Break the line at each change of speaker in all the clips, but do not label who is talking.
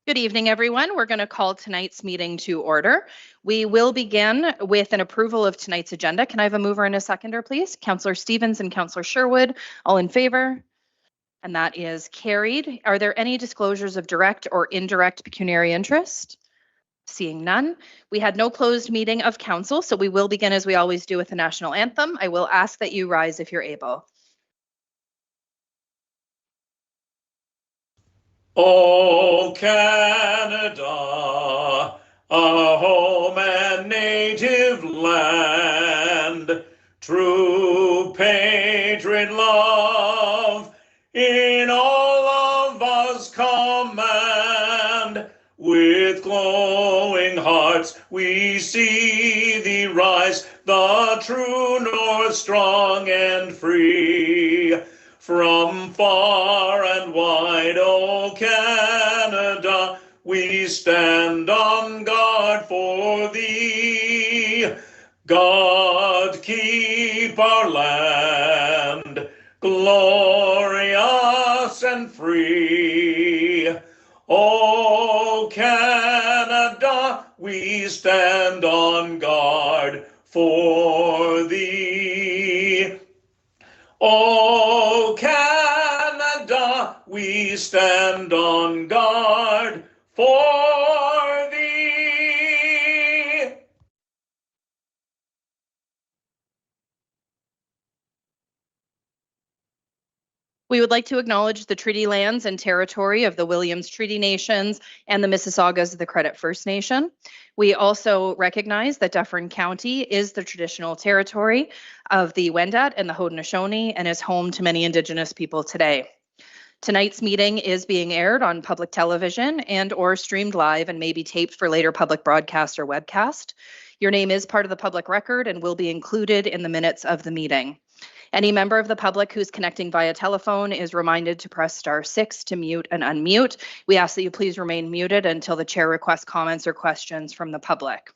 Good evening, everyone. We're going to call tonight's meeting to order. We will begin with an approval of tonight's agenda. Can I have a mover and a seconder, please? Councillor Stevens and Councillor Sherwood, all in favor? And that is carried. Are there any disclosures of direct or indirect pecuniary interest? Seeing none. We had no closed meeting of council, so we will begin as we always do with the national anthem. I will ask that you rise if you're able.
O Canada, our home and native land, true patriot love in all of us command. With glowing hearts we see thee rise, the true north strong and free. From far and wide, O Canada, we stand on guard for thee. God keep our land glorious and free. O Canada, we stand on guard for thee. O Canada, we stand on guard for thee.
We would like to acknowledge the treaty lands and territory of the Williams Treaty Nations and the Mississaugas of the Credit First Nation. We also recognize that Dufferin County is the traditional territory of the Wendat and the Haudenosaunee and is home to many Indigenous people today. Tonight's meeting is being aired on public television and or streamed live and may be taped for later public broadcast or webcast. Your name is part of the public record and will be included in the minutes of the meeting. Any member of the public who's connecting via telephone is reminded to press *6 to mute and unmute. We ask that you please remain muted until the chair requests comments or questions from the public.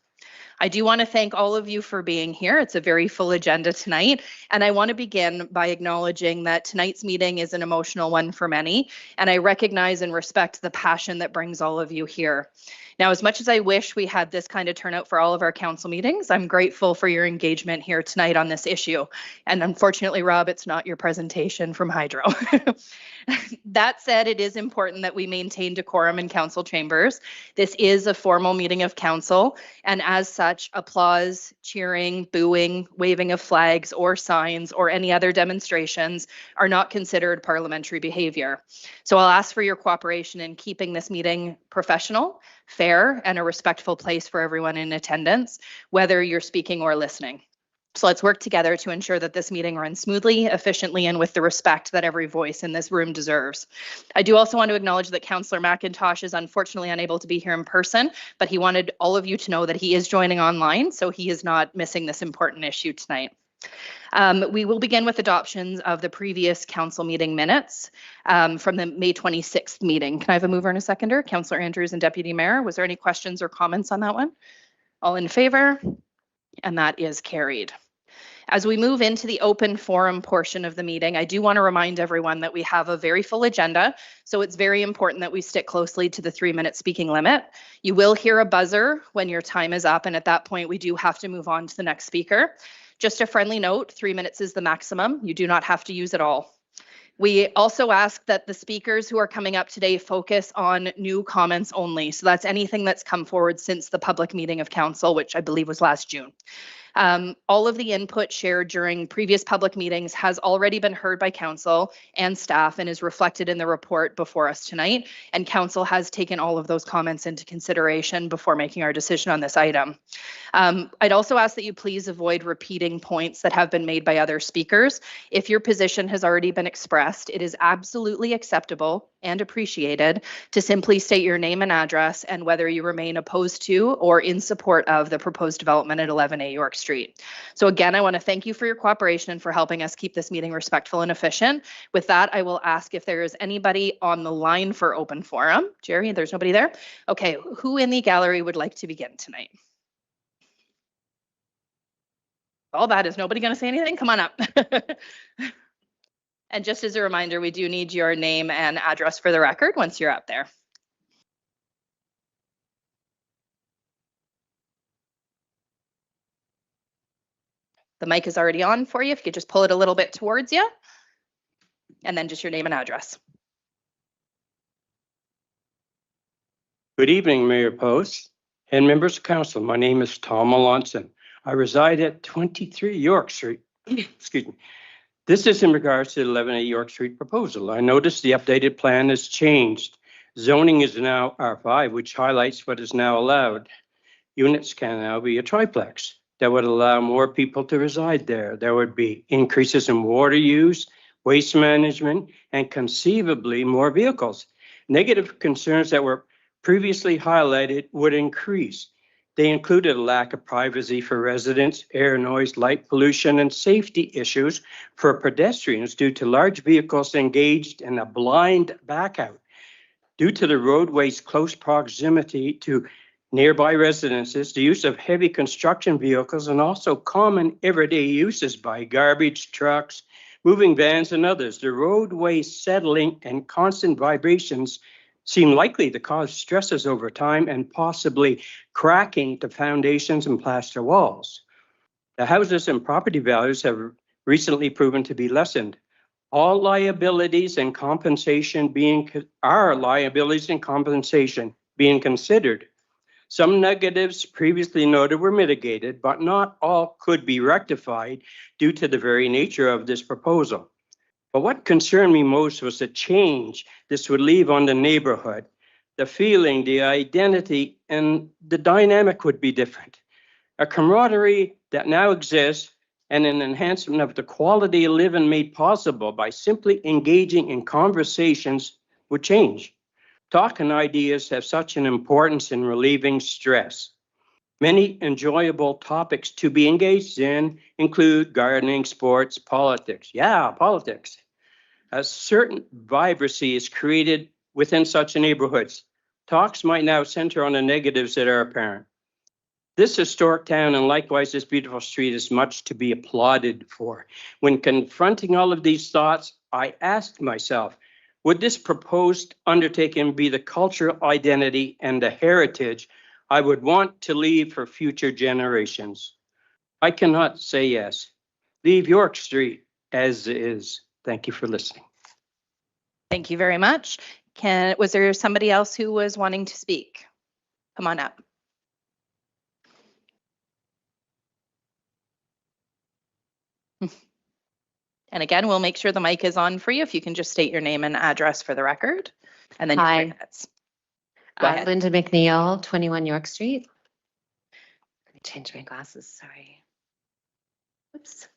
I do want to thank all of you for being here. It's a very full agenda tonight, and I want to begin by acknowledging that tonight's meeting is an emotional one for many, and I recognize and respect the passion that brings all of you here. Now, as much as I wish we had this kind of turnout for all of our council meetings, I'm grateful for your engagement here tonight on this issue. And unfortunately, Rob, it's not your presentation from Hydro. That said, it is important that we maintain decorum in council chambers. This is a formal meeting of council, and as such, applause, cheering, booing, waving of flags or signs or any other demonstrations are not considered parliamentary behavior. So I'll ask for your cooperation in keeping this meeting professional, fair, and a respectful place for everyone in attendance, whether you're speaking or listening. So let's work together to ensure that this meeting runs smoothly, efficiently, and with the respect that every voice in this room deserves. I do also want to acknowledge that Councillor McIntosh is unfortunately unable to be here in person, but he wanted all of you to know that he is joining online, so he is not missing this important issue tonight. We will begin with adoptions of the previous council meeting minutes from the May 26th meeting. Can I have a mover and a seconder? Councillor Andrews and Deputy Mayor, was there any questions or comments on that one? All in favor? And that is carried. As we move into the open forum portion of the meeting, I do want to remind everyone that we have a very full agenda, so it's very important that we stick closely to the 3-minute speaking limit. You will hear a buzzer when your time is up, and at that point, we do have to move on to the next speaker. Just a friendly note, 3 minutes is the maximum. You do not have to use it all. We also ask that the speakers who are coming up today focus on new comments only. So that's anything that's come forward since the public meeting of council, which I believe was last June. All of the input shared during previous public meetings has already been heard by council and staff and is reflected in the report before us tonight. And council has taken all of those comments into consideration before making our decision on this item. I'd also ask that you please avoid repeating points that have been made by other speakers. If your position has already been expressed, it is absolutely acceptable and appreciated to simply state your name and address and whether you remain opposed to or in support of the proposed development at 11A York Street. So again, I want to thank you for your cooperation and for helping us keep this meeting respectful and efficient. With that, I will ask if there is anybody on the line for open forum. Jerry, there's nobody there? Okay, who in the gallery would like to begin tonight? All that, is nobody going to say anything? Come on up. And just as a reminder, we do need your name and address for the record once you're up there. The mic is already on for you. If you could just pull it a little bit towards you. And then just your name and address.
Good evening, Mayor Post and members of council. My name is Tom Melanson. I reside at 23 York Street. Excuse me. This is in regards to the 11A York Street proposal. I noticed the updated plan has changed. Zoning is now R5, which highlights what is now allowed. Units can now be a triplex. That would allow more people to reside there. There would be increases in water use, waste management, and conceivably more vehicles. Negative concerns that were previously highlighted would increase. They included a lack of privacy for residents, air noise, light pollution, and safety issues for pedestrians due to large vehicles engaged in a blind backout. Due to the roadway's close proximity to nearby residences, the use of heavy construction vehicles, and also common everyday uses by garbage trucks, moving vans, and others, the roadway settling and constant vibrations seem likely to cause stresses over time and possibly cracking to foundations and plaster walls. The houses and property values have recently proven to be lessened. All liabilities and compensation being considered. Some negatives previously noted were mitigated, but not all could be rectified due to the very nature of this proposal. But what concerned me most was the change this would leave on the neighborhood. The feeling, the identity, and the dynamic would be different. A camaraderie that now exists and an enhancement of the quality of living made possible by simply engaging in conversations would change. Talk and ideas have such an importance in relieving stress. Many enjoyable topics to be engaged in include gardening, sports, politics. Yeah, politics. A certain vibrancy is created within such neighborhoods. Talks might now center on the negatives that are apparent. This historic town and likewise this beautiful street is much to be applauded for. When confronting all of these thoughts, I asked myself, would this proposed undertaking be the cultural identity and the heritage I would want to leave for future generations? I cannot say yes. Leave York Street as is. Thank you for listening.
Thank you very much. Was there somebody else who was wanting to speak? Come on up. And again, we'll make sure the mic is on for you. If you can just state your name and address for the record. And then
Hi.
your 3 minutes. Go ahead.
Linda McNeil, 21 York Street. Let me change my glasses, sorry. Oops.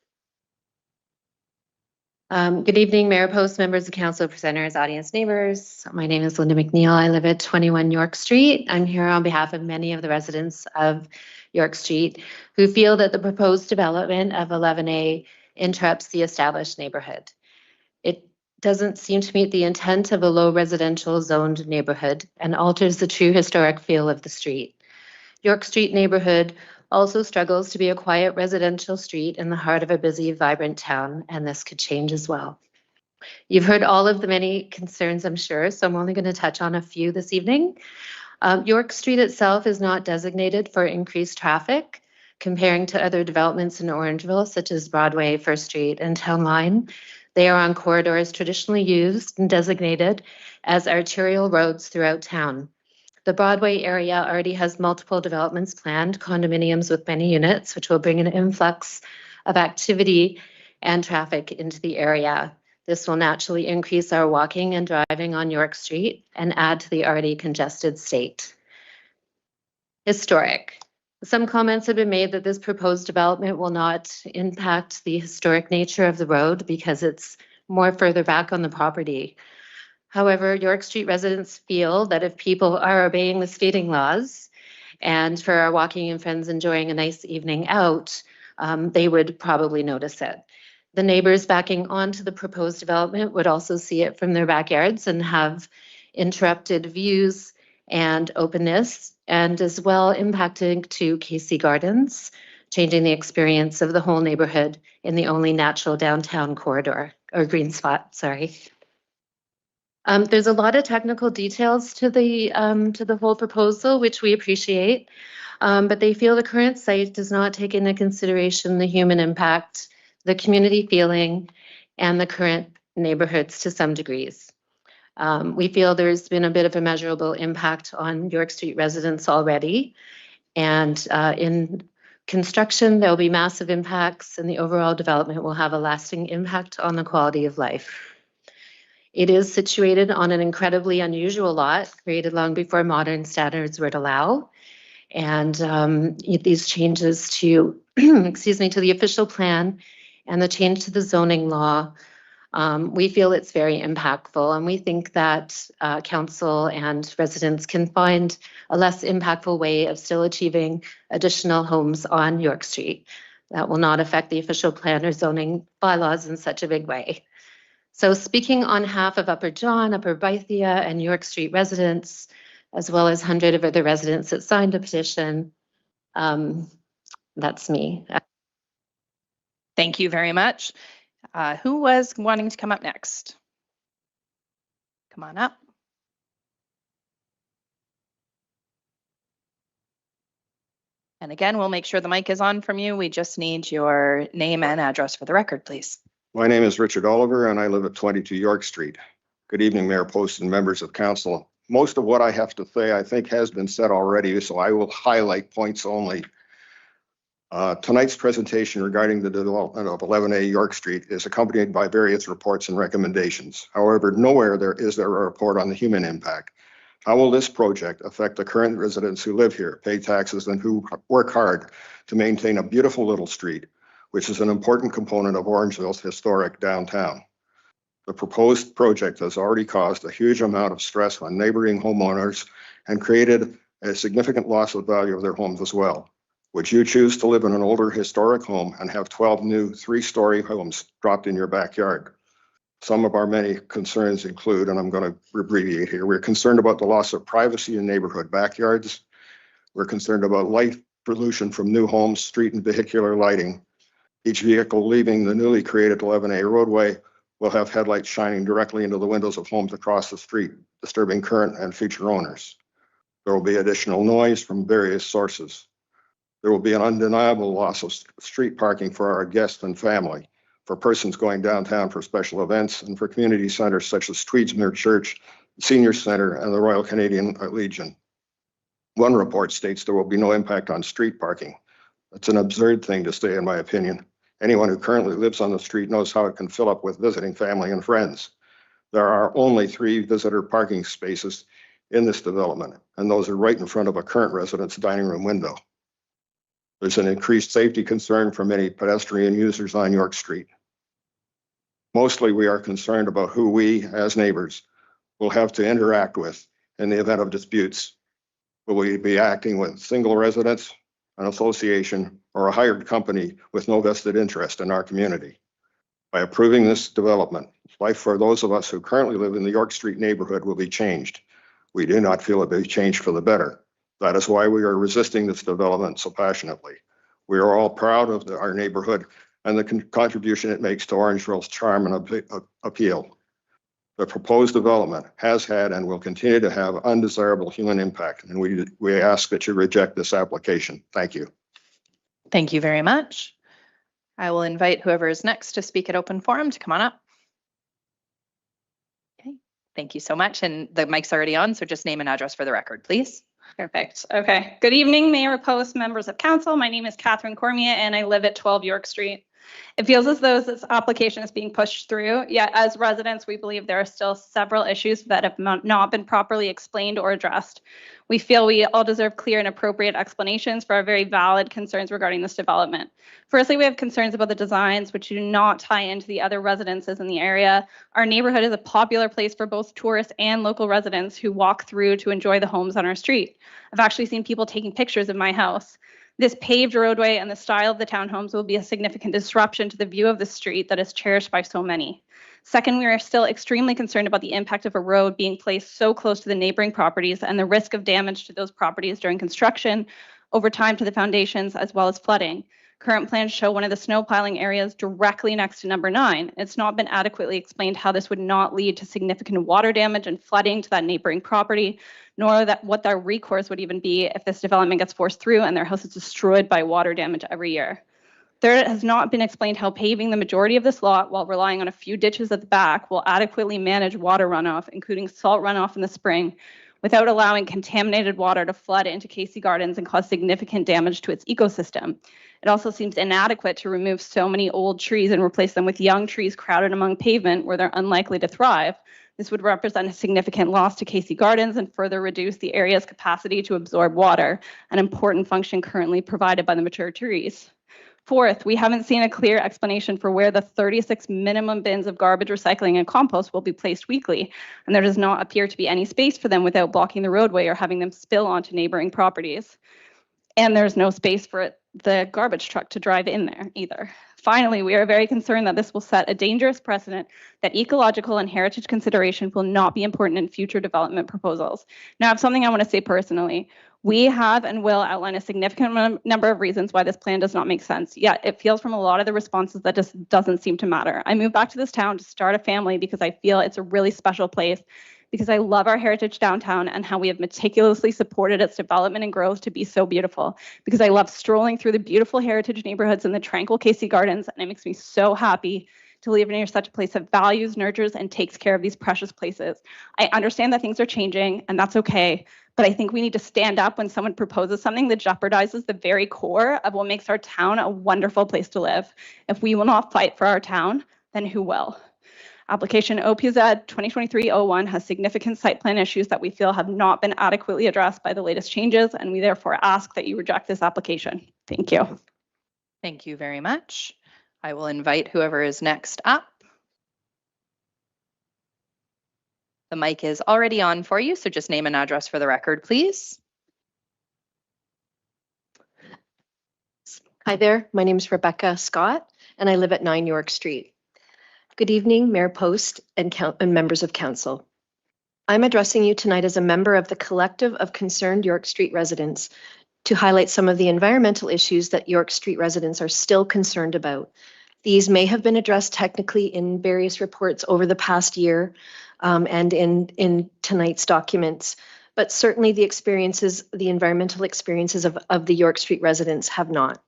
Good evening, Mayor Post, members of council, presenters, audience, neighbors. My name is Linda McNeil. I live at 21 York Street. I'm here on behalf of many of the residents of York Street who feel that the proposed development of 11A interrupts the established neighborhood. It doesn't seem to meet the intent of a low residential zoned neighborhood and alters the true historic feel of the street. York Street neighborhood also struggles to be a quiet residential street in the heart of a busy, vibrant town, and this could change as well. You've heard all of the many concerns, I'm sure, so I'm only going to touch on a few this evening. York Street itself is not designated for increased traffic, comparing to other developments in Orangeville, such as Broadway, First Street, and Town Line. They are on corridors traditionally used and designated as arterial roads throughout town. The Broadway area already has multiple developments planned, condominiums with many units, which will bring an influx of activity and traffic into the area. This will naturally increase our walking and driving on York Street and add to the already congested state. Historic. Some comments have been made that this proposed development will not impact the historic nature of the road because it's more further back on the property. However, York Street residents feel that if people are obeying the speeding laws and for our walking and friends enjoying a nice evening out, they would probably notice it. The neighbors backing onto the proposed development would also see it from their backyards and have interrupted views and openness, and as well impacting to KC Gardens, changing the experience of the whole neighborhood in the only natural downtown corridor, or green spot, sorry. There's a lot of technical details to the whole proposal, which we appreciate. but they feel the current site does not take into consideration the human impact, the community feeling, and the current neighborhoods to some degrees. We feel there's been a bit of a measurable impact on York Street residents already. And in construction, there'll be massive impacts, and the overall development will have a lasting impact on the quality of life. It is situated on an incredibly unusual lot created long before modern standards would allow. And these changes to, excuse me, to the official plan and the change to the zoning law, we feel it's very impactful, and we think that council and residents can find a less impactful way of still achieving additional homes on York Street that will not affect the official plan or zoning bylaws in such a big way. So speaking on behalf of Upper John, Upper Bithia, and York Street residents, as well as hundreds of other residents that signed a petition, that's me.
Thank you very much. Who was wanting to come up next? Come on up. And again, we'll make sure the mic is on from you. We just need your name and address for the record, please.
My name is Richard Oliver, and I live at 22 York Street. Good evening, Mayor Post and members of council. Most of what I have to say, I think, has been said already, so I will highlight points only. Tonight's presentation regarding the development of 11A York Street is accompanied by various reports and recommendations. However, nowhere is there a report on the human impact. How will this project affect the current residents who live here, pay taxes, and who work hard to maintain a beautiful little street, which is an important component of Orangeville's historic downtown? The proposed project has already caused a huge amount of stress on neighboring homeowners and created a significant loss of value of their homes as well. Would you choose to live in an older historic home and have 12 new 3-story homes dropped in your backyard? Some of our many concerns include, and I'm going to abbreviate here, we're concerned about the loss of privacy in neighborhood backyards. We're concerned about light pollution from new homes, street and vehicular lighting. Each vehicle leaving the newly created 11A roadway will have headlights shining directly into the windows of homes across the street, disturbing current and future owners. There will be additional noise from various sources. There will be an undeniable loss of street parking for our guests and family, for persons going downtown for special events, and for community centers such as Tweedsmuir Church, Senior Center, and the Royal Canadian Legion. One report states there will be no impact on street parking. That's an absurd thing to say, in my opinion. Anyone who currently lives on the street knows how it can fill up with visiting family and friends. There are only 3 visitor parking spaces in this development, and those are right in front of a current resident's dining room window. There's an increased safety concern for many pedestrian users on York Street. Mostly, we are concerned about who we, as neighbors, will have to interact with in the event of disputes. Will we be acting with single residents, an association, or a hired company with no vested interest in our community? By approving this development, life for those of us who currently live in the York Street neighborhood will be changed. We do not feel it will be changed for the better. That is why we are resisting this development so passionately. We are all proud of our neighborhood and the contribution it makes to Orangeville's charm and appeal. The proposed development has had and will continue to have undesirable human impact, and we ask that you reject this application. Thank you.
Thank you very much. I will invite whoever is next to speak at open forum to come on up. Okay, thank you so much. And the mic's already on, so just name and address for the record, please.
Perfect. Okay. Good evening, Mayor Post, members of council. My name is Catherine Cormier, and I live at 12 York Street. It feels as though this application is being pushed through, yet as residents, we believe there are still several issues that have not been properly explained or addressed. We feel we all deserve clear and appropriate explanations for our very valid concerns regarding this development. Firstly, we have concerns about the designs, which do not tie into the other residences in the area. Our neighborhood is a popular place for both tourists and local residents who walk through to enjoy the homes on our street. I've actually seen people taking pictures of my house. This paved roadway and the style of the townhomes will be a significant disruption to the view of the street that is cherished by so many. Second, we are still extremely concerned about the impact of a road being placed so close to the neighboring properties and the risk of damage to those properties during construction, over time to the foundations, as well as flooding. Current plans show one of the snow piling areas directly next to number 9. It's not been adequately explained how this would not lead to significant water damage and flooding to that neighboring property, nor that what their recourse would even be if this development gets forced through and their house is destroyed by water damage every year. Third, it has not been explained how paving the majority of this lot while relying on a few ditches at the back will adequately manage water runoff, including salt runoff in the spring, without allowing contaminated water to flood into Casey Gardens and cause significant damage to its ecosystem. It also seems inadequate to remove so many old trees and replace them with young trees crowded among pavement where they're unlikely to thrive. This would represent a significant loss to Casey Gardens and further reduce the area's capacity to absorb water, an important function currently provided by the mature trees. Fourth, we haven't seen a clear explanation for where the 36 minimum bins of garbage, recycling, and compost will be placed weekly, and there does not appear to be any space for them without blocking the roadway or having them spill onto neighboring properties. And there's no space for the garbage truck to drive in there either. Finally, we are very concerned that this will set a dangerous precedent that ecological and heritage consideration will not be important in future development proposals. Now, I have something I want to say personally. We have and will outline a significant number of reasons why this plan does not make sense, yet it feels from a lot of the responses that just doesn't seem to matter. I moved back to this town to start a family because I feel it's a really special place, because I love our heritage downtown and how we have meticulously supported its development and growth to be so beautiful, because I love strolling through the beautiful heritage neighborhoods and the tranquil Casey Gardens, and it makes me so happy to live near such a place that values, nurtures, and takes care of these precious places. I understand that things are changing, and that's okay, but I think we need to stand up when someone proposes something that jeopardizes the very core of what makes our town a wonderful place to live. If we will not fight for our town, then who will? Application OPZ 2023-01 has significant site plan issues that we feel have not been adequately addressed by the latest changes, and we therefore ask that you reject this application. Thank you.
Thank you very much. I will invite whoever is next up. The mic is already on for you, so just name and address for the record, please.
Hi there, my name is Rebecca Scott, and I live at 9 York Street. Good evening, Mayor Post and members of council. I'm addressing you tonight as a member of the collective of concerned York Street residents to highlight some of the environmental issues that York Street residents are still concerned about. These may have been addressed technically in various reports over the past year and in tonight's documents, but certainly the environmental experiences of the York Street residents have not.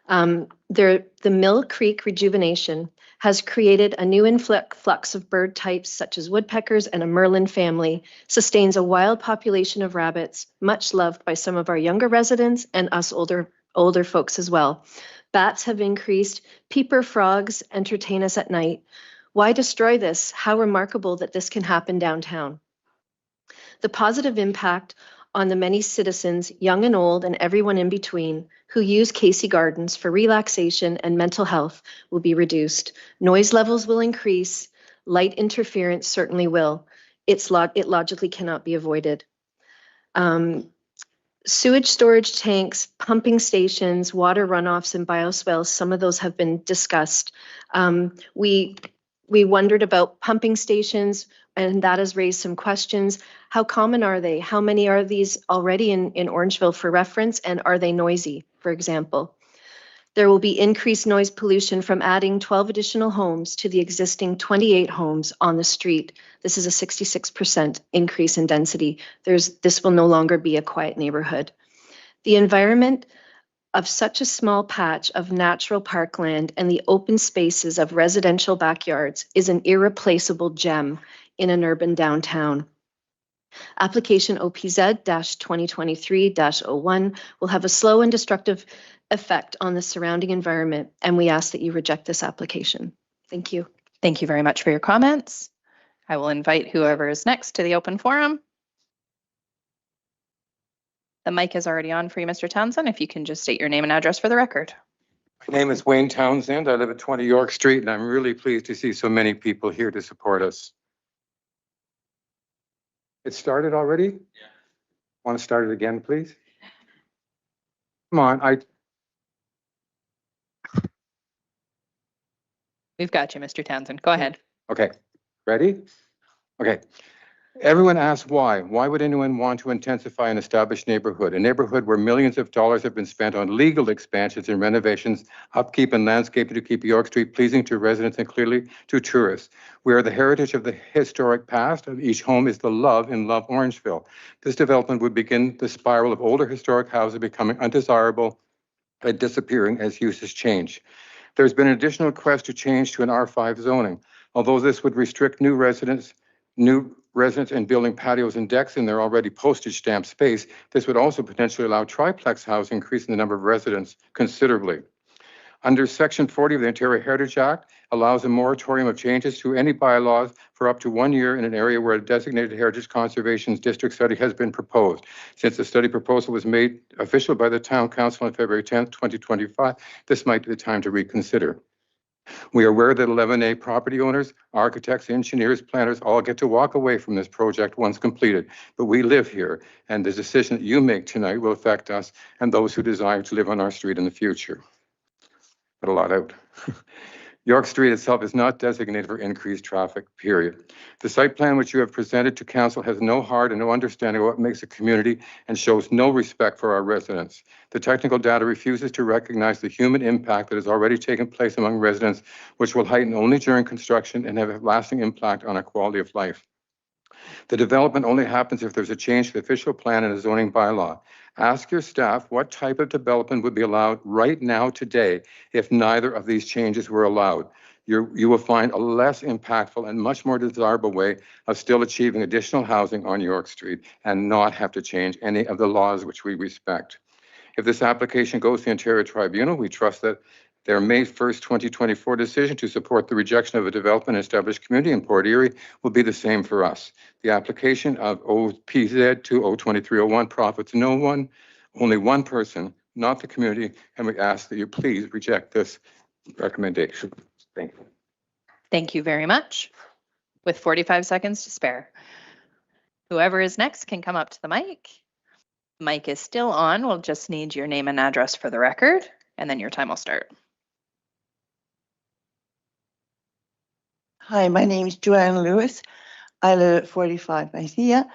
The Mill Creek rejuvenation has created a new influx of bird types such as woodpeckers, and a Merlin family sustains a wild population of rabbits, much loved by some of our younger residents and us older folks as well. Bats have increased, peeper frogs entertain us at night. Why destroy this? How remarkable that this can happen downtown. The positive impact on the many citizens, young and old, and everyone in between, who use Casey Gardens for relaxation and mental health will be reduced. Noise levels will increase. Light interference certainly will. It logically cannot be avoided. Sewage storage tanks, pumping stations, water runoffs, and bioswales, some of those have been discussed. We wondered about pumping stations, and that has raised some questions. How common are they? How many are these already in Orangeville for reference, and are they noisy, for example? There will be increased noise pollution from adding 12 additional homes to the existing 28 homes on the street. This is a 66% increase in density. This will no longer be a quiet neighborhood. The environment of such a small patch of natural parkland and the open spaces of residential backyards is an irreplaceable gem in an urban downtown. Application OPZ-2023-01 will have a slow and destructive effect on the surrounding environment, and we ask that you reject this application. Thank you.
Thank you very much for your comments. I will invite whoever is next to the open forum. The mic is already on for you, Mr. Townsend. If you can just state your name and address for the record.
My name is Wayne Townsend. I live at 20 York Street, and I'm really pleased to see so many people here to support us. It started already? Yeah. Want to start it again, please? Come on,
We've got you, Mr. Townsend. Go ahead.
Okay, ready? Okay. Everyone asks why. Why would anyone want to intensify an established neighborhood? A neighborhood where millions of dollars have been spent on legal expansions and renovations, upkeep and landscaping to keep York Street pleasing to residents and clearly to tourists. We are the heritage of the historic past, and each home is the love in Love Orangeville. This development would begin the spiral of older historic houses becoming undesirable and disappearing as uses change. There's been an additional request to change to an R5 zoning. Although this would restrict new residents and building patios and decks in their already postage stamp space, this would also potentially allow triplex housing, increasing the number of residents considerably. Under Section 40 of the Ontario Heritage Act, allows a moratorium of changes to any bylaws for up to 1 year in an area where a designated heritage conservation district study has been proposed. Since the study proposal was made official by the Town Council on February 10th, 2025, this might be the time to reconsider. We are aware that 11A property owners, architects, engineers, planners all get to walk away from this project once completed, but we live here, and the decision that you make tonight will affect us and those who desire to live on our street in the future. Got a lot out. York Street itself is not designated for increased traffic, period. The site plan which you have presented to council has no heart and no understanding of what makes a community and shows no respect for our residents. The technical data refuses to recognize the human impact that has already taken place among residents, which will heighten only during construction and have a lasting impact on our quality of life. The development only happens if there's a change to the official plan and a zoning bylaw. Ask your staff what type of development would be allowed right now today if neither of these changes were allowed. You will find a less impactful and much more desirable way of still achieving additional housing on York Street and not have to change any of the laws which we respect. If this application goes to the Ontario Tribunal, we trust that their May 1st, 2024 decision to support the rejection of a development and established community in Port Erie will be the same for us. The application of OPZ 202301 profits no one, only one person, not the community, and we ask that you please reject this recommendation. Thank you.
Thank you very much. With 45 seconds to spare. Whoever is next can come up to the mic. Mic is still on. We'll just need your name and address for the record, and then your time will start.
Hi, my name is Joanne Lewis. I live at 45 Isaiah.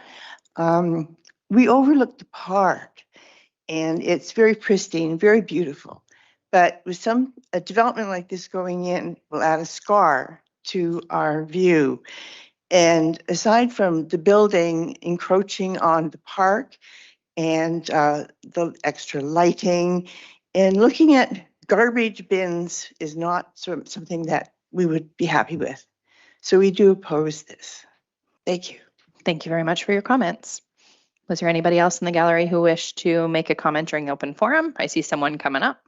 We overlook the park, and it's very pristine, very beautiful. But with a development like this going in, will add a scar to our view. And aside from the building encroaching on the park and the extra lighting, and looking at garbage bins is not something that we would be happy with. So we do oppose this. Thank you.
Thank you very much for your comments. Was there anybody else in the gallery who wished to make a comment during open forum? I see someone coming up.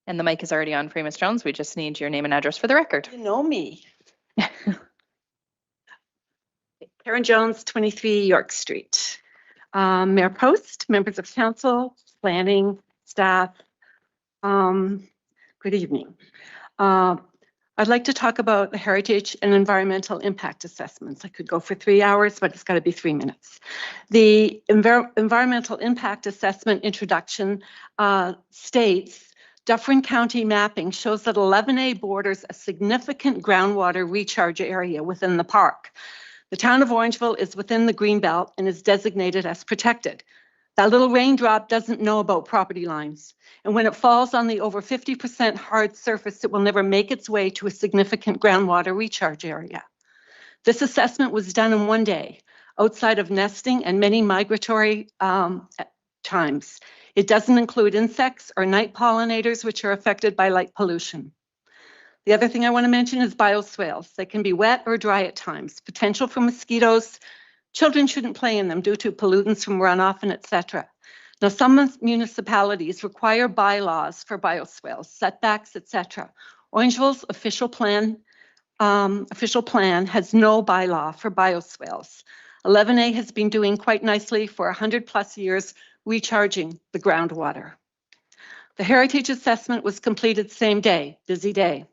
And the mic is already on for Ms. Jones. We just need your name and address for the record.
You know me. Karen Jones, 23 York Street. Mayor Post, members of council, planning, staff, good evening. I'd like to talk about the heritage and environmental impact assessments. I could go for 3 hours, but it's got to be 3 minutes. The environmental impact assessment introduction states Dufferin County mapping shows that 11A borders a significant groundwater recharge area within the park. The town of Orangeville is within the Greenbelt and is designated as protected. That little raindrop doesn't know about property lines. And when it falls on the over 50% hard surface, it will never make its way to a significant groundwater recharge area. This assessment was done in 1 day, outside of nesting and many migratory times. It doesn't include insects or night pollinators, which are affected by light pollution. The other thing I want to mention is bioswales. They can be wet or dry at times. Potential for mosquitoes. Children shouldn't play in them due to pollutants from runoff and etc. Now, some municipalities require bylaws for bioswales, setbacks, etc. Orangeville's official plan has no bylaw for bioswales. 11A has been doing quite nicely for 100+ years, recharging the groundwater. The heritage assessment was completed same day, busy day.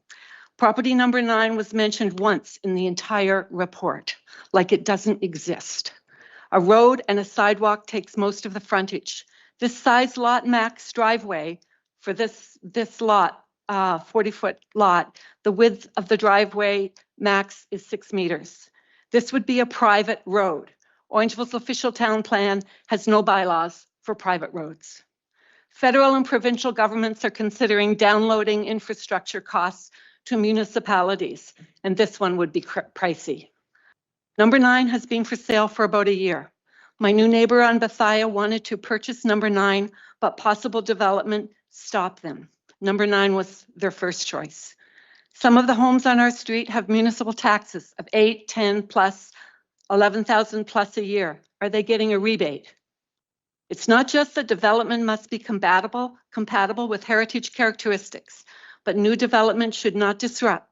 Property number 9 was mentioned once in the entire report, like it doesn't exist. A road and a sidewalk takes most of the frontage. This size lot max driveway for this lot, 40-foot lot, the width of the driveway max is 6 meters. This would be a private road. Orangeville's official town plan has no bylaws for private roads. Federal and provincial governments are considering downloading infrastructure costs to municipalities, and this one would be pricey. Number 9 has been for sale for about a year. My new neighbor on Bethia wanted to purchase number 9, but possible development stopped them. Number 9 was their first choice. Some of the homes on our street have municipal taxes of 8, 10 plus, 11,000 plus a year. Are they getting a rebate? It's not just that development must be compatible with heritage characteristics, but new development should not disrupt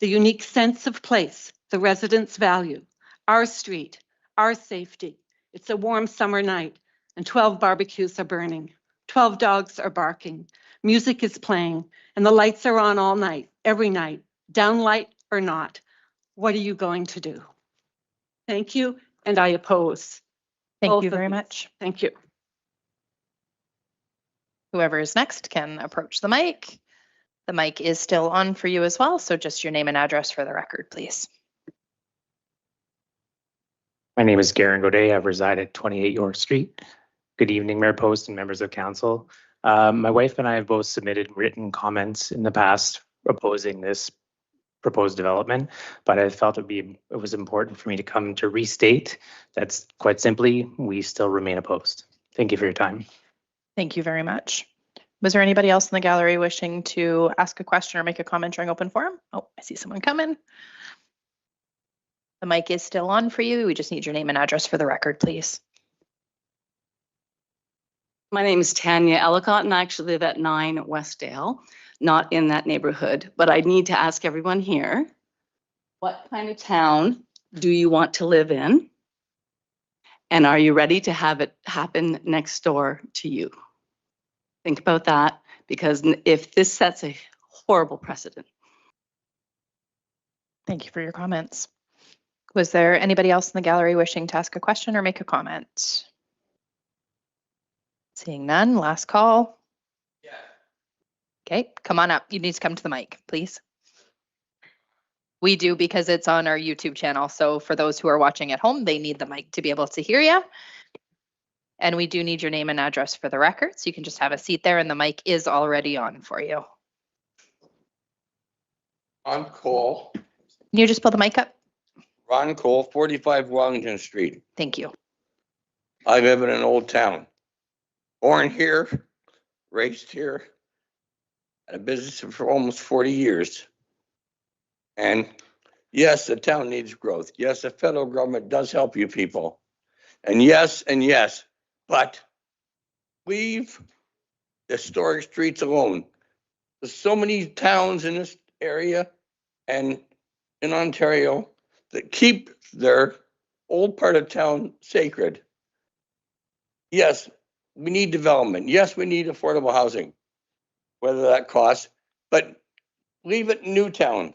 the unique sense of place the residents value. Our street, our safety. It's a warm summer night and 12 barbecues are burning. 12 dogs are barking. Music is playing and the lights are on all night, every night, downlight or not. What are you going to do? Thank you, and I oppose.
Thank you very much.
Thank you.
Whoever is next can approach the mic. The mic is still on for you as well, so just your name and address for the record, please.
My name is Garen Godet. I reside at 28 York Street. Good evening, Mayor Post and members of council. My wife and I have both submitted written comments in the past opposing this proposed development, but I felt it was important for me to come to restate that's quite simply, we still remain opposed. Thank you for your time.
Thank you very much. Was there anybody else in the gallery wishing to ask a question or make a comment during open forum? Oh, I see someone coming. The mic is still on for you. We just need your name and address for the record, please.
My name is Tanya Ellicott, and I actually live at 9 Westdale, not in that neighborhood. But I need to ask everyone here, what kind of town do you want to live in? And are you ready to have it happen next door to you? Think about that, because if this sets a horrible precedent.
Thank you for your comments. Was there anybody else in the gallery wishing to ask a question or make a comment? Seeing none, last call. Yeah. Okay, come on up. You need to come to the mic, please. We do because it's on our YouTube channel. So for those who are watching at home, they need the mic to be able to hear you. And we do need your name and address for the record. So you can just have a seat there and the mic is already on for you.
Ron Cole.
Can you just pull the mic up?
Ron Cole, 45 Wellington Street.
Thank you.
I live in an old town. Born here, raised here, had a business for almost 40 years. And yes, the town needs growth. Yes, the federal government does help you people. And yes, but leave the historic streets alone. There's so many towns in this area and in Ontario that keep their old part of town sacred. Yes, we need development. Yes, we need affordable housing, whether that costs, but leave it in Newtown,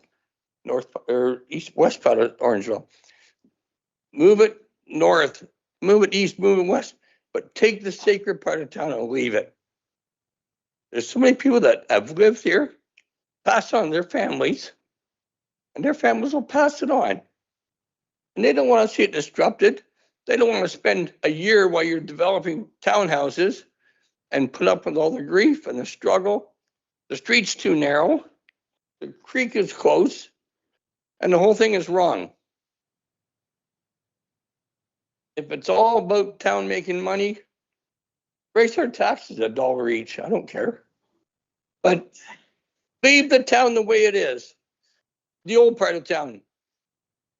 north or west part of Orangeville. Move it north, move it east, move it west, but take the sacred part of town and leave it. There's so many people that have lived here, passed on their families, and their families will pass it on. And they don't want to see it disrupted. They don't want to spend a year while you're developing townhouses and put up with all the grief and the struggle. The street's too narrow. The creek is close. And the whole thing is wrong. If it's all about town making money, raise our taxes $1 each. I don't care. But leave the town the way it is. The old part of town.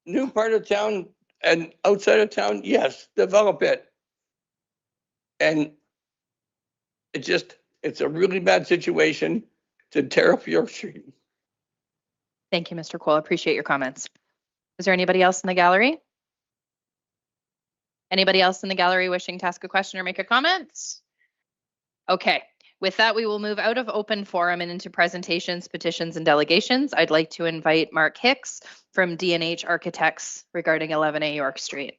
New part of town and outside of town, yes, develop it. And it's a really bad situation to tear up York Street.
Thank you, Mr. Cole. I appreciate your comments. Is there anybody else in the gallery? Anybody else in the gallery wishing to ask a question or make a comment? Okay, with that, we will move out of open forum and into presentations, petitions, and delegations. I'd like to invite Mark Hicks from D&H Architects regarding 11A York Street.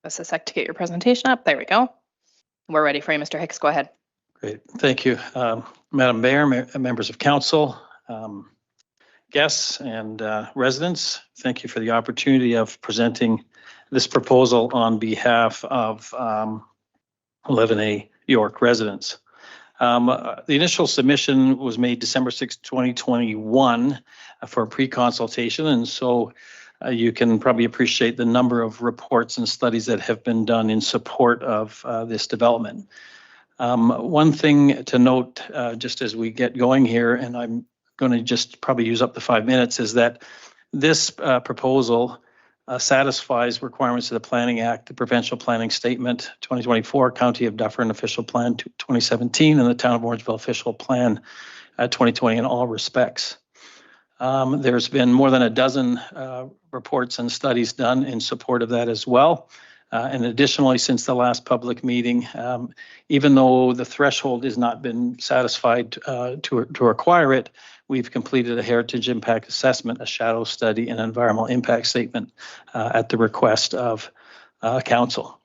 Just a sec to get your presentation up. There we go. We're ready for you, Mr. Hicks. Go ahead.
Great, thank you. Madam Mayor, members of council, guests and residents, thank you for the opportunity of presenting this proposal on behalf of 11A York residents. The initial submission was made December 6, 2021 for pre-consultation, and so you can probably appreciate the number of reports and studies that have been done in support of this development. One thing to note, just as we get going here, and I'm going to just probably use up the 5 minutes, is that this proposal satisfies requirements of the Planning Act, the Provincial Planning Statement 2024, County of Dufferin Official Plan 2017, and the Town of Orangeville Official Plan 2020 in all respects. There's been more than a dozen reports and studies done in support of that as well. And additionally, since the last public meeting, even though the threshold has not been satisfied to require it, we've completed a heritage impact assessment, a shadow study, and environmental impact statement at the request of council.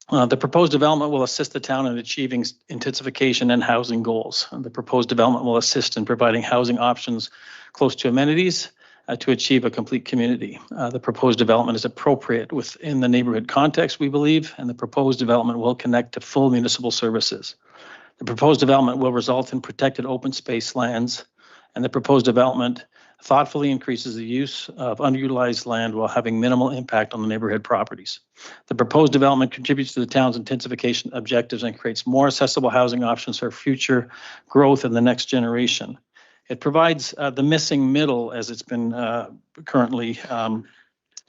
The proposed development will assist the town in achieving intensification and housing goals. The proposed development will assist in providing housing options close to amenities to achieve a complete community. The proposed development is appropriate within the neighborhood context, we believe, and the proposed development will connect to full municipal services. The proposed development will result in protected open space lands, and the proposed development thoughtfully increases the use of underutilized land while having minimal impact on the neighborhood properties. The proposed development contributes to the town's intensification objectives and creates more accessible housing options for future growth in the next generation. It provides the missing middle, as it's been currently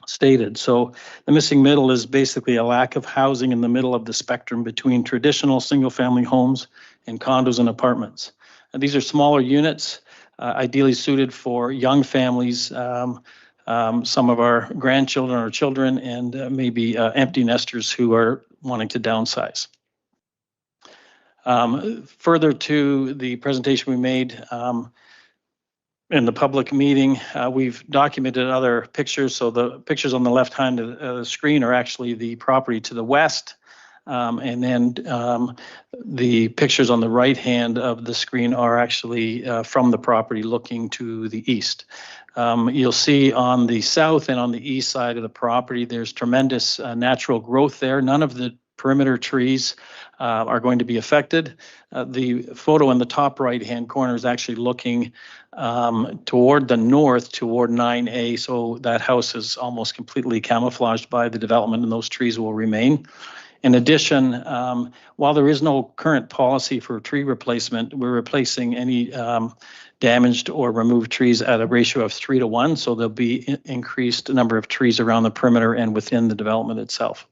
stated. So the missing middle is basically a lack of housing in the middle of the spectrum between traditional single-family homes and condos and apartments. And these are smaller units, ideally suited for young families, some of our grandchildren or children, and maybe empty nesters who are wanting to downsize. Further to the presentation we made, in the public meeting, we've documented other pictures. So the pictures on the left hand of the screen are actually the property to the west. And then the pictures on the right hand of the screen are actually from the property looking to the east. You'll see on the south and on the east side of the property, there's tremendous natural growth there. None of the perimeter trees are going to be affected. The photo in the top right-hand corner is actually looking toward the north, toward 9A. So that house is almost completely camouflaged by the development, and those trees will remain. In addition, while there is no current policy for tree replacement, we're replacing any damaged or removed trees at a ratio of 3 to 1. So there'll be increased number of trees around the perimeter and within the development itself.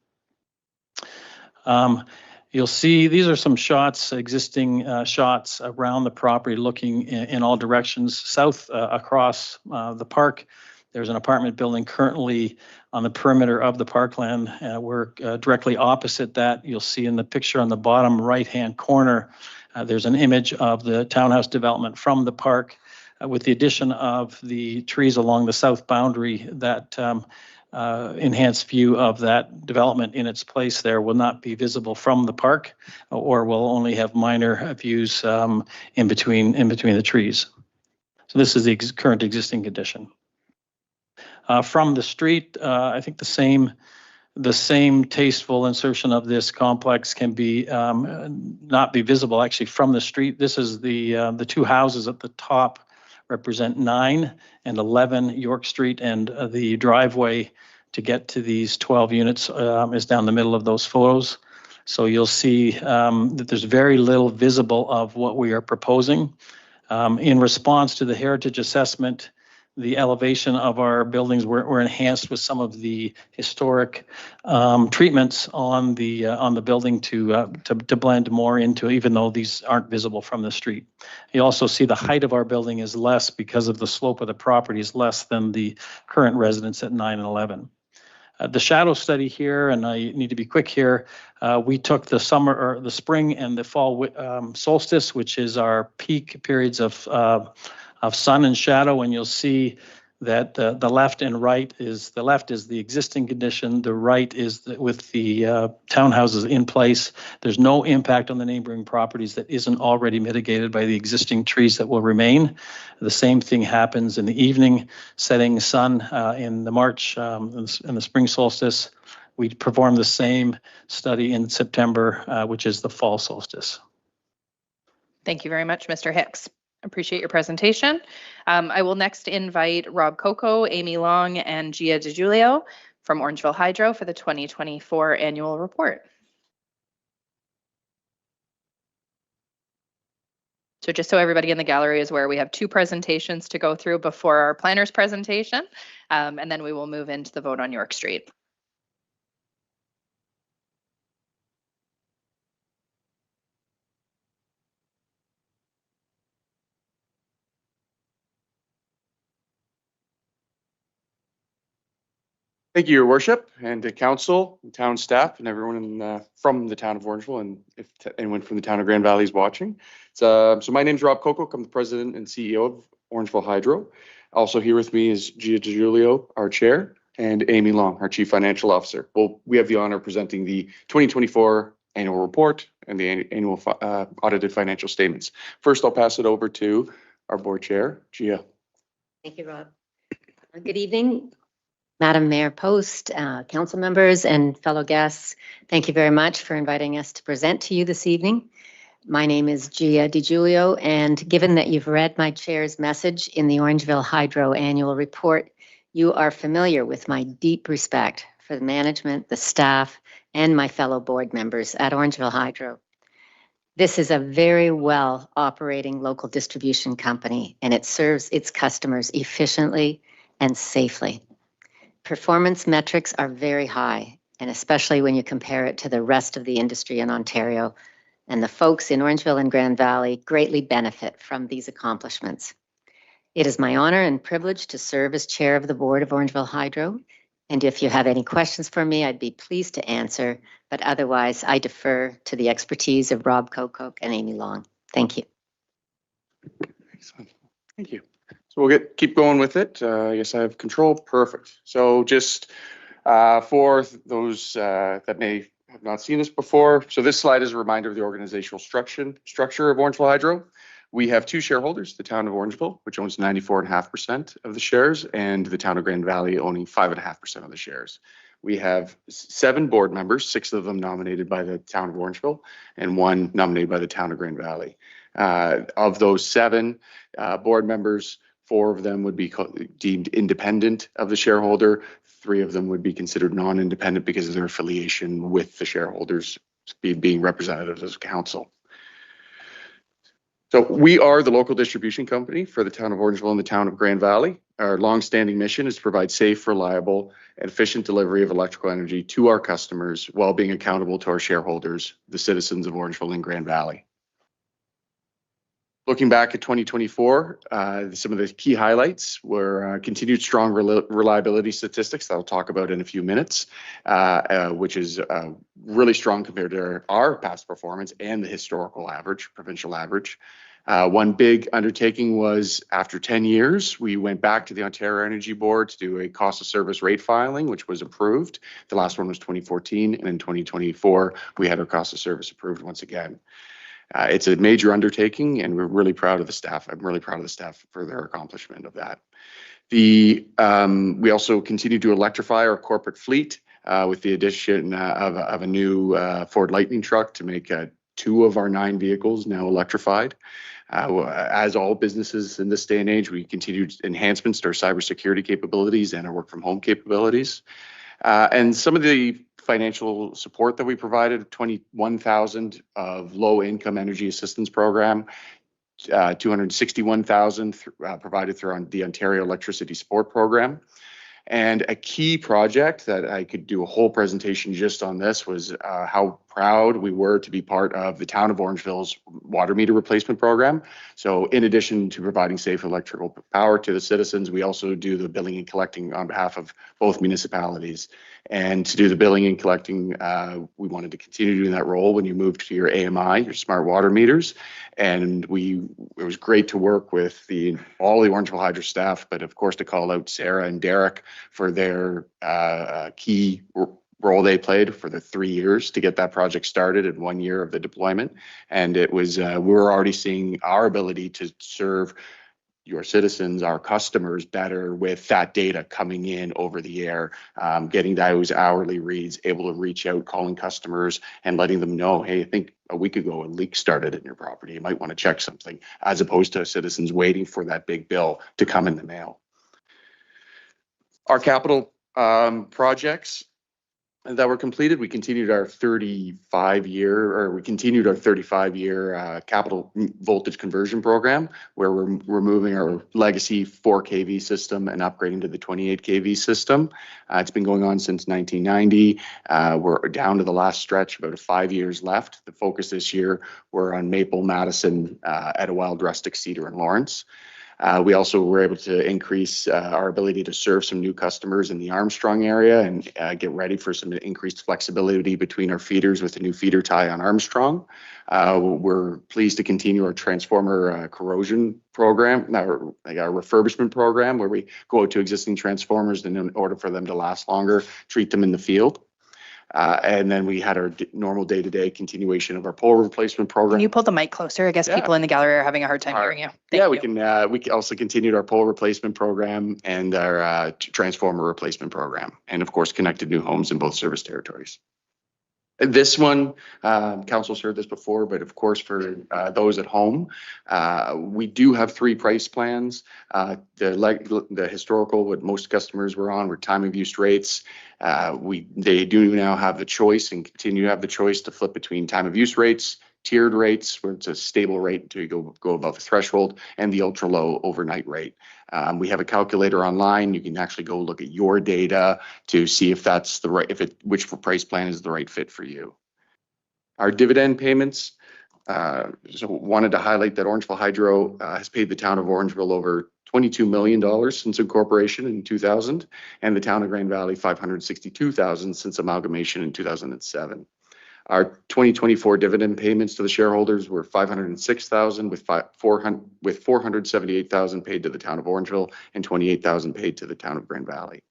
You'll see these are some shots, existing shots around the property looking in all directions. South across the park, there's an apartment building currently on the perimeter of the parkland. We're directly opposite that. You'll see in the picture on the bottom right-hand corner, there's an image of the townhouse development from the park with the addition of the trees along the south boundary. That enhanced view of that development in its place there will not be visible from the park, or will only have minor views in between the trees. So this is the current existing condition. From the street, I think the same tasteful insertion of this complex can be not be visible actually from the street. This is the two houses at the top represent 9 and 11 York Street, and the driveway to get to these 12 units is down the middle of those photos. So you'll see that there's very little visible of what we are proposing. In response to the heritage assessment, the elevation of our buildings were enhanced with some of the historic treatments on the building to blend more into, even though these aren't visible from the street. You also see the height of our building is less because of the slope of the property is less than the current residence at 9 and 11. The shadow study here, and I need to be quick here, we took the summer or the spring and the fall solstice, which is our peak periods of sun and shadow, and you'll see that the left and right is, the left is the existing condition, the right is with the townhouses in place. There's no impact on the neighboring properties that isn't already mitigated by the existing trees that will remain. The same thing happens in the evening, setting sun in the March and the spring solstice. We perform the same study in September, which is the fall solstice.
Thank you very much, Mr. Hicks. Appreciate your presentation. I will next invite Rob Coco, Amy Long, and Gia DiGiulio from Orangeville Hydro for the 2024 annual report. So just so everybody in the gallery is aware, we have 2 presentations to go through before our planner's presentation, and then we will move into the vote on York Street.
Thank you, Your Worship, and to council, and town staff, and everyone from the town of Orangeville, and if anyone from the town of Grand Valley is watching. So my name is Rob Coco. I'm the president and CEO of Orangeville Hydro. Also here with me is Gia DiGiulio, our chair, and Amy Long, our chief financial officer. Well, we have the honor of presenting the 2024 annual report and the annual audited financial statements. First, I'll pass it over to our board chair, Gia.
Thank you, Rob. Good evening, Madam Mayor Post, council members, and fellow guests. Thank you very much for inviting us to present to you this evening. My name is Gia DiGiulio, and given that you've read my chair's message in the Orangeville Hydro annual report, you are familiar with my deep respect for the management, the staff, and my fellow board members at Orangeville Hydro. This is a very well operating local distribution company, and it serves its customers efficiently and safely. Performance metrics are very high, and especially when you compare it to the rest of the industry in Ontario, and the folks in Orangeville and Grand Valley greatly benefit from these accomplishments. It is my honor and privilege to serve as chair of the board of Orangeville Hydro, and if you have any questions for me, I'd be pleased to answer, but otherwise I defer to the expertise of Rob Coco and Amy Long. Thank you.
Excellent. Thank you. So we'll keep going with it. Yes, I have control. Perfect. So just for those that may have not seen this before, so this slide is a reminder of the organizational structure of Orangeville Hydro. We have 2 shareholders, the town of Orangeville, which owns 94.5% of the shares, and the town of Grand Valley owning 5.5% of the shares. We have 7 board members, 6 of them nominated by the town of Orangeville, and 1 nominated by the town of Grand Valley. Of those 7 board members, 4 of them would be deemed independent of the shareholder. 3 of them would be considered non-independent because of their affiliation with the shareholders being representatives as council. So we are the local distribution company for the town of Orangeville and the town of Grand Valley. Our longstanding mission is to provide safe, reliable, and efficient delivery of electrical energy to our customers while being accountable to our shareholders, the citizens of Orangeville and Grand Valley. Looking back at 2024, some of the key highlights were continued strong reliability statistics that I'll talk about in a few minutes, which is really strong compared to our past performance and the historical average, provincial average. One big undertaking was after 10 years, we went back to the Ontario Energy Board to do a cost of service rate filing, which was approved. The last one was 2014, and in 2024, we had our cost of service approved once again. It's a major undertaking, and we're really proud of the staff. I'm really proud of the staff for their accomplishment of that. We also continue to electrify our corporate fleet with the addition of a new Ford Lightning truck to make 2 of our 9 vehicles now electrified. As all businesses in this day and age, we continued enhancements to our cybersecurity capabilities and our work from home capabilities. And some of the financial support that we provided, 21,000 of low income energy assistance program, 261,000 provided through the Ontario Electricity Support Program. And a key project that I could do a whole presentation just on this was how proud we were to be part of the town of Orangeville's water meter replacement program. So in addition to providing safe electrical power to the citizens, we also do the billing and collecting on behalf of both municipalities. And to do the billing and collecting, we wanted to continue doing that role when you moved to your AMI, your smart water meters. And it was great to work with all the Orangeville Hydro staff, but of course to call out Sarah and Derek for their key role they played for the 3 years to get that project started in 1 year of the deployment. And it was, we were already seeing our ability to serve your citizens, our customers better with that data coming in over the air, getting those hourly reads, able to reach out, calling customers and letting them know, hey, I think a week ago a leak started in your property. You might want to check something, as opposed to citizens waiting for that big bill to come in the mail. Our capital projects that were completed, we continued our 35-year capital voltage conversion program, where we're removing our legacy 4 kV system and upgrading to the 28 kV system. It's been going on since 1990. We're down to the last stretch, about 5 years left. The focus this year, we're on Maple, Madison, Etowald, Rustic, Cedar, and Lawrence. We also were able to increase our ability to serve some new customers in the Armstrong area and get ready for some increased flexibility between our feeders with the new feeder tie on Armstrong. We're pleased to continue our transformer corrosion program, our refurbishment program, where we go out to existing transformers and in order for them to last longer, treat them in the field. And then we had our normal day-to-day continuation of our pole replacement program.
Can you pull the mic closer? I guess
Yeah.
people in the gallery are having a hard time hearing you.
We also continued our pole replacement program and our transformer replacement program, and of course, connected new homes in both service territories. This one, council's heard this before, but of course, for those at home, we do have 3 price plans. The historical, what most customers were on, were time of use rates. They do now have the choice and continue to have the choice to flip between time of use rates, tiered rates, where it's a stable rate until you go above the threshold, and the ultra low overnight rate. We have a calculator online. You can actually go look at your data to see if that's the right, which price plan is the right fit for you. Our dividend payments, so wanted to highlight that Orangeville Hydro has paid the town of Orangeville over $22 million since incorporation in 2000, and the town of Grand Valley $562,000 since amalgamation in 2007. Our 2024 dividend payments to the shareholders were $506,000, with $478,000 paid to the town of Orangeville and $28,000 paid to the town of Grand Valley.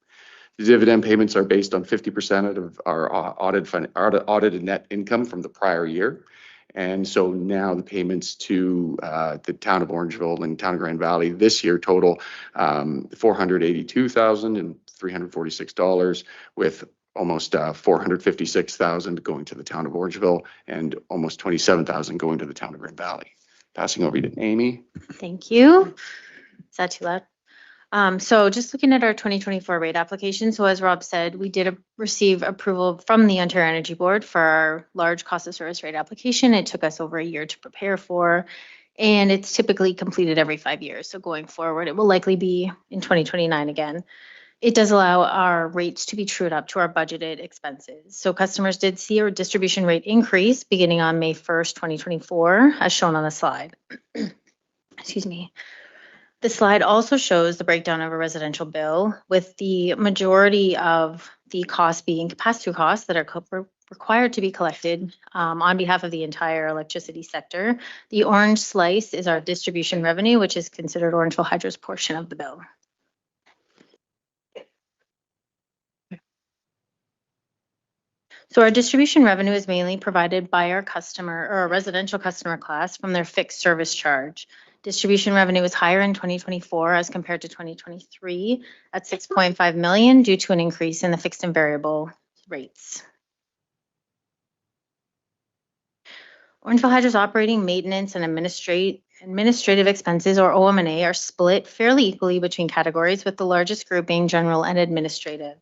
The dividend payments are based on 50% of our audited net income from the prior year. And so now the payments to the town of Orangeville and town of Grand Valley this year total $482,346, with almost $456,000 going to the town of Orangeville and almost $27,000 going to the town of Grand Valley. Passing over to Amy.
Thank you. Is that too loud? So just looking at our 2024 rate application. So as Rob said, we did receive approval from the Ontario Energy Board for our large cost of service rate application. It took us over a year to prepare for, and it's typically completed every 5 years. So going forward, it will likely be in 2029 again. It does allow our rates to be trued up to our budgeted expenses. So customers did see a distribution rate increase beginning on May 1st, 2024, as shown on the slide. Excuse me. The slide also shows the breakdown of a residential bill, with the majority of the costs being pass-through costs that are required to be collected on behalf of the entire electricity sector. The orange slice is our distribution revenue, which is considered Orangeville Hydro's portion of the bill. So our distribution revenue is mainly provided by our customer or a residential customer class from their fixed service charge. Distribution revenue is higher in 2024 as compared to 2023 at $6.5 million due to an increase in the fixed and variable rates. Orangeville Hydro's operating, maintenance, and administrative expenses, or OM&A, are split fairly equally between categories, with the largest group being general and administrative.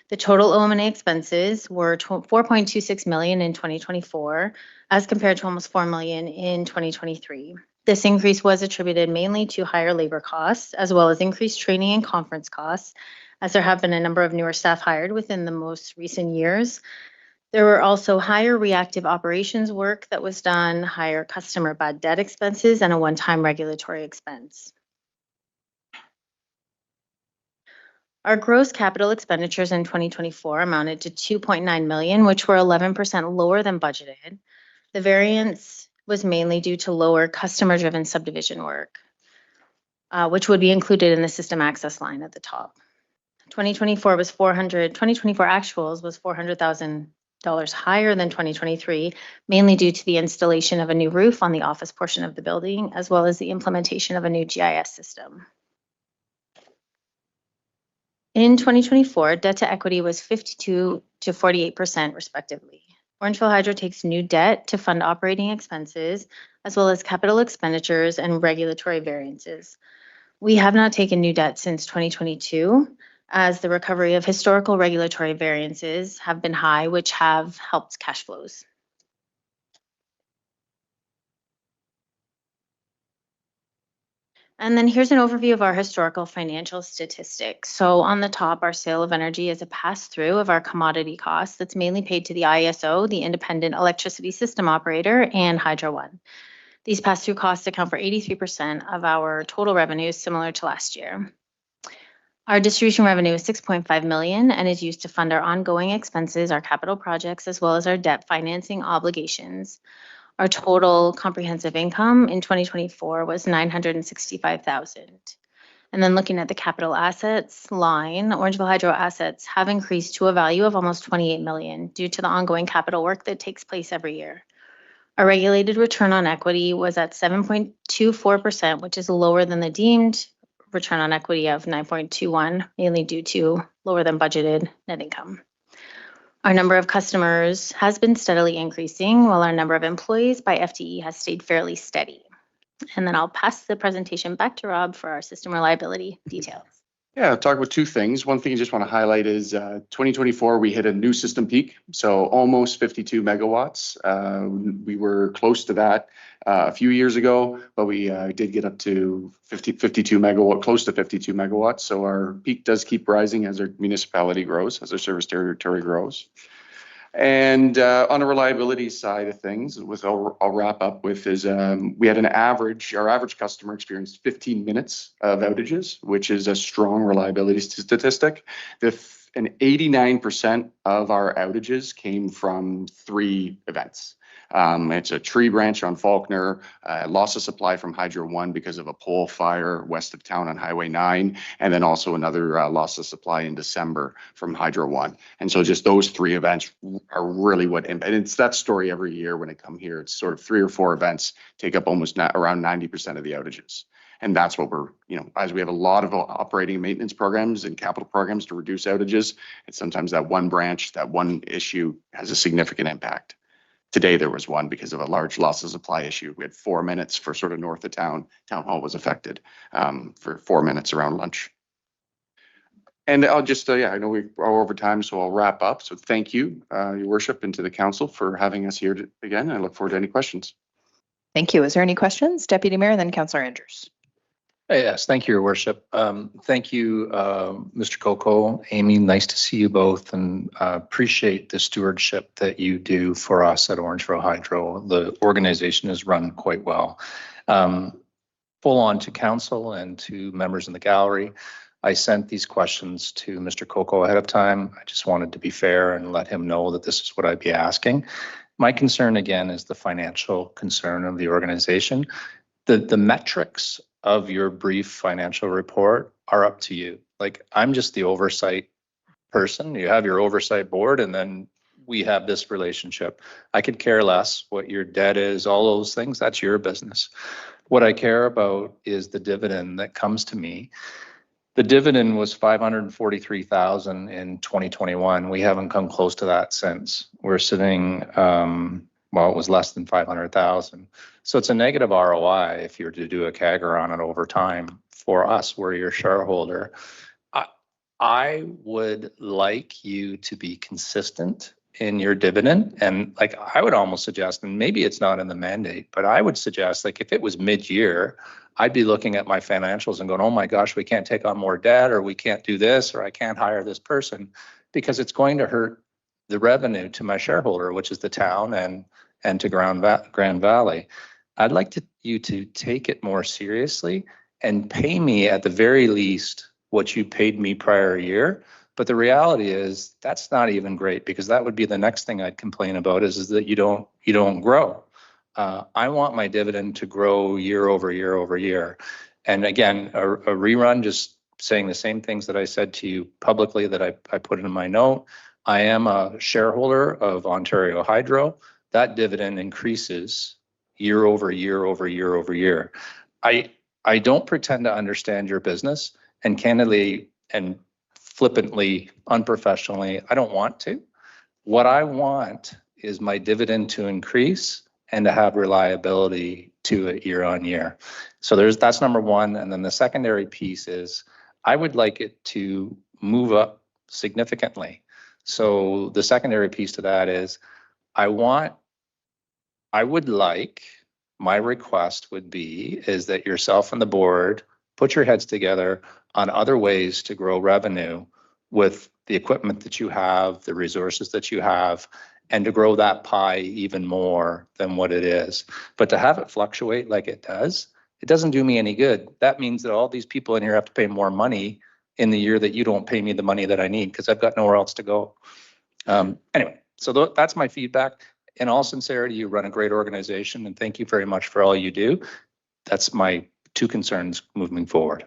The total OM&A expenses were $4.26 million in 2024, as compared to almost $4 million in 2023. This increase was attributed mainly to higher labor costs, as well as increased training and conference costs, as there have been a number of newer staff hired within the most recent years. There were also higher reactive operations work that was done, higher customer bad debt expenses, and a one-time regulatory expense. Our gross capital expenditures in 2024 amounted to 2.9 million, which were 11% lower than budgeted. The variance was mainly due to lower customer-driven subdivision work, which would be included in the system access line at the top. 2024 actuals was $400,000 higher than 2023, mainly due to the installation of a new roof on the office portion of the building, as well as the implementation of a new GIS system. In 2024, debt to equity was 52 to 48% respectively. Orangeville Hydro takes new debt to fund operating expenses, as well as capital expenditures and regulatory variances. We have not taken new debt since 2022, as the recovery of historical regulatory variances have been high, which have helped cash flows. And then here's an overview of our historical financial statistics. So on the top, our sale of energy is a pass-through of our commodity costs that's mainly paid to the ISO, the Independent Electricity System Operator, and Hydro One. These pass-through costs account for 83% of our total revenues, similar to last year. Our distribution revenue is 6.5 million and is used to fund our ongoing expenses, our capital projects, as well as our debt financing obligations. Our total comprehensive income in 2024 was 965,000. And then looking at the capital assets line, Orangeville Hydro assets have increased to a value of almost 28 million due to the ongoing capital work that takes place every year. Our regulated return on equity was at 7.24%, which is lower than the deemed return on equity of 9.21, mainly due to lower than budgeted net income. Our number of customers has been steadily increasing, while our number of employees by FTE has stayed fairly steady. And then I'll pass the presentation back to Rob for our system reliability details.
Yeah, I'll talk about two things. One thing I just want to highlight is 2024, we hit a new system peak, so almost 52 megawatts. We were close to that a few years ago, but we did get up to 52 megawatt, close to 52 megawatts. So our peak does keep rising as our municipality grows, as our service territory grows. And on the reliability side of things, I'll wrap up with is we had our average customer experienced 15 minutes of outages, which is a strong reliability statistic. And 89% of our outages came from 3 events. It's a tree branch on Faulkner, loss of supply from Hydro One because of a pole fire west of town on Highway 9, and then also another loss of supply in December from Hydro One. And so just those 3 events are really and it's that story every year when it come here. It's sort of 3 or 4 events take up almost around 90% of the outages. And that's what we're, as we have a lot of operating and maintenance programs and capital programs to reduce outages, and sometimes that one branch, that one issue has a significant impact. Today, there was one because of a large loss of supply issue. We had 4 minutes for sort of north of town. Town hall was affected for 4 minutes around lunch. And I'll just, I know we're over time, so I'll wrap up. So thank you, Your Worship, and to the council for having us here again. I look forward to any questions.
Thank you. Is there any questions? Deputy Mayor and then Councillor Andrews.
Yes, thank you, Your Worship. Thank you, Mr. Coco, Amy, nice to see you both, and appreciate the stewardship that you do for us at Orangeville Hydro. The organization is run quite well. Full on to council and to members in the gallery. I sent these questions to Mr. Coco ahead of time. I just wanted to be fair and let him know that this is what I'd be asking. My concern, again, is the financial concern of the organization. The metrics of your brief financial report are up to you. Like, I'm just the oversight person. You have your oversight board, and then we have this relationship. I could care less what your debt is, all those things. That's your business. What I care about is the dividend that comes to me. The dividend was 543,000 in 2021. We haven't come close to that since. We're sitting, well, it was less than 500,000. So it's a negative ROI if you're to do a CAGR on it over time. For us, we're your shareholder. I would like you to be consistent in your dividend. And like, I would almost suggest, and maybe it's not in the mandate, but I would suggest, like, if it was mid-year, I'd be looking at my financials and going, oh my gosh, we can't take on more debt, or we can't do this, or I can't hire this person, because it's going to hurt the revenue to my shareholder, which is the town and to Grand Valley. I'd like you to take it more seriously and pay me at the very least what you paid me prior year. But the reality is that's not even great, because that would be the next thing I'd complain about is that you don't grow. I want my dividend to grow year over year over year. And again, a rerun, just saying the same things that I said to you publicly that I put in my note. I am a shareholder of Ontario Hydro. That dividend increases year over year over year over year. I don't pretend to understand your business, and candidly and flippantly, unprofessionally, I don't want to. What I want is my dividend to increase and to have reliability to it year on year. So that's number one. And then the secondary piece is I would like it to move up significantly. So the secondary piece to that is my request would be is that yourself and the board put your heads together on other ways to grow revenue with the equipment that you have, the resources that you have, and to grow that pie even more than what it is. But to have it fluctuate like it doesn't do me any good. That means that all these people in here have to pay more money in the year that you don't pay me the money that I need, because I've got nowhere else to go. Anyway, so that's my feedback. In all sincerity, you run a great organization, and thank you very much for all you do. That's my two concerns moving forward.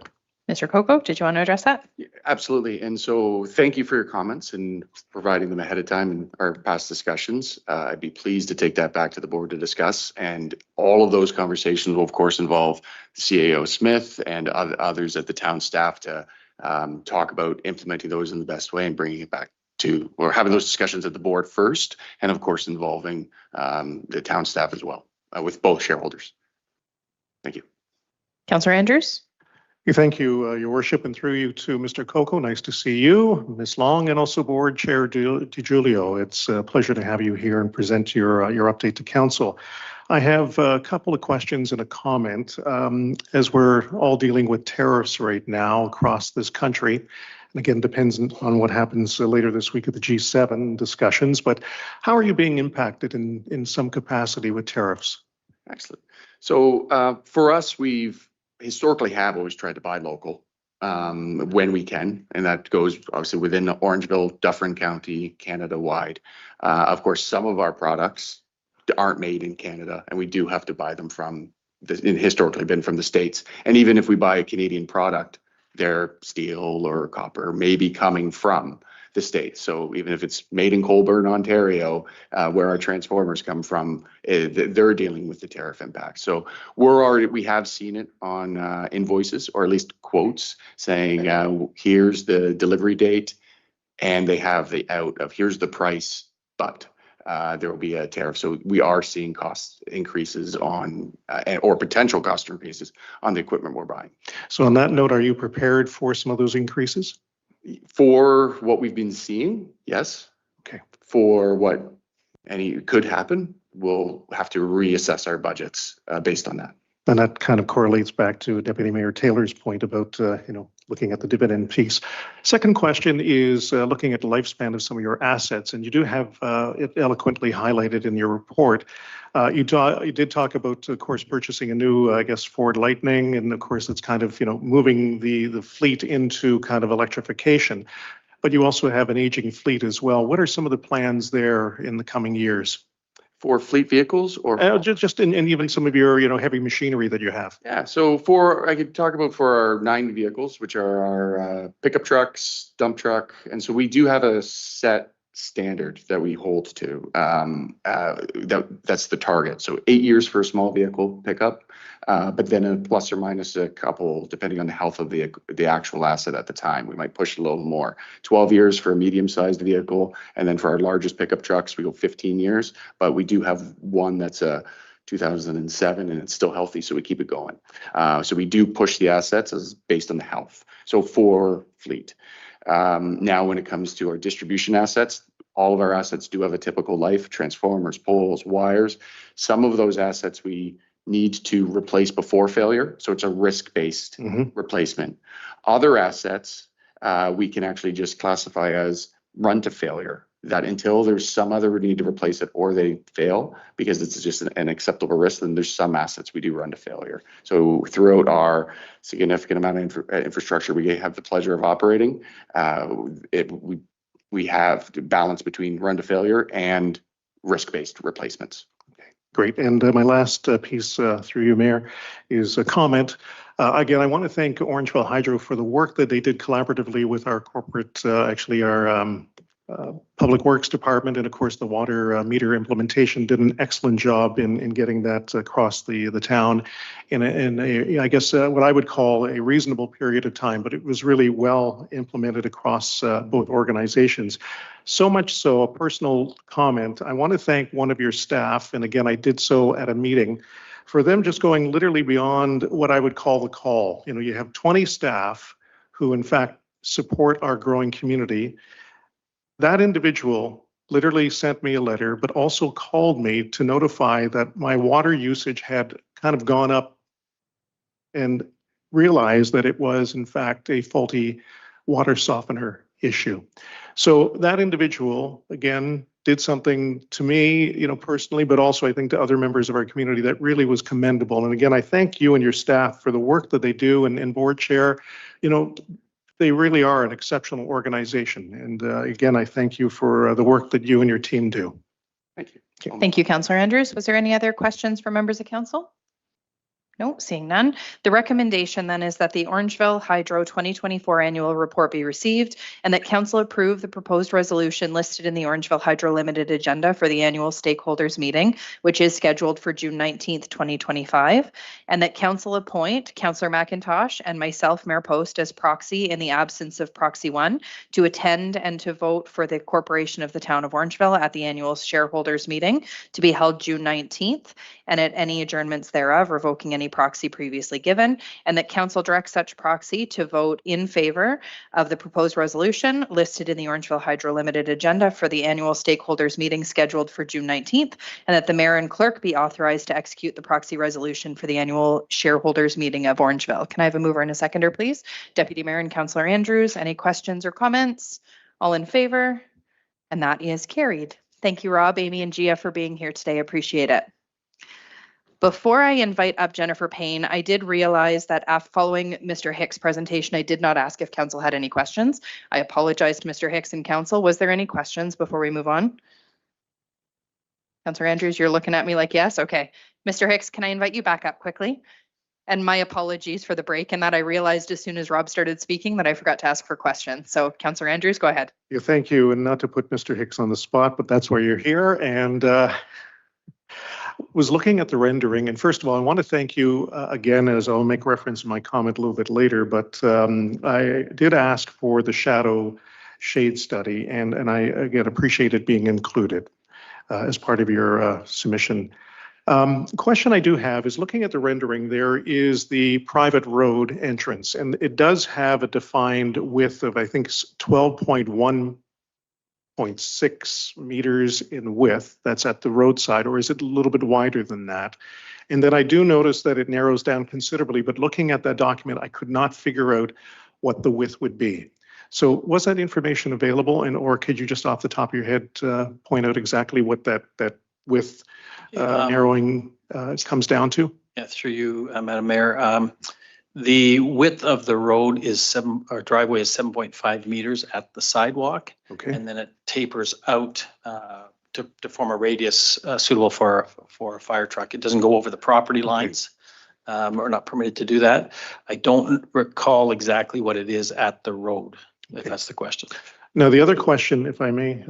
Mr. Coco, did you want to address that?
Yeah, absolutely. And so thank you for your comments and providing them ahead of time in our past discussions. I'd be pleased to take that back to the board to discuss. And all of those conversations will, of course, involve CAO Smith and others at the town staff to talk about implementing those in the best way and bringing it back to, or having those discussions at the board first, and of course, involving the town staff as well, with both shareholders. Thank you.
Councillor Andrews?
Thank you, Your Worship, and through you to Mr. Coco. Nice to see you, Ms. Long, and also Board Chair DiGiulio. It's a pleasure to have you here and present your update to Council. I have a couple of questions and a comment. As we're all dealing with tariffs right now across this country, and again, depends on what happens later this week at the G7 discussions, but how are you being impacted in some capacity with tariffs?
Excellent. So for us, we've historically have always tried to buy local when we can, and that goes obviously within Orangeville, Dufferin County, Canada-wide. Of course, some of our products aren't made in Canada, and we do have to buy them from, historically been from the States. And even if we buy a Canadian product, their steel or copper may be coming from the States. So even if it's made in Colborne, Ontario, where our transformers come from, they're dealing with the tariff impact. So we have seen it on invoices, or at least quotes saying, here's the delivery date, and they have the out of here's the price, but there will be a tariff. So we are seeing cost increases on, or potential cost increases on the equipment we're buying.
So on that note, are you prepared for some of those increases?
For what we've been seeing, yes.
Okay.
For what could happen, we'll have to reassess our budgets based on that.
And that kind of correlates back to Deputy Mayor Taylor's point about, looking at the dividend piece. Second question is looking at the lifespan of some of your assets, and you do have it eloquently highlighted in your report. You did talk about, of course, purchasing a new, Ford Lightning, and of course, it's kind of, moving the fleet into kind of electrification. But you also have an aging fleet as well. What are some of the plans there in the coming years?
For fleet vehicles, or
just in even some of your heavy machinery that you have?
Yeah, so I could talk about for our 9 vehicles, which are our pickup trucks, dump truck, and so we do have a set standard that we hold to. That's the target. So 8 years for a small vehicle pickup, but then a plus or minus a couple, depending on the health of the actual asset at the time. We might push a little more. 12 years for a medium-sized vehicle, and then for our largest pickup trucks, we go 15 years. But we do have one that's a 2007 and it's still healthy, so we keep it going. So we do push the assets as based on the health. So for fleet. Now, when it comes to our distribution assets, all of our assets do have a typical life: transformers, poles, wires. Some of those assets we need to replace before failure, so it's a risk-based replacement. Other assets we can actually just classify as run to failure. that until there's some other need to replace it or they fail, because it's just an acceptable risk, then there's some assets we do run to failure. So throughout our significant amount of infrastructure we have the pleasure of operating, we have to balance between run to failure and risk-based replacements.
Great. And my last piece through you, Mayor, is a comment. Again, I want to thank Orangeville Hydro for the work that they did collaboratively with our corporate, our Public Works Department, and of course the water meter implementation did an excellent job in getting that across the town in I guess what I would call a reasonable period of time, but it was really well implemented across both organizations. So much so, a personal comment, I want to thank one of your staff, and again, I did so at a meeting, for them just going literally beyond what I would call the call. You know, you have 20 staff who in fact support our growing community. That individual literally sent me a letter, but also called me to notify that my water usage had kind of gone up, and realized that it was in fact a faulty water softener issue. So that individual, again, did something to me, you know, personally, but also I think to other members of our community that really was commendable. And again, I thank you and your staff for the work that they do, and board chair, you know, they really are an exceptional organization. And again, I thank you for the work that you and your team do.
Thank you.
Thank you, Councillor Andrews. Was there any other questions from members of council? No, seeing none. The recommendation then is that the Orangeville Hydro 2024 annual report be received, and that council approve the proposed resolution listed in the Orangeville Hydro Limited agenda for the annual stakeholders meeting, which is scheduled for June 19th, 2025, and that council appoint Councillor McIntosh and myself, Mayor Post, as proxy in the absence of proxy one, to attend and to vote for the corporation of the town of Orangeville at the annual shareholders meeting to be held June 19th, and at any adjournments thereof, revoking any proxy previously given, and that council directs such proxy to vote in favor of the proposed resolution listed in the Orangeville Hydro Limited agenda for the annual stakeholders meeting scheduled for June 19th, and that the mayor and clerk be authorized to execute the proxy resolution for the annual shareholders meeting of Orangeville. Can I have a mover and a seconder, please? Deputy Mayor and Councillor Andrews, any questions or comments? All in favor? And that is carried. Thank you, Rob, Amy, and Gia for being here today. Appreciate it. Before I invite up Jennifer Payne, I did realize that following Mr. Hicks' presentation, I did not ask if council had any questions. I apologize to Mr. Hicks and council. Was there any questions before we move on? Councillor Andrews, you're looking at me like yes? Okay. Mr. Hicks, can I invite you back up quickly? And my apologies for the break, and that I realized as soon as Rob started speaking that I forgot to ask for questions. So Councillor Andrews, go ahead.
Yeah, thank you. And not to put Mr. Hicks on the spot, but that's why you're here. And was looking at the rendering, and first of all, I want to thank you again, as I'll make reference in my comment a little bit later, but I did ask for the shadow shade study, and I again appreciate it being included as part of your submission. Question I do have is looking at the rendering, there is the private road entrance, and it does have a defined width of, I think, 12.1.6 meters in width. That's at the roadside, or is it a little bit wider than that? And then I do notice that it narrows down considerably, but looking at that document, I could not figure out what the width would be. So was that information available, and or could you just off the top of your head point out exactly what that width narrowing comes down to?
Yeah, through you, Madam Mayor. The width of the road is driveway is 7.5 meters at the sidewalk.
Okay.
And then it tapers out to form a radius suitable for a fire truck. It doesn't go over the property lines. We're not permitted to do that. I don't recall exactly what it is at the road, if that's the question.
Now, the other question, if I may,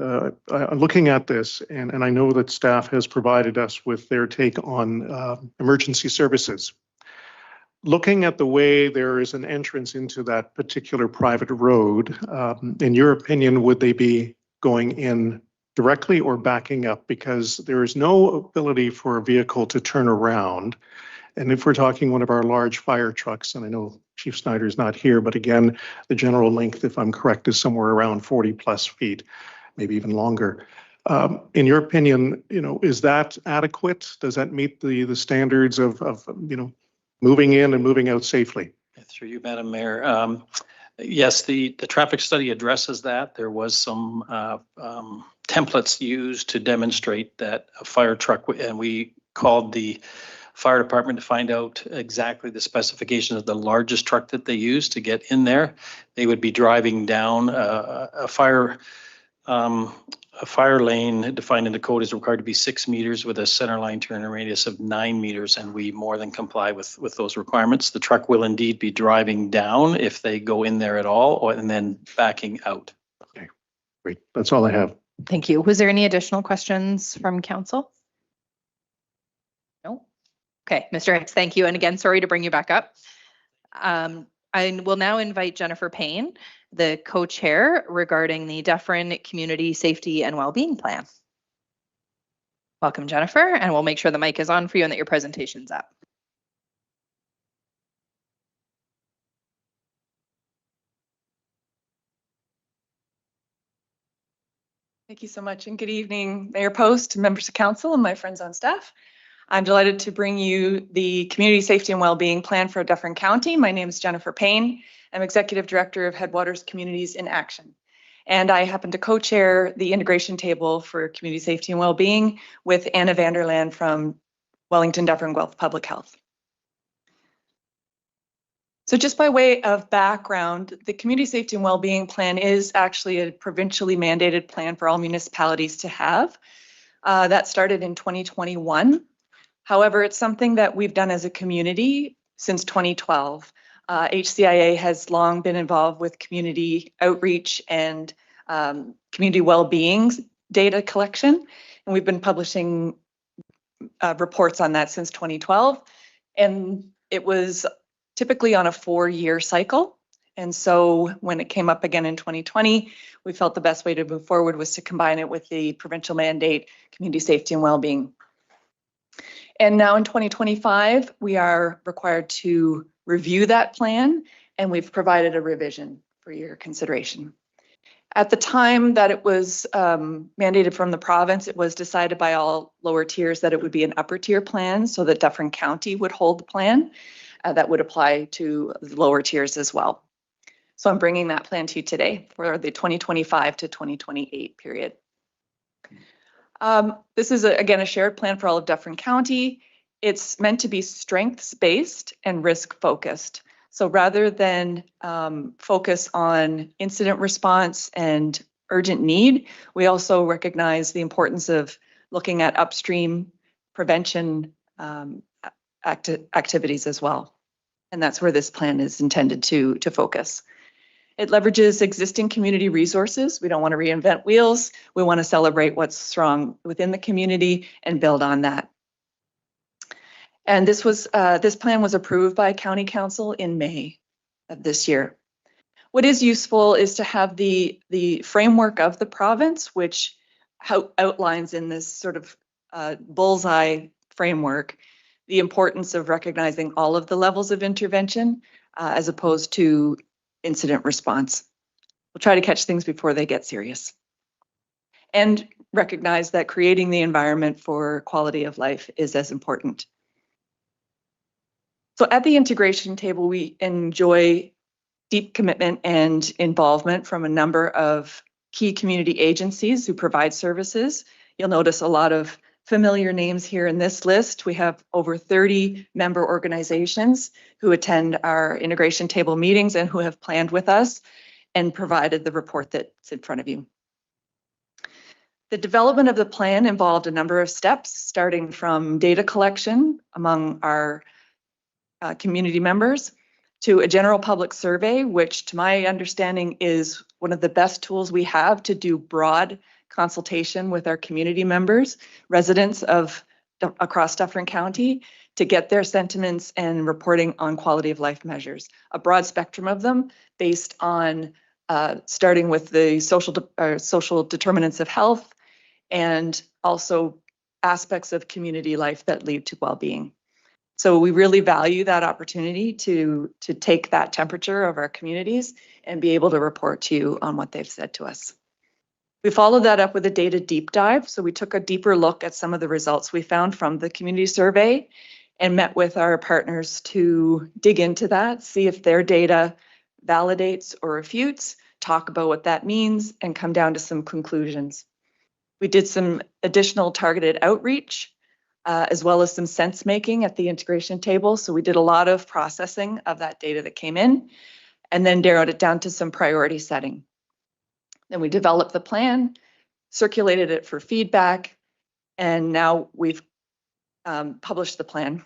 looking at this, and I know that staff has provided us with their take on emergency services. Looking at the way there is an entrance into that particular private road, in your opinion, would they be going in directly or backing up? Because there is no ability for a vehicle to turn around. And if we're talking one of our large fire trucks, and I know Chief Snyder is not here, but again, the general length, if I'm correct, is somewhere around 40 plus feet, maybe even longer. In your opinion, you know, is that adequate? Does that meet the standards of you know, moving in and moving out safely?
Through you, Madam Mayor. Yes, the traffic study addresses that. There was some templates used to demonstrate that a fire truck, and we called the fire department to find out exactly the specifications of the largest truck that they used to get in there. They would be driving down a fire lane defined in the code is required to be 6 meters with a center line turn radius of 9 meters, and we more than comply with those requirements. The truck will indeed be driving down if they go in there at all, and then backing out.
Okay, great. That's all I have.
Thank you. Was there any additional questions from council? No? Okay, Mr. Hicks, thank you. And again, sorry to bring you back up. I will now invite Jennifer Payne, the co-chair regarding the Dufferin Community Safety and Wellbeing Plan. Welcome, Jennifer, and we'll make sure the mic is on for you and that your presentation's up.
Thank you so much, and good evening, Mayor Post, members of council, and my friends on staff. I'm delighted to bring you the Community Safety and Wellbeing Plan for Dufferin County. My name is Jennifer Payne. I'm Executive Director of Headwaters Communities in Action. And I happen to co-chair the integration table for community safety and wellbeing with Anna Vanderland from Wellington Dufferin Guelph Public Health. So just by way of background, the Community Safety and Wellbeing Plan is actually a provincially mandated plan for all municipalities to have. That started in 2021. However, it's something that we've done as a community since 2012. HCIA has long been involved with community outreach and community well-being data collection, and we've been publishing reports on that since 2012. And it was typically on a 4-year cycle. And so when it came up again in 2020, we felt the best way to move forward was to combine it with the provincial mandate, community safety and well-being. And now in 2025, we are required to review that plan, and we've provided a revision for your consideration. At the time that it was mandated from the province, it was decided by all lower tiers that it would be an upper tier plan so that Dufferin County would hold the plan. That would apply to the lower tiers as well. So I'm bringing that plan to you today for the 2025 to 2028 period. This is, again, a shared plan for all of Dufferin County. It's meant to be strengths-based and risk-focused. So rather than focus on incident response and urgent need, we also recognize the importance of looking at upstream prevention activities as well. And that's where this plan is intended to focus. It leverages existing community resources. We don't want to reinvent wheels. We want to celebrate what's strong within the community and build on that. And this plan was approved by County Council in May of this year. What is useful is to have the framework of the province, which outlines in this sort of bullseye framework the importance of recognizing all of the levels of intervention as opposed to incident response. We'll try to catch things before they get serious. And recognize that creating the environment for quality of life is as important. So at the integration table, we enjoy deep commitment and involvement from a number of key community agencies who provide services. You'll notice a lot of familiar names here in this list. We have over 30 member organizations who attend our integration table meetings and who have planned with us and provided the report that's in front of you. The development of the plan involved a number of steps, starting from data collection among our community members to a general public survey, which to my understanding is one of the best tools we have to do broad consultation with our community members, residents across Dufferin County, to get their sentiments and reporting on quality of life measures, a broad spectrum of them based on starting with the social determinants of health and also aspects of community life that lead to well-being. So we really value that opportunity to take that temperature of our communities and be able to report to you on what they've said to us. We followed that up with a data deep dive. So we took a deeper look at some of the results we found from the community survey and met with our partners to dig into that, see if their data validates or refutes, talk about what that means, and come down to some conclusions. We did some additional targeted outreach, as well as some sense making at the integration table. So we did a lot of processing of that data that came in, and then narrowed it down to some priority setting. Then we developed the plan, circulated it for feedback, and now we've published the plan,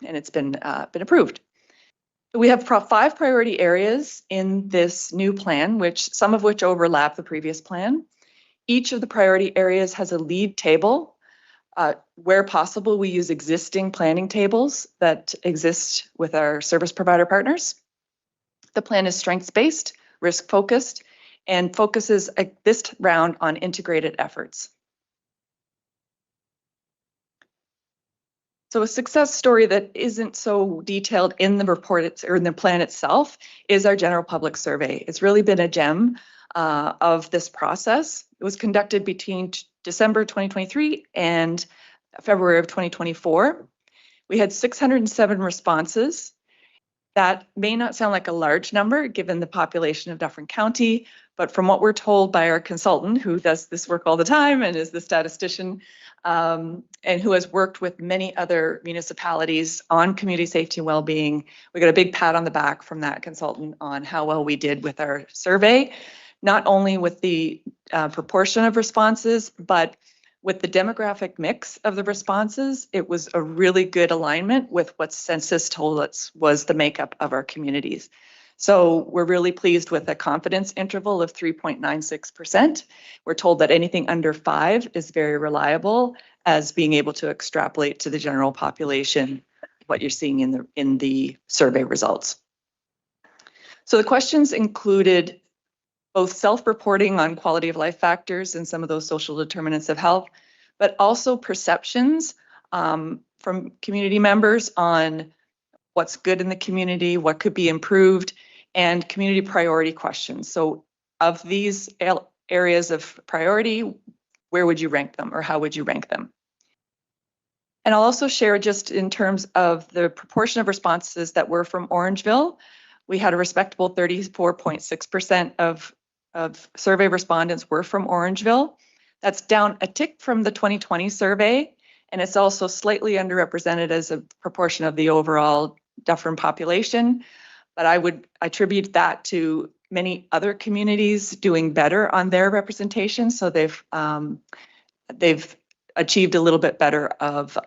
and it's been approved. We have 5 priority areas in this new plan, some of which overlap the previous plan. Each of the priority areas has a lead table. Where possible, we use existing planning tables that exist with our service provider partners. The plan is strengths-based, risk-focused, and focuses this round on integrated efforts. So a success story that isn't so detailed in the report or in the plan itself is our general public survey. It's really been a gem of this process. It was conducted between December 2023 and February of 2024. We had 607 responses. That may not sound like a large number given the population of Dufferin County, but from what we're told by our consultant who does this work all the time and is the statistician, and who has worked with many other municipalities on community safety and well-being, we got a big pat on the back from that consultant on how well we did with our survey, not only with the proportion of responses, but with the demographic mix of the responses. It was a really good alignment with what census told us was the makeup of our communities. So we're really pleased with a confidence interval of 3.96%. We're told that anything under 5 is very reliable as being able to extrapolate to the general population, what you're seeing in the survey results. So the questions included both self-reporting on quality of life factors and some of those social determinants of health, but also perceptions from community members on what's good in the community, what could be improved, and community priority questions. So of these areas of priority, where would you rank them or how would you rank them? And I'll also share just in terms of the proportion of responses that were from Orangeville. We had a respectable 34.6% of survey respondents were from Orangeville. That's down a tick from the 2020 survey, and it's also slightly underrepresented as a proportion of the overall Dufferin population. But I would attribute that to many other communities doing better on their representation. So they've achieved a little bit better of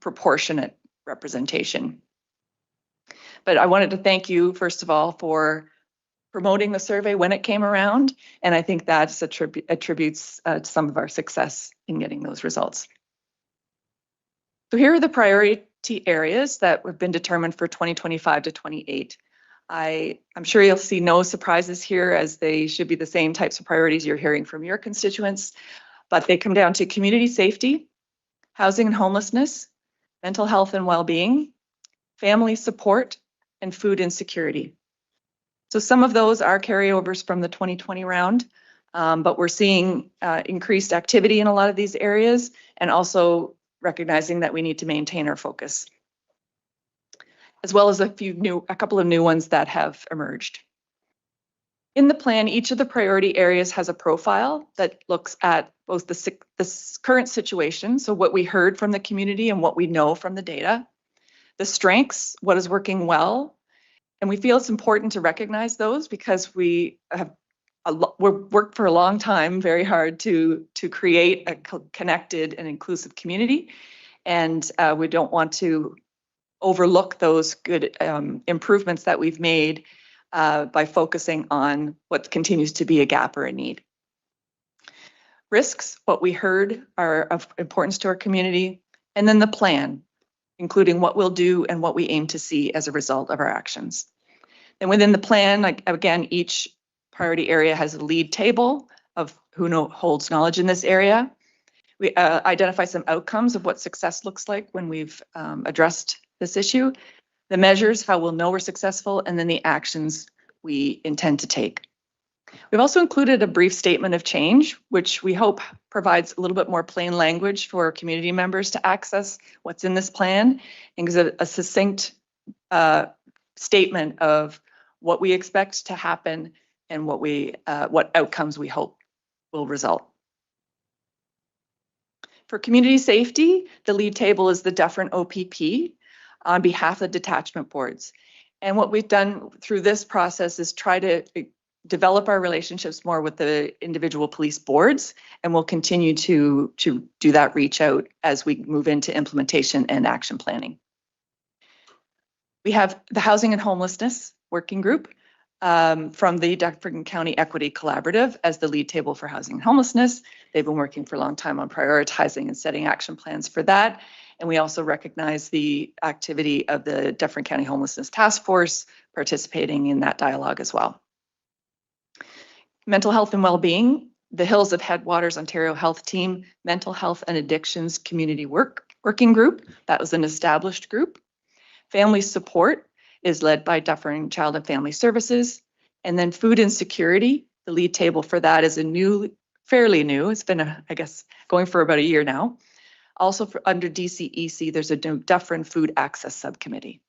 proportionate representation. But I wanted to thank you, first of all, for promoting the survey when it came around. And I think that attributes to some of our success in getting those results. So here are the priority areas that have been determined for 2025 to 28. I'm sure you'll see no surprises here, as they should be the same types of priorities you're hearing from your constituents, but they come down to community safety, housing and homelessness, mental health and well-being, family support, and food insecurity. So some of those are carryovers from the 2020 round, but we're seeing increased activity in a lot of these areas, and also recognizing that we need to maintain our focus, as well as a couple of new ones that have emerged. In the plan, each of the priority areas has a profile that looks at both the current situation, so what we heard from the community and what we know from the data, the strengths, what is working well, and we feel it's important to recognize those because we have worked for a long time very hard to create a connected and inclusive community, and we don't want to overlook those good improvements that we've made by focusing on what continues to be a gap or a need. Risks, what we heard, are of importance to our community, and then the plan, including what we'll do and what we aim to see as a result of our actions. And within the plan, again, each priority area has a lead table of who holds knowledge in this area. We identify some outcomes of what success looks like when we've addressed this issue, the measures, how we'll know we're successful, and then the actions we intend to take. We've also included a brief statement of change, which we hope provides a little bit more plain language for community members to access what's in this plan, and gives a succinct statement of what we expect to happen and what outcomes we hope will result. For community safety, the lead table is the Dufferin OPP on behalf of the detachment boards. And what we've done through this process is try to develop our relationships more with the individual police boards, and we'll continue to do that reach out as we move into implementation and action planning. We have the Housing and Homelessness Working Group from the Dufferin County Equity Collaborative as the lead table for housing and homelessness. They've been working for a long time on prioritizing and setting action plans for that. And we also recognize the activity of the Dufferin County Homelessness Task Force participating in that dialogue as well. Mental health and well-being, the Hills of Headwaters Ontario Health Team, Mental Health and Addictions Community Working Group. That was an established group. Family support is led by Dufferin Child and Family Services. And then food insecurity, the lead table for that is fairly new. It's been, I guess, going for about a year now. Also under DCEC, there's a Dufferin Food Access Subcommittee.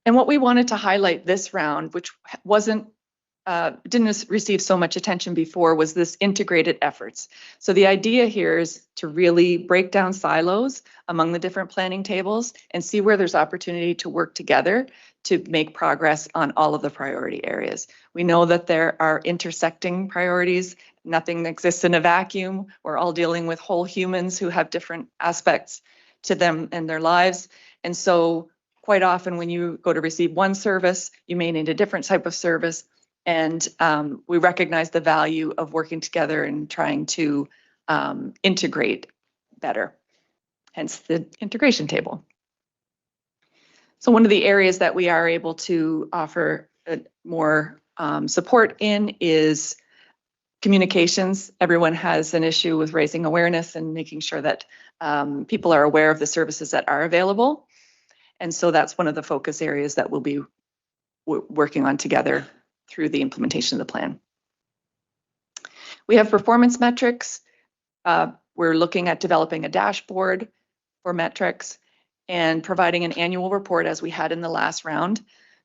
And what we wanted to highlight this round, which didn't receive so much attention before, was this integrated efforts. So the idea here is to really break down silos among the different planning tables and see where there's opportunity to work together to make progress on all of the priority areas. We know that there are intersecting priorities. Nothing exists in a vacuum. We're all dealing with whole humans who have different aspects to them and their lives. And so quite often when you go to receive one service, you may need a different type of service. And we recognize the value of working together and trying to integrate better, hence the integration table. So one of the areas that we are able to offer more support in is communications. Everyone has an issue with raising awareness and making sure that people are aware of the services that are available. And so that's one of the focus areas that we'll be working on together through the implementation of the plan. We have performance metrics. We're looking at developing a dashboard for metrics and providing an annual report as we had in the last round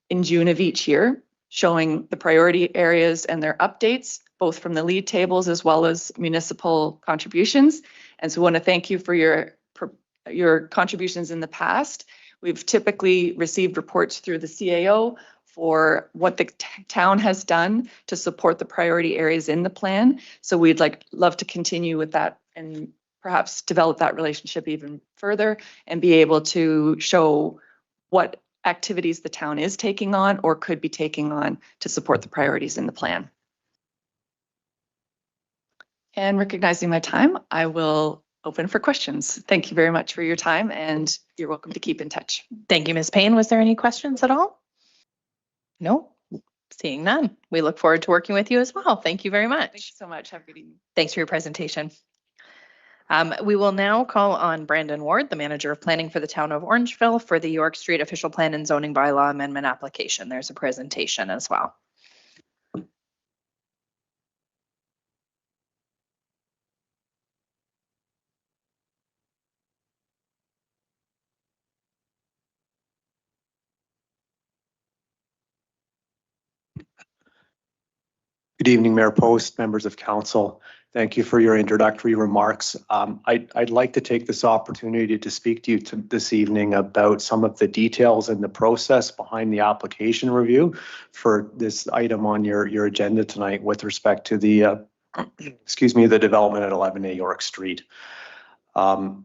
in June of each year, showing the priority areas and their updates, both from the lead tables as well as municipal contributions. And so we want to thank you for your contributions in the past. We've typically received reports through the CAO for what the town has done to support the priority areas in the plan. So we'd love to continue with that and perhaps develop that relationship even further and be able to show what activities the town is taking on or could be taking on to support the priorities in the plan. And recognizing my time, I will open for questions. Thank you very much for your time, and you're welcome to keep in touch.
Thank you, Ms. Payne. Was there any questions at all? No, seeing none. We look forward to working with you as well. Thank you very much.
Thank you so much. Have a good evening.
Thanks for your presentation. We will now call on Brandon Ward, the Manager of Planning for the Town of Orangeville, for the York Street Official Plan and Zoning Bylaw Amendment application. There's a presentation as well.
Good evening, Mayor Post, members of council. Thank you for your introductory remarks. I'd like to take this opportunity to speak to you this evening about some of the details and the process behind the application review for this item on your agenda tonight with respect to the, the development at 11A York Street. So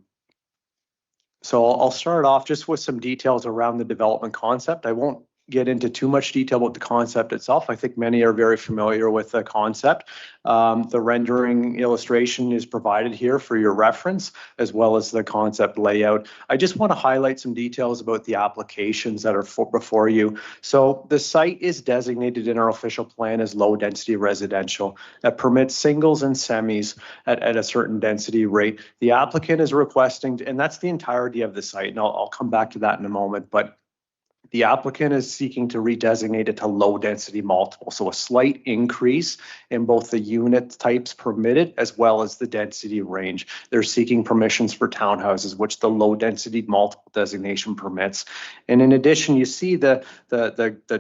I'll start off just with some details around the development concept. I won't get into too much detail about the concept itself. I think many are very familiar with the concept. The rendering illustration is provided here for your reference, as well as the concept layout. I just want to highlight some details about the applications that are before you. So the site is designated in our official plan as low density residential that permits singles and semis at a certain density rate. The applicant is requesting, and that's the entirety of the site, and I'll come back to that in a moment, but The applicant is seeking to redesignate it to low-density multiple, so a slight increase in both the unit types permitted as well as the density range. They're seeking permissions for townhouses, which the low-density multiple designation permits. And in addition, you see the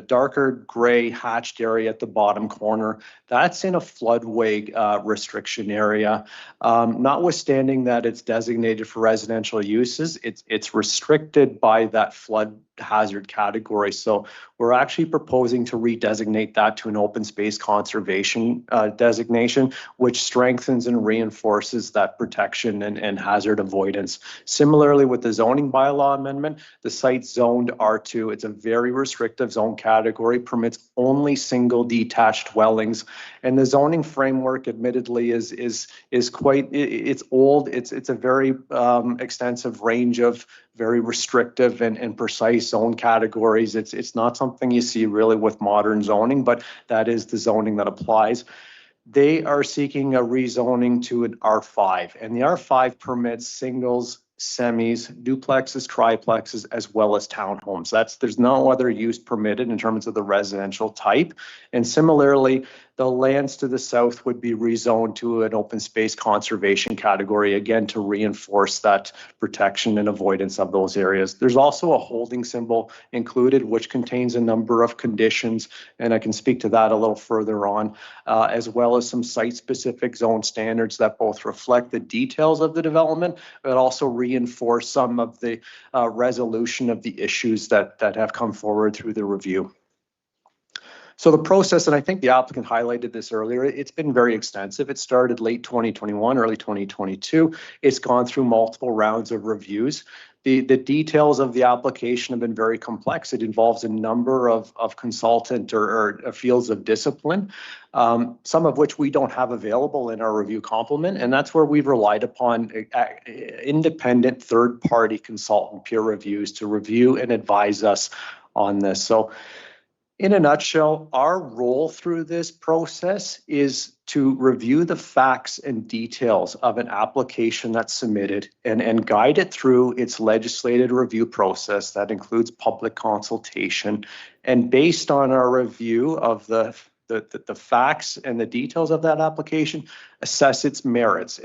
darker gray hatched area at the bottom corner. That's in a floodway restriction area. Notwithstanding that it's designated for residential uses, it's restricted by that flood hazard category. So we're actually proposing to redesignate that to an open space conservation designation, which strengthens and reinforces that protection and hazard avoidance. Similarly, with the zoning bylaw amendment, the site's zoned R2. It's a very restrictive zone category, permits only single detached dwellings. And the zoning framework admittedly is quite, it's old. It's a very extensive range of very restrictive and precise zone categories. It's not something you see really with modern zoning, but that is the zoning that applies. They are seeking a rezoning to an R5, and the R5 permits singles, semis, duplexes, triplexes, as well as townhomes. There's no other use permitted in terms of the residential type. And similarly, the lands to the south would be rezoned to an open space conservation category, again, to reinforce that protection and avoidance of those areas. There's also a holding symbol included, which contains a number of conditions, and I can speak to that a little further on, as well as some site-specific zone standards that both reflect the details of the development, but also reinforce some of the resolution of the issues that have come forward through the review. So the process, and I think the applicant highlighted this earlier, it's been very extensive. It started late 2021, early 2022. It's gone through multiple rounds of reviews. The details of the application have been very complex. It involves a number of consultant or fields of discipline, some of which we don't have available in our review complement, and that's where we've relied upon independent third-party consultant peer reviews to review and advise us on this. So in a nutshell, our role through this process is to review the facts and details of an application that's submitted and guide it through its legislative review process that includes public consultation. And based on our review of the facts and the details of that application, assess its merits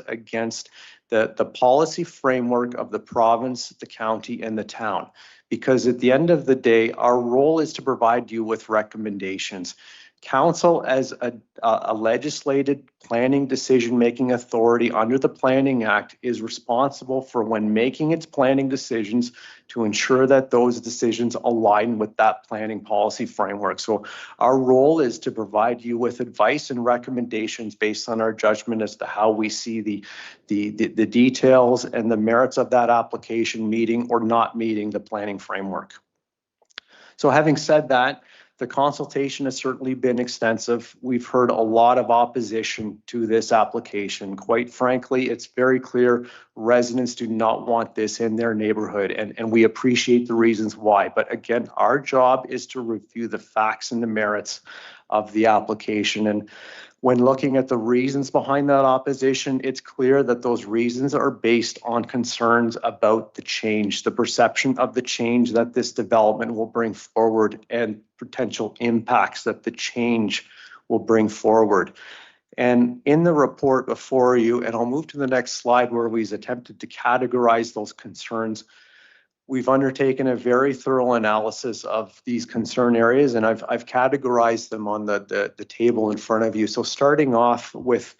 against the policy framework of the province, the county, and the town. Because at the end of the day, our role is to provide you with recommendations. Council, as a legislated planning decision-making authority under the Planning Act, is responsible for, when making its planning decisions, to ensure that those decisions align with that planning policy framework. So our role is to provide you with advice and recommendations based on our judgment as to how we see the details and the merits of that application meeting or not meeting the planning framework. So having said that, the consultation has certainly been extensive. We've heard a lot of opposition to this application. Quite frankly, it's very clear residents do not want this in their neighborhood, and we appreciate the reasons why. But again, our job is to review the facts and the merits of the application. And when looking at the reasons behind that opposition, it's clear that those reasons are based on concerns about the change, the perception of the change that this development will bring forward, and potential impacts that the change will bring forward. And in the report before you, and I'll move to the next slide where we've attempted to categorize those concerns, we've undertaken a very thorough analysis of these concern areas, and I've categorized them on the table in front of you. So starting off with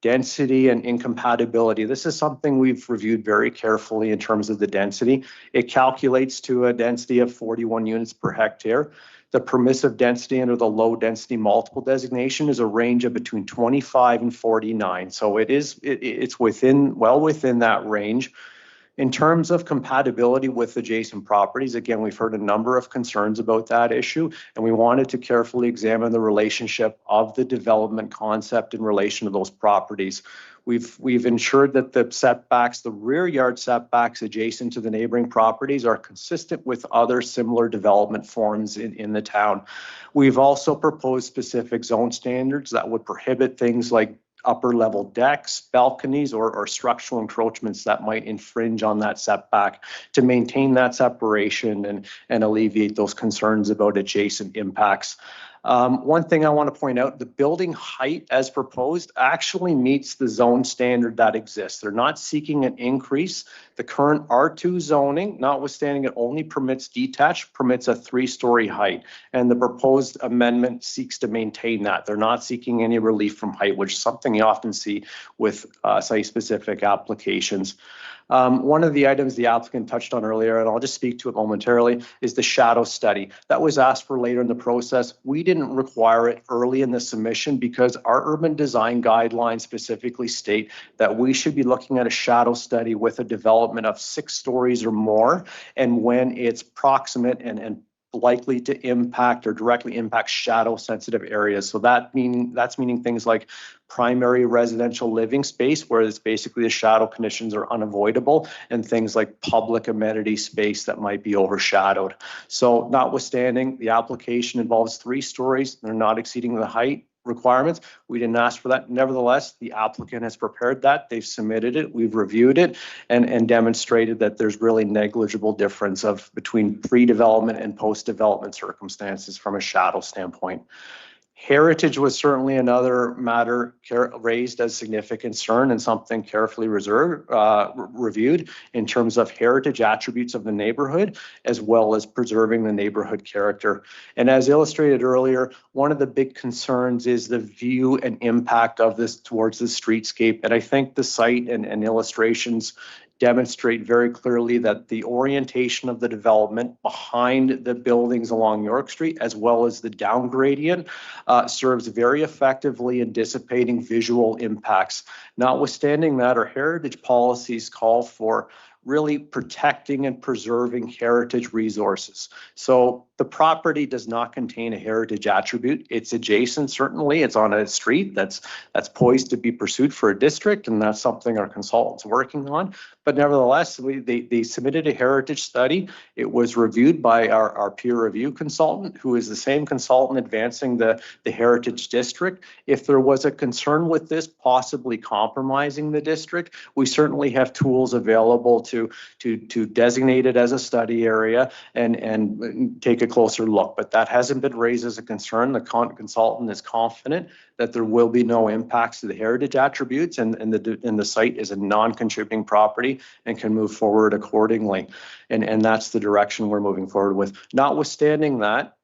density and incompatibility. This is something we've reviewed very carefully in terms of the density. It calculates to a density of 41 units per hectare. The permissive density under the low density multiple designation is a range of between 25 and 49. So it's well within that range. In terms of compatibility with adjacent properties, again, we've heard a number of concerns about that issue, and we wanted to carefully examine the relationship of the development concept in relation to those properties. We've ensured that the setbacks, the rear yard setbacks adjacent to the neighboring properties, are consistent with other similar development forms in the town. We've also proposed specific zone standards that would prohibit things like upper level decks, balconies, or structural encroachments that might infringe on that setback to maintain that separation and alleviate those concerns about adjacent impacts. One thing I want to point out, the building height as proposed actually meets the zone standard that exists. They're not seeking an increase. The current R2 zoning, notwithstanding it only permits detached, permits a 3-story height. And the proposed amendment seeks to maintain that. They're not seeking any relief from height, which is something you often see with site-specific applications. One of the items the applicant touched on earlier, and I'll just speak to it momentarily, is the shadow study. That was asked for later in the process. We didn't require it early in the submission because our urban design guidelines specifically state that we should be looking at a shadow study with a development of 6 stories or more, and when it's proximate and likely to impact or directly impact shadow sensitive areas. So that's meaning things like primary residential living space, where it's basically the shadow conditions are unavoidable, and things like public amenity space that might be overshadowed. So notwithstanding, the application involves 3 stories, they're not exceeding the height requirements. We didn't ask for that. Nevertheless, the applicant has prepared that. They've submitted it. We've reviewed it and demonstrated that there's really negligible difference between pre-development and post-development circumstances from a shadow standpoint. Heritage was certainly another matter raised as significant concern and something carefully reviewed in terms of heritage attributes of the neighborhood, as well as preserving the neighborhood character. And as illustrated earlier, one of the big concerns is the view and impact of this towards the streetscape. And I think the site and illustrations demonstrate very clearly that the orientation of the development behind the buildings along York Street, as well as the down gradient, serves very effectively in dissipating visual impacts. Notwithstanding that, our heritage policies call for really protecting and preserving heritage resources. So the property does not contain a heritage attribute. It's adjacent, certainly. It's on a street that's poised to be pursued for a district, and that's something our consultant's working on. But nevertheless, they submitted a heritage study. It was reviewed by our peer review consultant, who is the same consultant advancing the heritage district. If there was a concern with this possibly compromising the district, we certainly have tools available to designate it as a study area and take a closer look. But that hasn't been raised as a concern. The consultant is confident that there will be no impacts to the heritage attributes, and the site is a non-contributing property and can move forward accordingly. And that's the direction we're moving forward with. Notwithstanding that,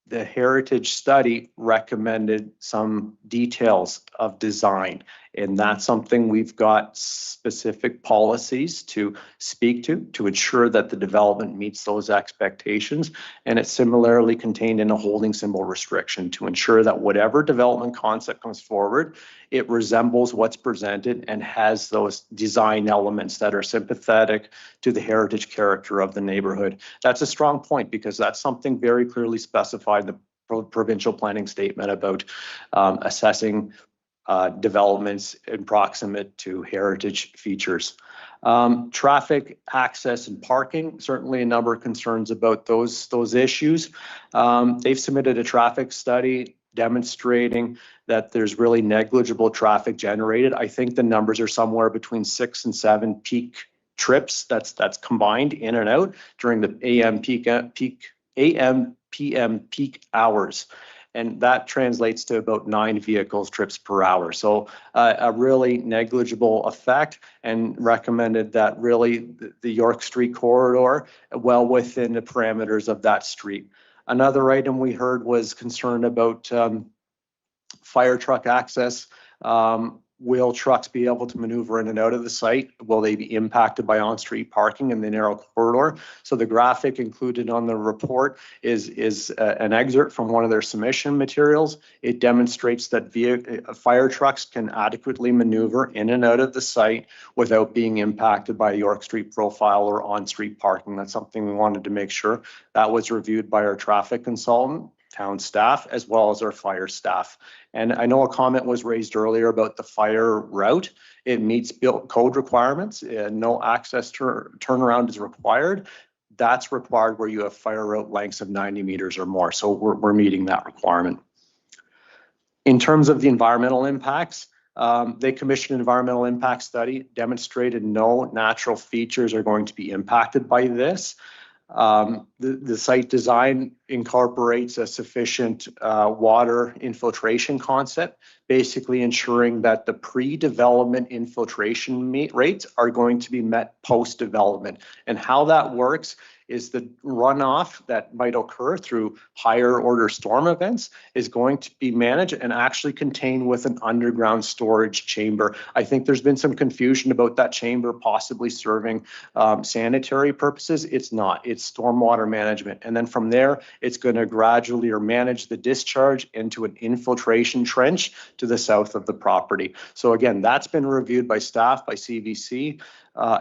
the heritage study recommended some details of design, and that's something we've got specific policies to speak to ensure that the development meets those expectations. And it's similarly contained in a holding symbol restriction to ensure that whatever development concept comes forward, it resembles what's presented and has those design elements that are sympathetic to the heritage character of the neighborhood. That's a strong point because that's something very clearly specified in the provincial planning statement about assessing developments in proximate to heritage features. Traffic access and parking, certainly a number of concerns about those issues. They've submitted a traffic study demonstrating that there's really negligible traffic generated. I think the numbers are somewhere between 6 and 7 peak trips that's combined in and out during the PM peak hours. And that translates to about 9 vehicles trips per hour. So a really negligible effect, and recommended that really the York Street corridor well within the parameters of that street. Another item we heard was concerned about fire truck access. Will trucks be able to maneuver in and out of the site? Will they be impacted by on-street parking in the narrow corridor? So the graphic included on the report is an excerpt from one of their submission materials. It demonstrates that fire trucks can adequately maneuver in and out of the site without being impacted by a York Street profile or on-street parking. That's something we wanted to make sure. That was reviewed by our traffic consultant, town staff, as well as our fire staff. And I know a comment was raised earlier about the fire route. It meets built code requirements. No access turnaround is required. That's required where you have fire route lengths of 90 meters or more. So we're meeting that requirement. In terms of the environmental impacts, They commissioned an environmental impact study, demonstrated no natural features are going to be impacted by this. The site design incorporates a sufficient water infiltration concept, basically ensuring that the pre-development infiltration rates are going to be met post-development. And how that works is the runoff that might occur through higher order storm events is going to be managed and actually contained with an underground storage chamber. I think there's been some confusion about that chamber possibly serving sanitary purposes. It's not. It's stormwater management. And then from there, it's going to gradually manage the discharge into an infiltration trench to the south of the property. So again, that's been reviewed by staff, by CVC.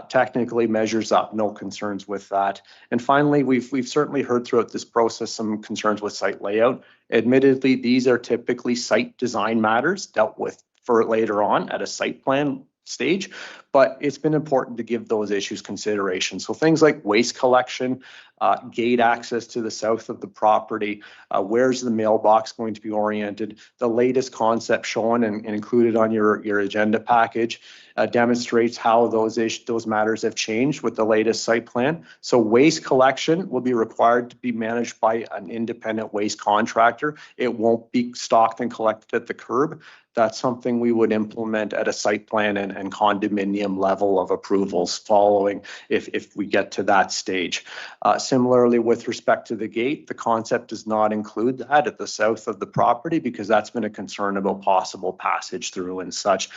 Technically measures up, no concerns with that. And finally, we've certainly heard throughout this process some concerns with site layout. Admittedly, these are typically site design matters dealt with for later on at a site plan stage, but it's been important to give those issues consideration. So things like waste collection, gate access to the south of the property, where's the mailbox going to be oriented, the latest concept shown and included on your agenda package demonstrates how those matters have changed with the latest site plan. So waste collection will be required to be managed by an independent waste contractor. It won't be stocked and collected at the curb. That's something we would implement at a site plan and condominium level of approvals following if we get to that stage. Similarly, with respect to the gate, the concept does not include that at the south of the property because that's been a concern about possible passage through and such.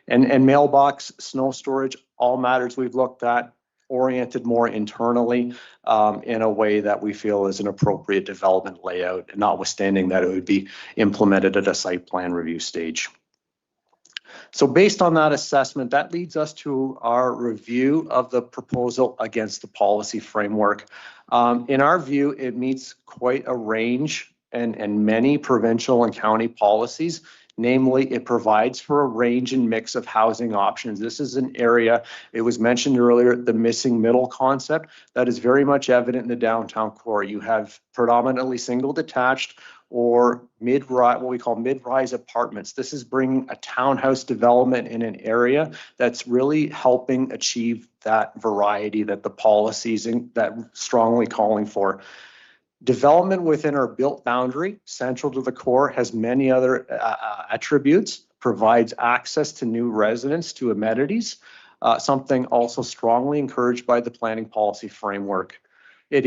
And mailbox, snow storage, all matters we've looked at, oriented more internally in a way that we feel is an appropriate development layout, notwithstanding that it would be implemented at a site plan review stage. So based on that assessment, that leads us to our review of the proposal against the policy framework. In our view, it meets quite a range and many provincial and county policies. Namely, it provides for a range and mix of housing options. This is an area, it was mentioned earlier, the missing middle concept that is very much evident in the downtown core. You have predominantly single detached or mid-rise, what we call mid-rise apartments. This is bringing a townhouse development in an area that's really helping achieve that variety that the policies that strongly calling for. Development within our built boundary, central to the core, has many other attributes, provides access to new residents to amenities, something also strongly encouraged by the planning policy framework. It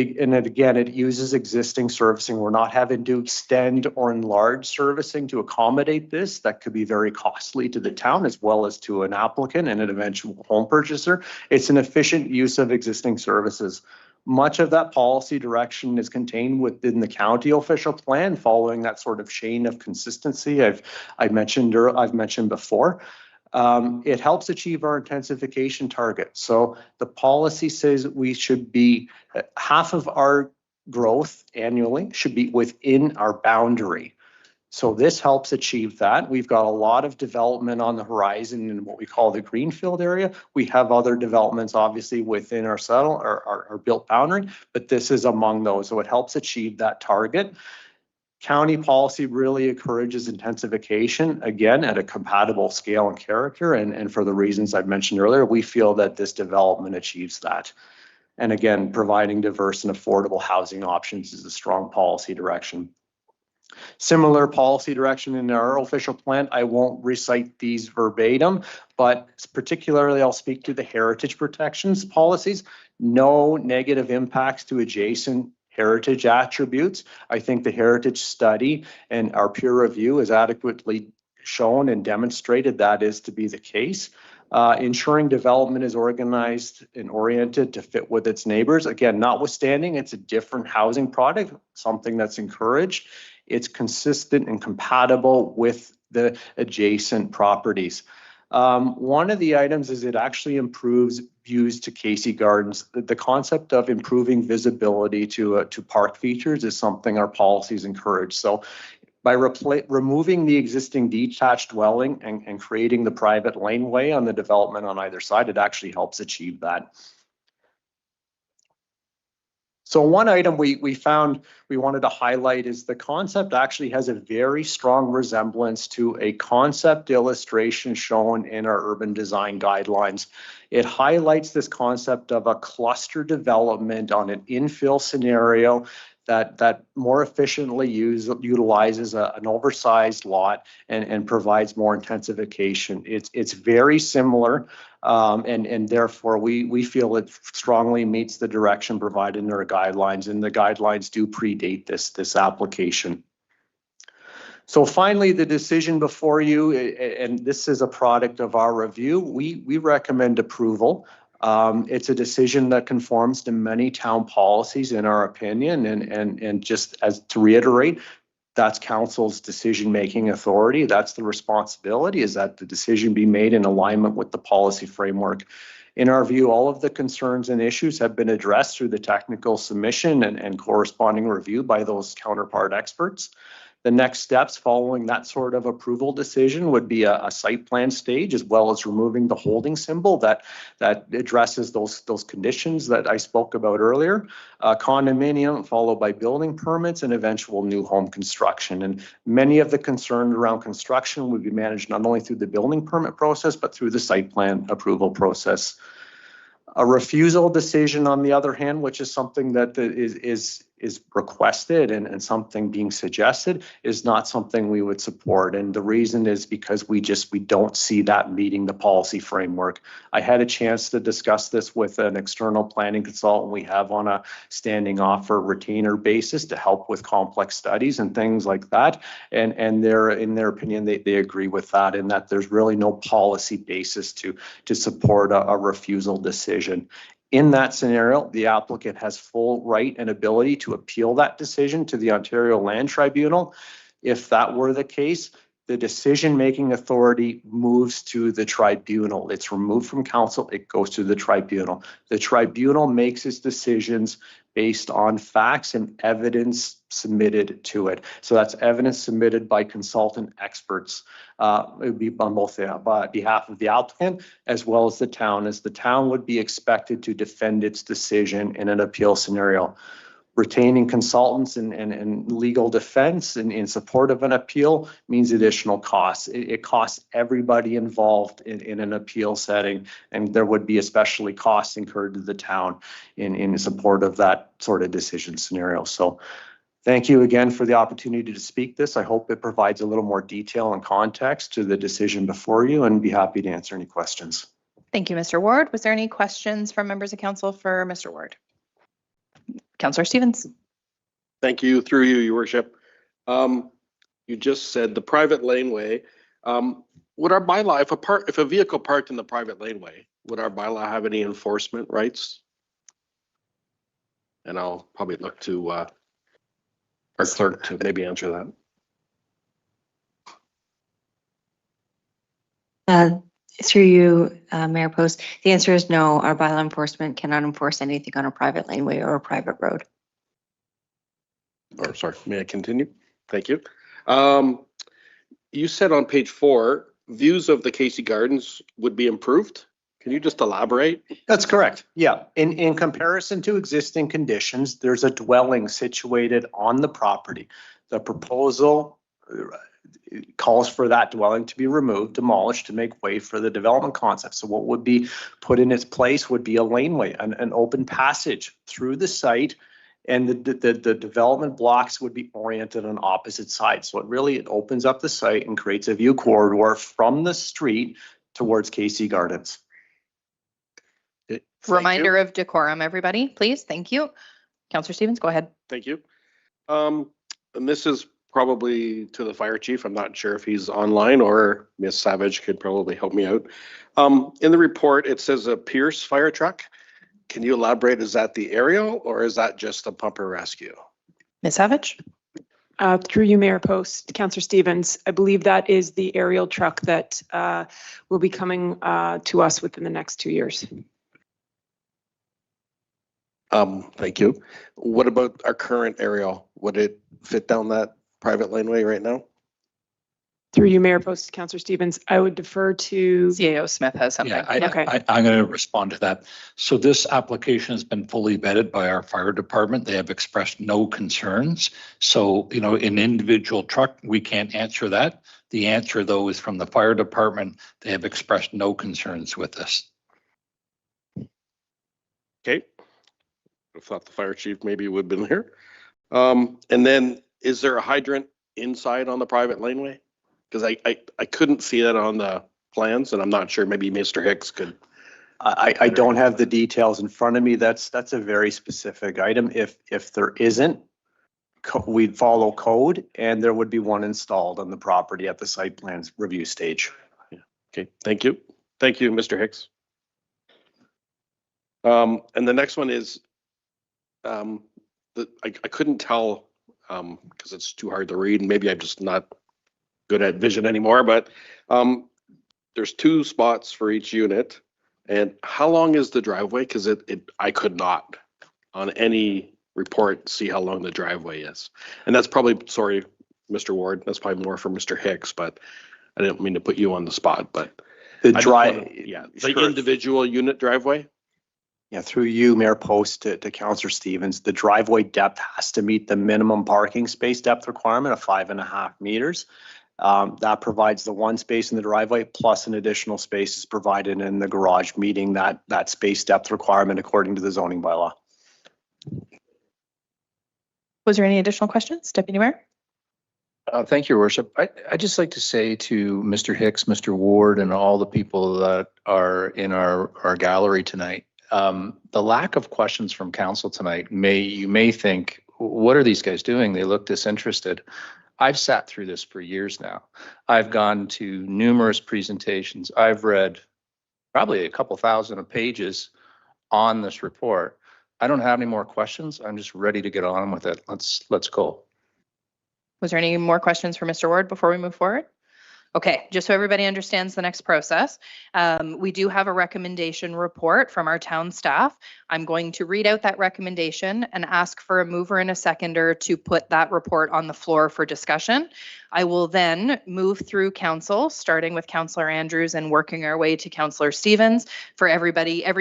uses existing servicing. We're not having to extend or enlarge servicing to accommodate this. That could be very costly to the town as well as to an applicant and an eventual home purchaser. It's an efficient use of existing services. Much of that policy direction is contained within the county official plan, following that sort of chain of consistency I've mentioned before. It helps achieve our intensification target. So the policy says we should be half of our growth annually should be within our boundary. So this helps achieve that. We've got a lot of development on the horizon in what we call the greenfield area. We have other developments obviously within our built boundary, but this is among those. So it helps achieve that target. County policy really encourages intensification, again, at a compatible scale and character. And for the reasons I've mentioned earlier, we feel that this development achieves that. And again, providing diverse and affordable housing options is a strong policy direction. Similar policy direction in our official plan. I won't recite these verbatim, but particularly I'll speak to the heritage protections policies. No negative impacts to adjacent heritage attributes. I think the heritage study and our peer review has adequately shown and demonstrated that is to be the case. Ensuring development is organized and oriented to fit with its neighbors. Again, notwithstanding it's a different housing product, something that's encouraged. It's consistent and compatible with the adjacent properties. One of the items is it actually improves views to Casey Gardens. The concept of improving visibility to park features is something our policies encourage. So by removing the existing detached dwelling and creating the private laneway on the development on either side, it actually helps achieve that. So one item we found we wanted to highlight is the concept actually has a very strong resemblance to a concept illustration shown in our urban design guidelines. It highlights this concept of a cluster development on an infill scenario that more efficiently utilizes an oversized lot and provides more intensification. It's very similar, and therefore we feel it strongly meets the direction provided in our guidelines, and the guidelines do predate this application. So finally, the decision before you, and this is a product of our review, we recommend approval. It's a decision that conforms to many town policies in our opinion, and just as to reiterate, that's council's decision-making authority. That's the responsibility, is that the decision be made in alignment with the policy framework. In our view, all of the concerns and issues have been addressed through the technical submission and corresponding review by those counterpart experts. The next steps following that sort of approval decision would be a site plan stage, as well as removing the holding symbol that addresses those conditions that I spoke about earlier. Condominium followed by building permits and eventual new home construction. And many of the concerns around construction would be managed not only through the building permit process, but through the site plan approval process. A refusal decision, on the other hand, which is something that is requested and something being suggested, is not something we would support. And the reason is because we don't see that meeting the policy framework. I had a chance to discuss this with an external planning consultant we have on a standing offer retainer basis to help with complex studies and things like that. And they're, in their opinion, they agree with that, in that there's really no policy basis to support a refusal decision. In that scenario, the applicant has full right and ability to appeal that decision to the Ontario Land Tribunal. If that were the case, the decision-making authority moves to the tribunal. It's removed from council, it goes to the tribunal. The tribunal makes its decisions based on facts and evidence submitted to it. So that's evidence submitted by consultant experts. It would be on both behalf of the applicant as well as the town, as the town would be expected to defend its decision in an appeal scenario. Retaining consultants and legal defense in support of an appeal means additional costs. It costs everybody involved in an appeal setting, and there would be especially costs incurred to the town in support of that sort of decision scenario. So thank you again for the opportunity to speak this. I hope it provides a little more detail and context to the decision before you, and be happy to answer any questions.
Thank you, Mr. Ward. Was there any questions from members of council for Mr. Ward? Councillor Stevens.
Thank you, through you, Your Worship. You just said the private laneway. Would our bylaw, if a vehicle parked in the private laneway, would our bylaw have any enforcement rights? And I'll probably look to our clerk to maybe answer
that. Through you, Mayor Post, the answer is no. Our bylaw enforcement cannot enforce anything on a private laneway or a private road.
Or sorry, may I continue? Thank you. You said on page 4, views of the Casey Gardens would be improved. Can you just elaborate?
That's correct. Yeah. In comparison to existing conditions, there's a dwelling situated on the property. The proposal calls for that dwelling to be removed, demolished, to make way for the development concept. So what would be put in its place would be a laneway, an open passage through the site, and the development blocks would be oriented on opposite sides. So it opens up the site and creates a view corridor from the street towards Casey Gardens.
Reminder of decorum, everybody, please. Thank you. Councillor Stevens, go ahead.
Thank you. And this is probably to the fire chief. I'm not sure if he's online, or Ms. Savage could probably help me out. In the report, it says a Pierce fire truck. Can you elaborate? Is that the aerial, or is that just a pumper rescue?
Ms. Savage?
Through you, Mayor Post, Councillor Stevens, I believe that is the aerial truck that will be coming to us within the next 2 years.
Thank you. What about our current aerial? Would it fit down that private laneway right now?
Through you, Mayor Post, Councillor Stevens, I would defer to.
CAO Smith has something.
Yeah,
Okay.
I'm going to respond to that. So this application has been fully vetted by our fire department. They have expressed no concerns. So, you know, an individual truck, we can't answer that. The answer, though, is from the fire department. They have expressed no concerns with this.
Okay. I thought the fire chief maybe would have been here. And then is there a hydrant inside on the private laneway? Because I couldn't see that on the plans, and I'm not sure, maybe Mr. Hicks could.
I don't have the details in front of me. That's a very specific item. If there isn't, we'd follow code and there would be one installed on the property at the site plans review stage.
Yeah. Okay, thank you. Thank you, Mr. Hicks. And the next one is, I couldn't tell because it's too hard to read, and maybe I'm just not good at vision anymore, but there's 2 spots for each unit. And how long is the driveway? Because I could not on any report see how long the driveway is. And that's probably, sorry, Mr. Ward, that's probably more for Mr. Hicks, but I didn't mean to put you on the spot, but
The
the
sure.
individual unit driveway.
Yeah, through you, Mayor Post, to Councillor Stevens, the driveway depth has to meet the minimum parking space depth requirement of 5.5 meters. That provides the 1 space in the driveway plus an additional space is provided in the garage, meeting that space depth requirement according to the zoning bylaw.
Was there any additional questions, Deputy Mayor?
Thank you, Your Worship. I'd just like to say to Mr. Hicks, Mr. Ward, and all the people that are in our gallery tonight, the lack of questions from council tonight you may think, what are these guys doing? They look disinterested. I've sat through this for years now. I've gone to numerous presentations. I've read probably a couple thousand of pages on this report. I don't have any more questions. I'm just ready to get on with it. Let's go.
Was there any more questions for Mr. Ward before we move forward? Okay, just so everybody understands the next process, we do have a recommendation report from our town staff. I'm going to read out that recommendation and ask for a mover and a seconder to put that report on the floor for discussion. I will then move through council, starting with Councillor Andrews and working our way to Councillor Stevens, for every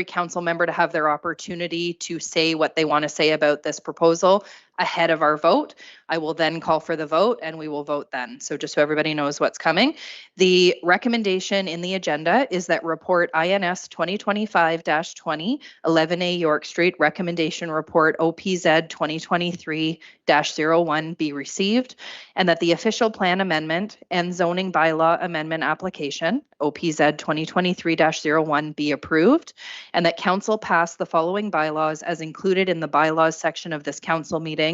council member to have their opportunity to say what they want to say about this proposal ahead of our vote. I will then call for the vote and we will vote then. So just so everybody knows what's coming. The recommendation in the agenda is that report INS 2025-20, 11A York Street, recommendation report OPZ 2023-01 be received, and that the official plan amendment and zoning bylaw amendment application OPZ 2023-01 be approved, and that council pass the following bylaws as included in the bylaws section of this council meeting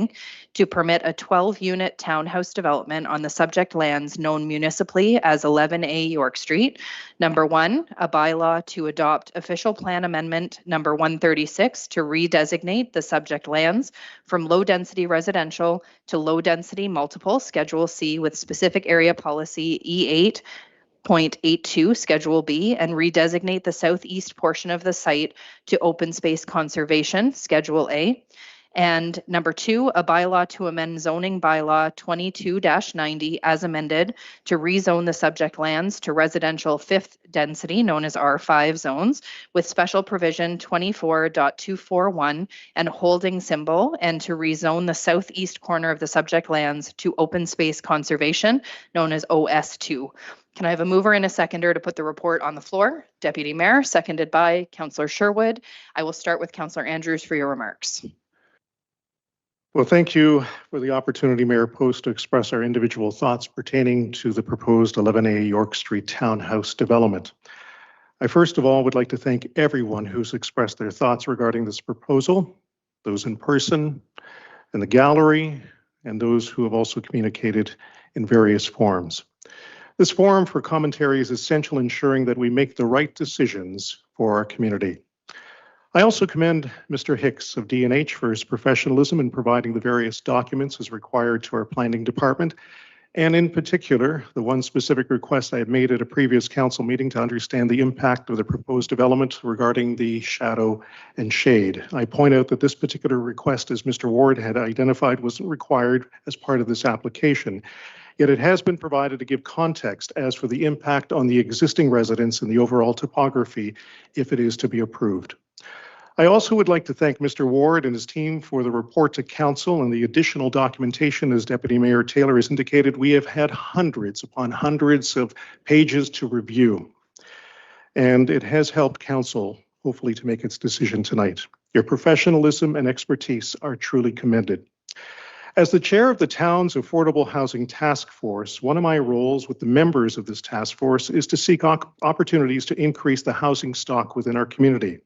to permit a 12-unit townhouse development on the subject lands known municipally as 11A York Street. Number 1, a bylaw to adopt official plan amendment number 136 to redesignate the subject lands from low-density residential to low-density multiple, Schedule C, with specific area policy E8.82 Schedule B, and redesignate the southeast portion of the site to open space conservation, Schedule A. And number 2, a bylaw to amend zoning bylaw 22-90 as amended to rezone the subject lands to residential 5th density known as R5 zones with special provision 24.241 and holding symbol, and to rezone the southeast corner of the subject lands to open space conservation known as OS2. Can I have a mover and a seconder to put the report on the floor? Deputy Mayor, seconded by Councillor Sherwood. I will start with Councillor Andrews for your remarks.
Well, thank you for the opportunity, Mayor Post, to express our individual thoughts pertaining to the proposed 11A York Street townhouse development. I first of all would like to thank everyone who's expressed their thoughts regarding this proposal, those in person, in the gallery, and those who have also communicated in various forms. This forum for commentary is essential, ensuring that we make the right decisions for our community. I also commend Mr. Hicks of D&H for his professionalism in providing the various documents as required to our planning department, and in particular, the one specific request I had made at a previous council meeting to understand the impact of the proposed development regarding the shadow and shade. I point out that this particular request, as Mr. Ward had identified, wasn't required as part of this application. Yet it has been provided to give context as for the impact on the existing residents and the overall topography if it is to be approved. I also would like to thank Mr. Ward and his team for the report to council and the additional documentation. As Deputy Mayor Taylor has indicated, we have had hundreds upon hundreds of pages to review, and it has helped council hopefully to make its decision tonight. Your professionalism and expertise are truly commended. As the chair of the town's Affordable Housing Task Force, one of my roles with the members of this task force is to seek opportunities to increase the housing stock within our community.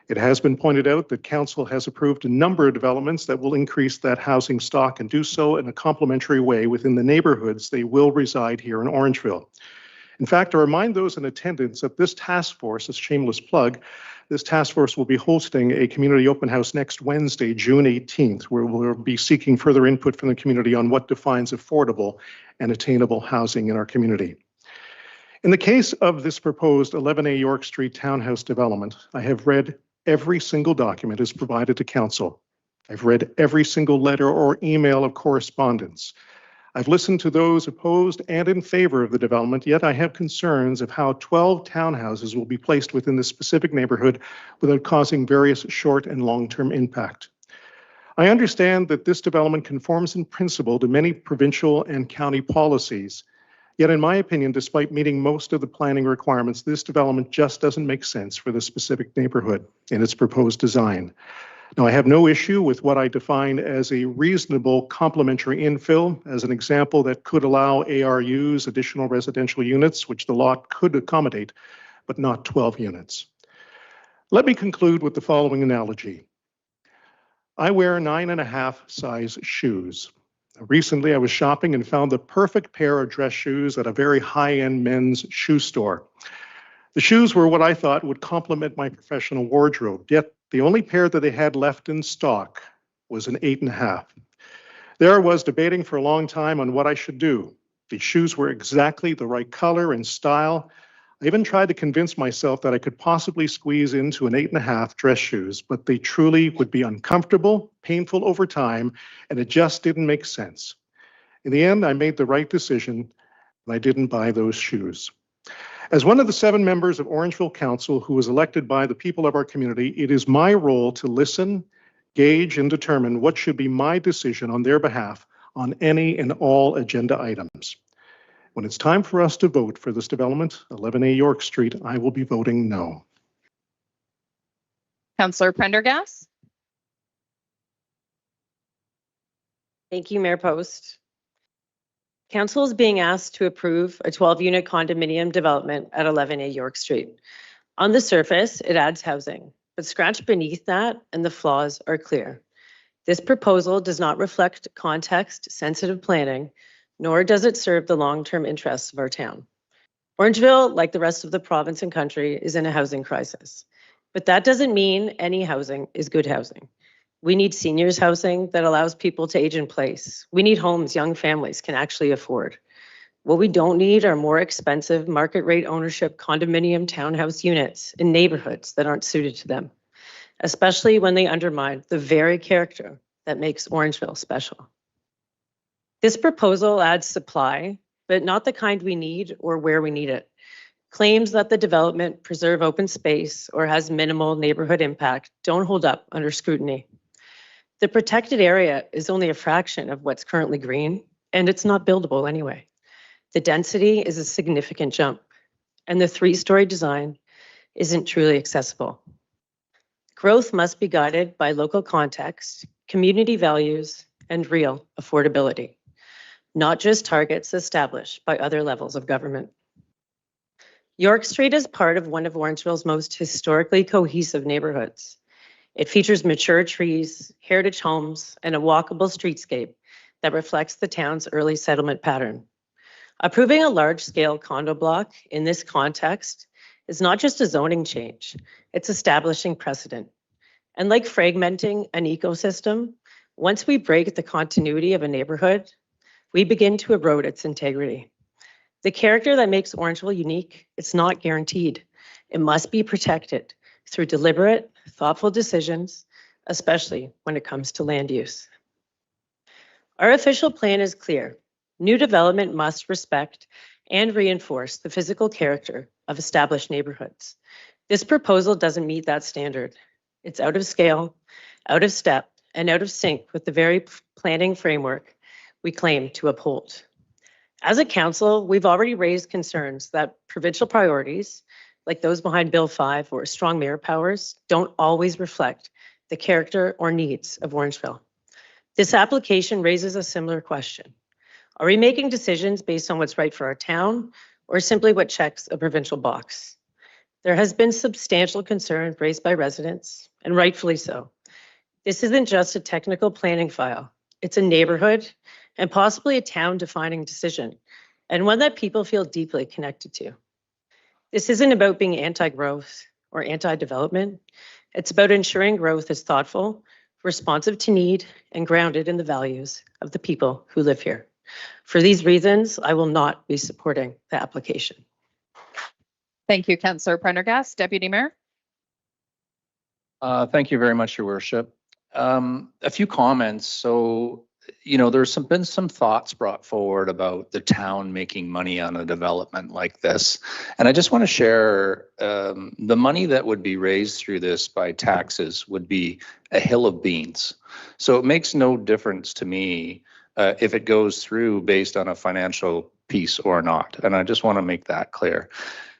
It has been pointed out that council has approved a number of developments that will increase that housing stock and do so in a complementary way within the neighborhoods they will reside here in Orangeville. In fact, I remind those in attendance that this task force, a shameless plug, this task force will be hosting a community open house next Wednesday, June 18th, where we'll be seeking further input from the community on what defines affordable and attainable housing in our community. In the case of this proposed 11A York Street townhouse development, I have read every single document as provided to council. I've read every single letter or email of correspondence. I've listened to those opposed and in favor of the development, yet I have concerns of how 12 townhouses will be placed within this specific neighborhood without causing various short and long-term impact. I understand that this development conforms in principle to many provincial and county policies. Yet in my opinion, despite meeting most of the planning requirements, this development just doesn't make sense for the specific neighborhood in its proposed design. Now, I have no issue with what I define as a reasonable complementary infill, as an example that could allow ARUs, additional residential units, which the lot could accommodate, but not 12 units. Let me conclude with the following analogy. I wear 9.5 size shoes. Recently, I was shopping and found the perfect pair of dress shoes at a very high-end men's shoe store. The shoes were what I thought would complement my professional wardrobe, yet the only pair that they had left in stock was an 8.5. There I was debating for a long time on what I should do. The shoes were exactly the right color and style. I even tried to convince myself that I could possibly squeeze into an 8.5 dress shoes, but they truly would be uncomfortable, painful over time, and it just didn't make sense. In the end, I made the right decision, and I didn't buy those shoes. As one of the 7 members of Orangeville Council who was elected by the people of our community, it is my role to listen, gauge, and determine what should be my decision on their behalf on any and all agenda items. When it's time for us to vote for this development, 11A York Street, I will be voting no.
Councillor Prendergast.
Thank you, Mayor Post. Council is being asked to approve a 12-unit condominium development at 11A York Street. On the surface, it adds housing, but scratch beneath that and the flaws are clear. This proposal does not reflect context-sensitive planning, nor does it serve the long-term interests of our town. Orangeville, like the rest of the province and country, is in a housing crisis. But that doesn't mean any housing is good housing. We need seniors housing that allows people to age in place. We need homes young families can actually afford. What we don't need are more expensive market rate ownership condominium townhouse units in neighborhoods that aren't suited to them, especially when they undermine the very character that makes Orangeville special. This proposal adds supply, but not the kind we need or where we need it. Claims that the development preserve open space or has minimal neighborhood impact don't hold up under scrutiny. The protected area is only a fraction of what's currently green, and it's not buildable anyway. The density is a significant jump, and the 3-story design isn't truly accessible. Growth must be guided by local context, community values, and real affordability, not just targets established by other levels of government. York Street is part of one of Orangeville's most historically cohesive neighborhoods. It features mature trees, heritage homes, and a walkable streetscape that reflects the town's early settlement pattern. Approving a large-scale condo block in this context is not just a zoning change, it's establishing precedent. And like fragmenting an ecosystem, once we break the continuity of a neighborhood, we begin to erode its integrity. The character that makes Orangeville unique, it's not guaranteed. It must be protected through deliberate, thoughtful decisions, especially when it comes to land use. Our official plan is clear. New development must respect and reinforce the physical character of established neighborhoods. This proposal doesn't meet that standard. It's out of scale, out of step, and out of sync with the very planning framework we claim to uphold. As a council, we've already raised concerns that provincial priorities, like those behind Bill 5 or strong mayor powers, don't always reflect the character or needs of Orangeville. This application raises a similar question. Are we making decisions based on what's right for our town or simply what checks a provincial box? There has been substantial concern raised by residents, and rightfully so. This isn't just a technical planning file. It's a neighborhood and possibly a town-defining decision, and one that people feel deeply connected to. This isn't about being anti-growth or anti-development. It's about ensuring growth is thoughtful, responsive to need, and grounded in the values of the people who live here. For these reasons, I will not be supporting the application.
Thank you, Councillor Prendergast. Deputy Mayor.
Thank you very much, Your Worship. A few comments. So, there's been some thoughts brought forward about the town making money on a development like this. And I just want to share the money that would be raised through this by taxes would be a hill of beans. So it makes no difference to me if it goes through based on a financial piece or not. And I just want to make that clear.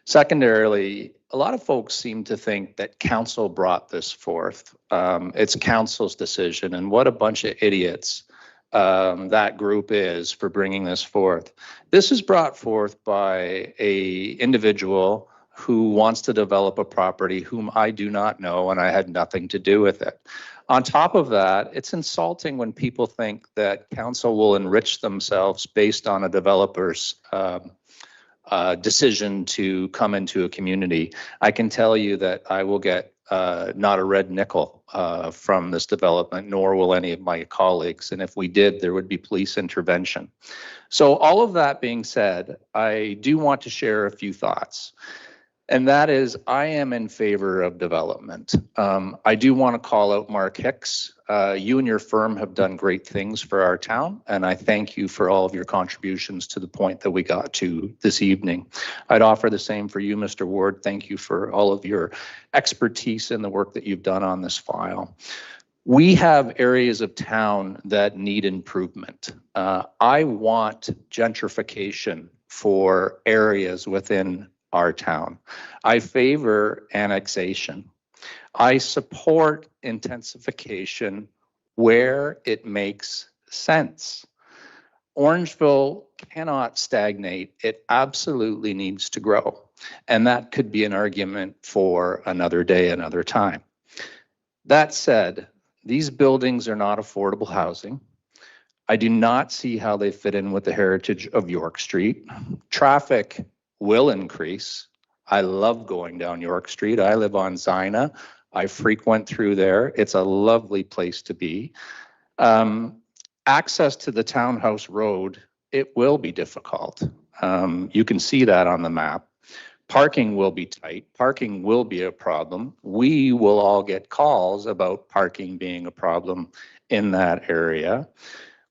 Secondarily, a lot of folks seem to think that council brought this forth. It's council's decision, and what a bunch of idiots that group is for bringing this forth. This is brought forth by a individual who wants to develop a property whom I do not know, and I had nothing to do with it. On top of that, it's insulting when people think that council will enrich themselves based on a developer's decision to come into a community. I can tell you that I will get not a red nickel from this development, nor will any of my colleagues. And if we did, there would be police intervention. So all of that being said, I do want to share a few thoughts. And that is, I am in favor of development. I do want to call out Mark Hicks. You and your firm have done great things for our town, and I thank you for all of your contributions to the point that we got to this evening. I'd offer the same for you, Mr. Ward. Thank you for all of your expertise in the work that you've done on this file. We have areas of town that need improvement. I want gentrification for areas within our town. I favor annexation. I support intensification where it makes sense. Orangeville cannot stagnate. It absolutely needs to grow. And that could be an argument for another day, another time. That said, these buildings are not affordable housing. I do not see how they fit in with the heritage of York Street. Traffic will increase. I love going down York Street. I live on Zina. I frequent through there. It's a lovely place to be. Access to the Townhouse Road, it will be difficult. You can see that on the map. Parking will be tight. Parking will be a problem. We will all get calls about parking being a problem in that area.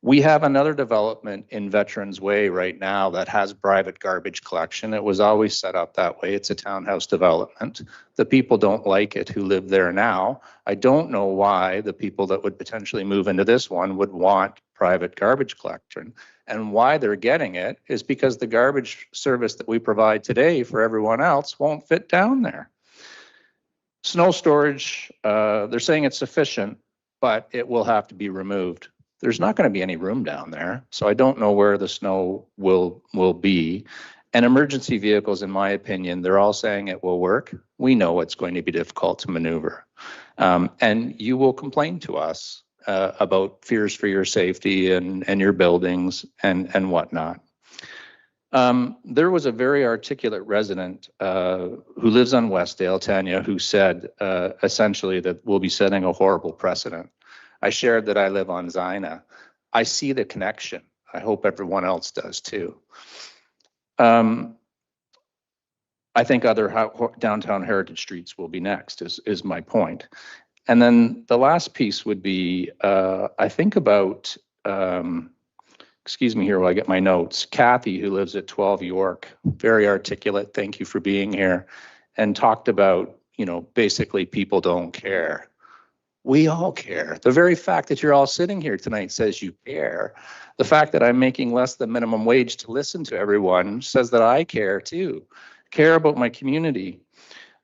We have another development in Veterans Way right now that has private garbage collection. It was always set up that way. It's a townhouse development. The people don't like it who live there now. I don't know why the people that would potentially move into this one would want private garbage collection. And why they're getting it is because the garbage service that we provide today for everyone else won't fit down there. Snow storage, they're saying it's sufficient, but it will have to be removed. There's not going to be any room down there, so I don't know where the snow will be. And emergency vehicles, in my opinion, they're all saying it will work. We know it's going to be difficult to maneuver. And you will complain to us about fears for your safety and your buildings and whatnot. There was a very articulate resident who lives on Westdale, Tanya, who said essentially that we'll be setting a horrible precedent. I shared that I live on Zina. I see the connection. I hope everyone else does too. I think other downtown heritage streets will be next, is my point. And then the last piece would be, I think about excuse me here while I get my notes. Kathy, who lives at 12 York, very articulate. Thank you for being here, and talked about, basically people don't care. We all care. The very fact that you're all sitting here tonight says you care. The fact that I'm making less than minimum wage to listen to everyone says that I care too. Care about my community.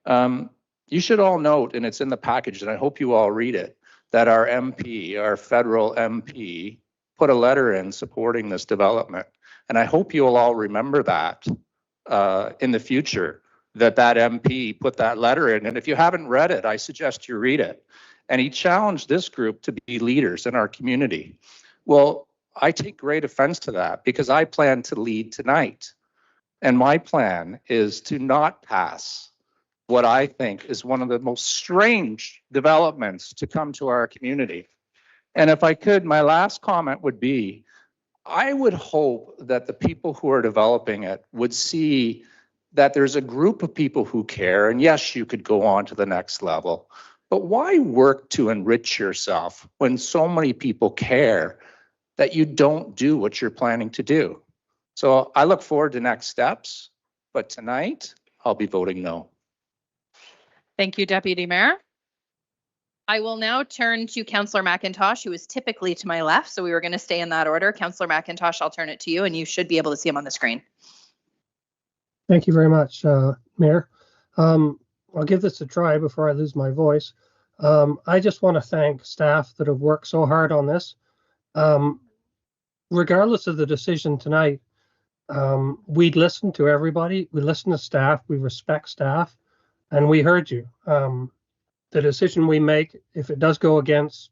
You should all note, and it's in the package, and I hope you all read it, that our MP, our federal MP, put a letter in supporting this development. And I hope you'll all remember that in the future, that MP put that letter in. And if you haven't read it, I suggest you read it. And he challenged this group to be leaders in our community. Well, I take great offense to that because I plan to lead tonight. And my plan is to not pass what I think is one of the most strange developments to come to our community. And if I could, my last comment would be, I would hope that the people who are developing it would see that there's a group of people who care. And yes, you could go on to the next level. But why work to enrich yourself when so many people care that you don't do what you're planning to do? So I look forward to next steps, but tonight I'll be voting no.
Thank you, Deputy Mayor. I will now turn to Councillor McIntosh, who is typically to my left, so we were going to stay in that order. Councillor McIntosh, I'll turn it to you, and you should be able to see him on the screen.
Thank you very much, Mayor. I'll give this a try before I lose my voice. I just want to thank staff that have worked so hard on this. Regardless of the decision tonight, we listened to everybody. We listened to staff. We respect staff, and we heard you. The decision we make, if it does go against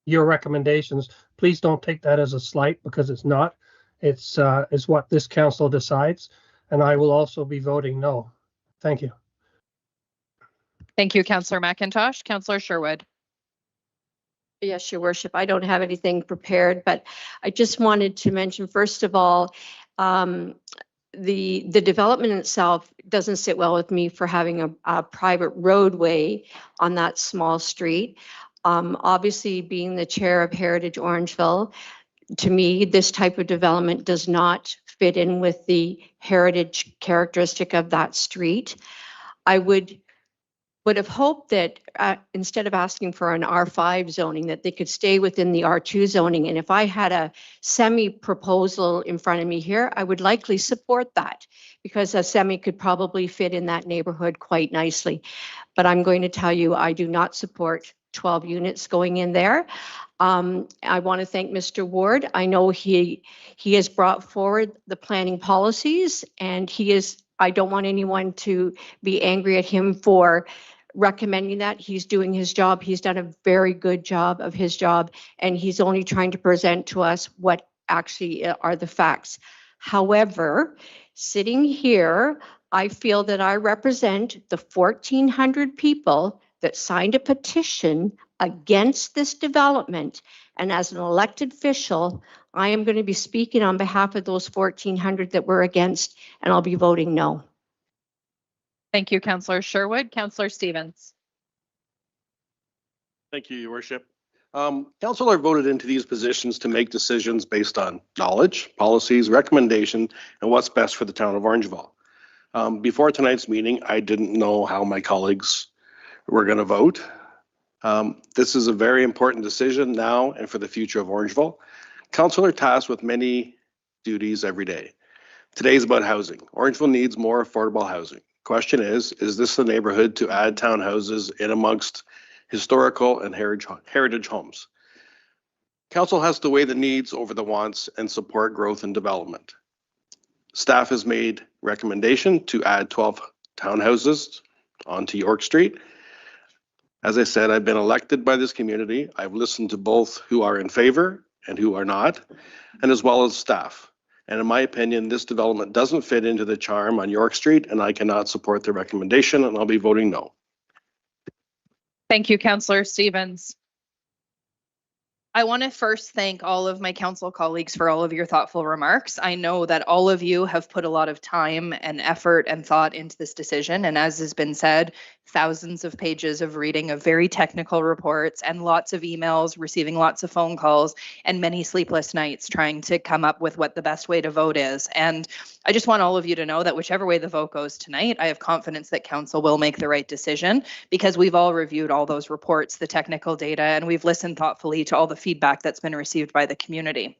your recommendations, please don't take that as a slight, because it's not. It's what this council decides, and I will also be voting no. Thank you.
Thank you, Councillor McIntosh. Councillor Sherwood.
Yes, Your Worship. I don't have anything prepared, but I just wanted to mention, first of all, the development itself doesn't sit well with me for having a private roadway on that small street. Obviously, being the chair of Heritage Orangeville, to me, this type of development does not fit in with the heritage characteristic of that street. I would have hoped that instead of asking for an R5 zoning, that they could stay within the R2 zoning. And if I had a semi proposal in front of me here, I would likely support that, because a semi could probably fit in that neighborhood quite nicely. But I'm going to tell you, I do not support 12 units going in there. I want to thank Mr. Ward. I know he has brought forward the planning policies, and I don't want anyone to be angry at him for recommending that. He's doing his job. He's done a very good job of his job, and he's only trying to present to us what actually are the facts. However, sitting here, I feel that I represent the 1,400 people that signed a petition against this development. And as an elected official, I am going to be speaking on behalf of those 1,400 that were against, and I'll be voting no.
Thank you, Councillor Sherwood. Councillor Stevens.
Thank you, Your Worship. Council are voted into these positions to make decisions based on knowledge, policies, recommendation, and what's best for the town of Orangeville. Before tonight's meeting, I didn't know how my colleagues were going to vote. This is a very important decision now and for the future of Orangeville. Council are tasked with many duties every day. Today's about housing. Orangeville needs more affordable housing. Question is this the neighborhood to add townhouses in amongst historical and heritage homes? Council has to weigh the needs over the wants and support growth and development. Staff has made recommendation to add 12 townhouses onto York Street. As I said, I've been elected by this community. I've listened to both who are in favor and who are not, and as well as staff. And in my opinion, this development doesn't fit into the charm on York Street, and I cannot support the recommendation, and I'll be voting no.
Thank you, Councillor Stevens. I want to first thank all of my council colleagues for all of your thoughtful remarks. I know that all of you have put a lot of time and effort and thought into this decision. And as has been said, thousands of pages of reading of very technical reports and lots of emails, receiving lots of phone calls, and many sleepless nights trying to come up with what the best way to vote is. And I just want all of you to know that whichever way the vote goes tonight, I have confidence that council will make the right decision because we've all reviewed all those reports, the technical data, and we've listened thoughtfully to all the feedback that's been received by the community.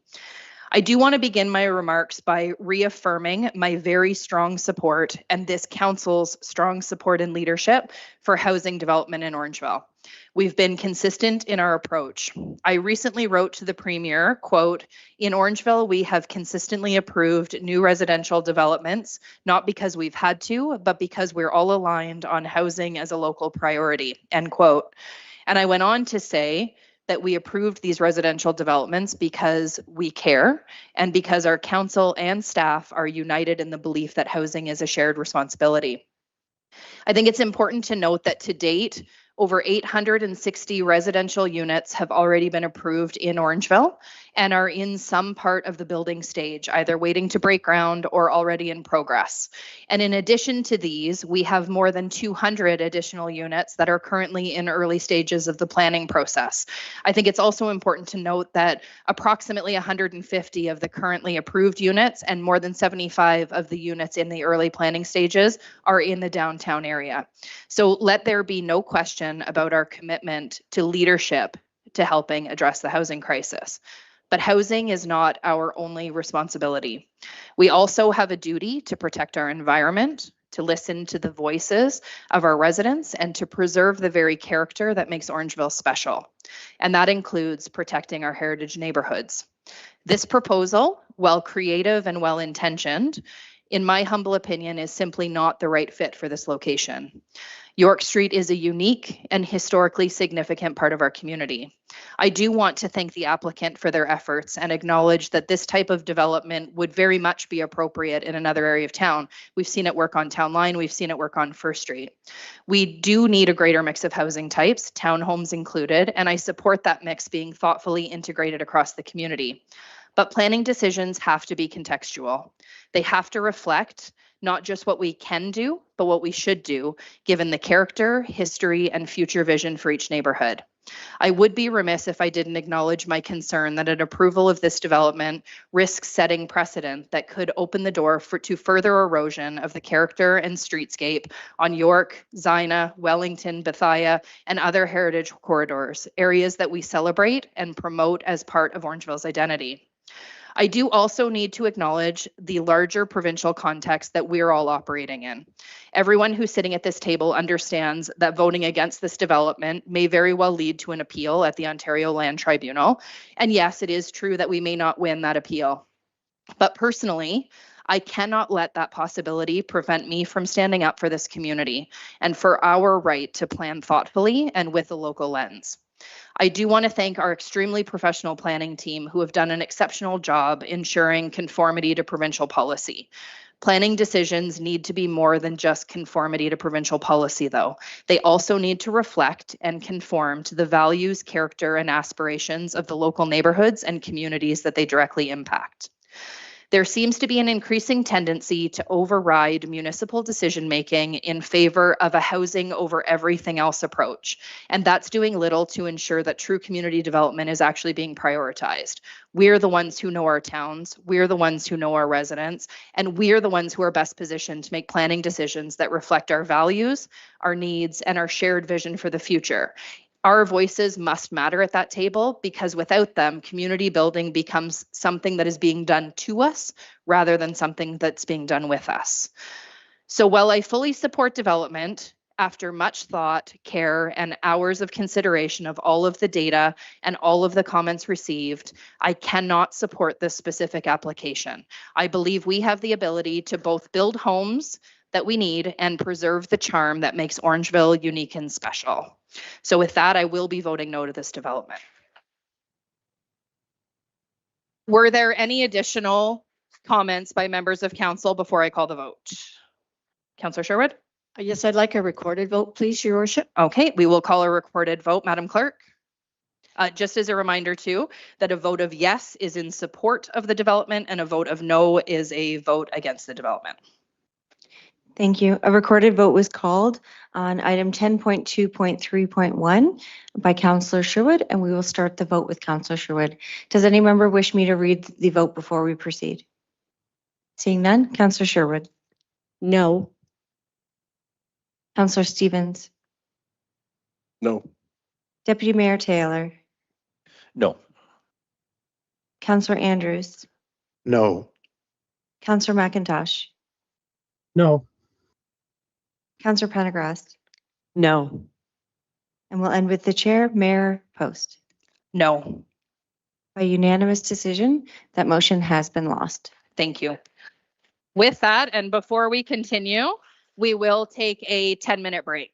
I do want to begin my remarks by reaffirming my very strong support and this council's strong support and leadership for housing development in Orangeville. We've been consistent in our approach. I recently wrote to the Premier, quote, "In Orangeville, we have consistently approved new residential developments, not because we've had to, but because we're all aligned on housing as a local priority," end quote. And I went on to say that we approved these residential developments because we care and because our council and staff are united in the belief that housing is a shared responsibility. I think it's important to note that to date, over 860 residential units have already been approved in Orangeville and are in some part of the building stage, either waiting to break ground or already in progress. And in addition to these, we have more than 200 additional units that are currently in early stages of the planning process. I think it's also important to note that approximately 150 of the currently approved units and more than 75 of the units in the early planning stages are in the downtown area. So let there be no question about our commitment to leadership to helping address the housing crisis. But housing is not our only responsibility. We also have a duty to protect our environment, to listen to the voices of our residents, and to preserve the very character that makes Orangeville special. And that includes protecting our heritage neighborhoods. This proposal, while creative and well-intentioned, in my humble opinion, is simply not the right fit for this location. York Street is a unique and historically significant part of our community. I do want to thank the applicant for their efforts and acknowledge that this type of development would very much be appropriate in another area of town. We've seen it work on Town Line, we've seen it work on First Street. We do need a greater mix of housing types, townhomes included, and I support that mix being thoughtfully integrated across the community. But planning decisions have to be contextual. They have to reflect not just what we can do, but what we should do, given the character, history, and future vision for each neighborhood. I would be remiss if I didn't acknowledge my concern that an approval of this development risks setting precedent that could open the door to further erosion of the character and streetscape on York, Zina, Wellington, Bethia, and other heritage corridors, areas that we celebrate and promote as part of Orangeville's identity. I do also need to acknowledge the larger provincial context that we're all operating in. Everyone who's sitting at this table understands that voting against this development may very well lead to an appeal at the Ontario Land Tribunal. And yes, it is true that we may not win that appeal. But personally, I cannot let that possibility prevent me from standing up for this community and for our right to plan thoughtfully and with a local lens. I do want to thank our extremely professional planning team who have done an exceptional job ensuring conformity to provincial policy. Planning decisions need to be more than just conformity to provincial policy, though. They also need to reflect and conform to the values, character, and aspirations of the local neighborhoods and communities that they directly impact. There seems to be an increasing tendency to override municipal decision-making in favor of a housing over everything else approach, and that's doing little to ensure that true community development is actually being prioritized. We're the ones who know our towns, we're the ones who know our residents, and we're the ones who are best positioned to make planning decisions that reflect our values, our needs, and our shared vision for the future. Our voices must matter at that table because without them, community building becomes something that is being done to us rather than something that's being done with us. So while I fully support development, after much thought, care, and hours of consideration of all of the data and all of the comments received, I cannot support this specific application. I believe we have the ability to both build homes that we need and preserve the charm that makes Orangeville unique and special. So with that, I will be voting no to this development. Were there any additional comments by members of council before I call the vote? Councillor Sherwood?
Yes, I'd like a recorded vote, please, Your Worship.
Okay, we will call a recorded vote. Madam Clerk? Just as a reminder too, that a vote of yes is in support of the development and a vote of no is a vote against the development.
Thank you. A recorded vote was called on item 10.2.3.1 by Councillor Sherwood, and we will start the vote with Councillor Sherwood. Does any member wish me to read the vote before we proceed? Seeing none, Councillor Sherwood.
No.
Councillor Stevens.
No.
Deputy Mayor Taylor.
No.
Councillor Andrews.
No.
Councillor McIntosh.
No.
Councillor Pendergrast.
No.
And we'll end with the chair, Mayor Post.
No.
By unanimous decision, that motion has been lost.
Thank you. With that, and before we continue, we will take a 10-minute break.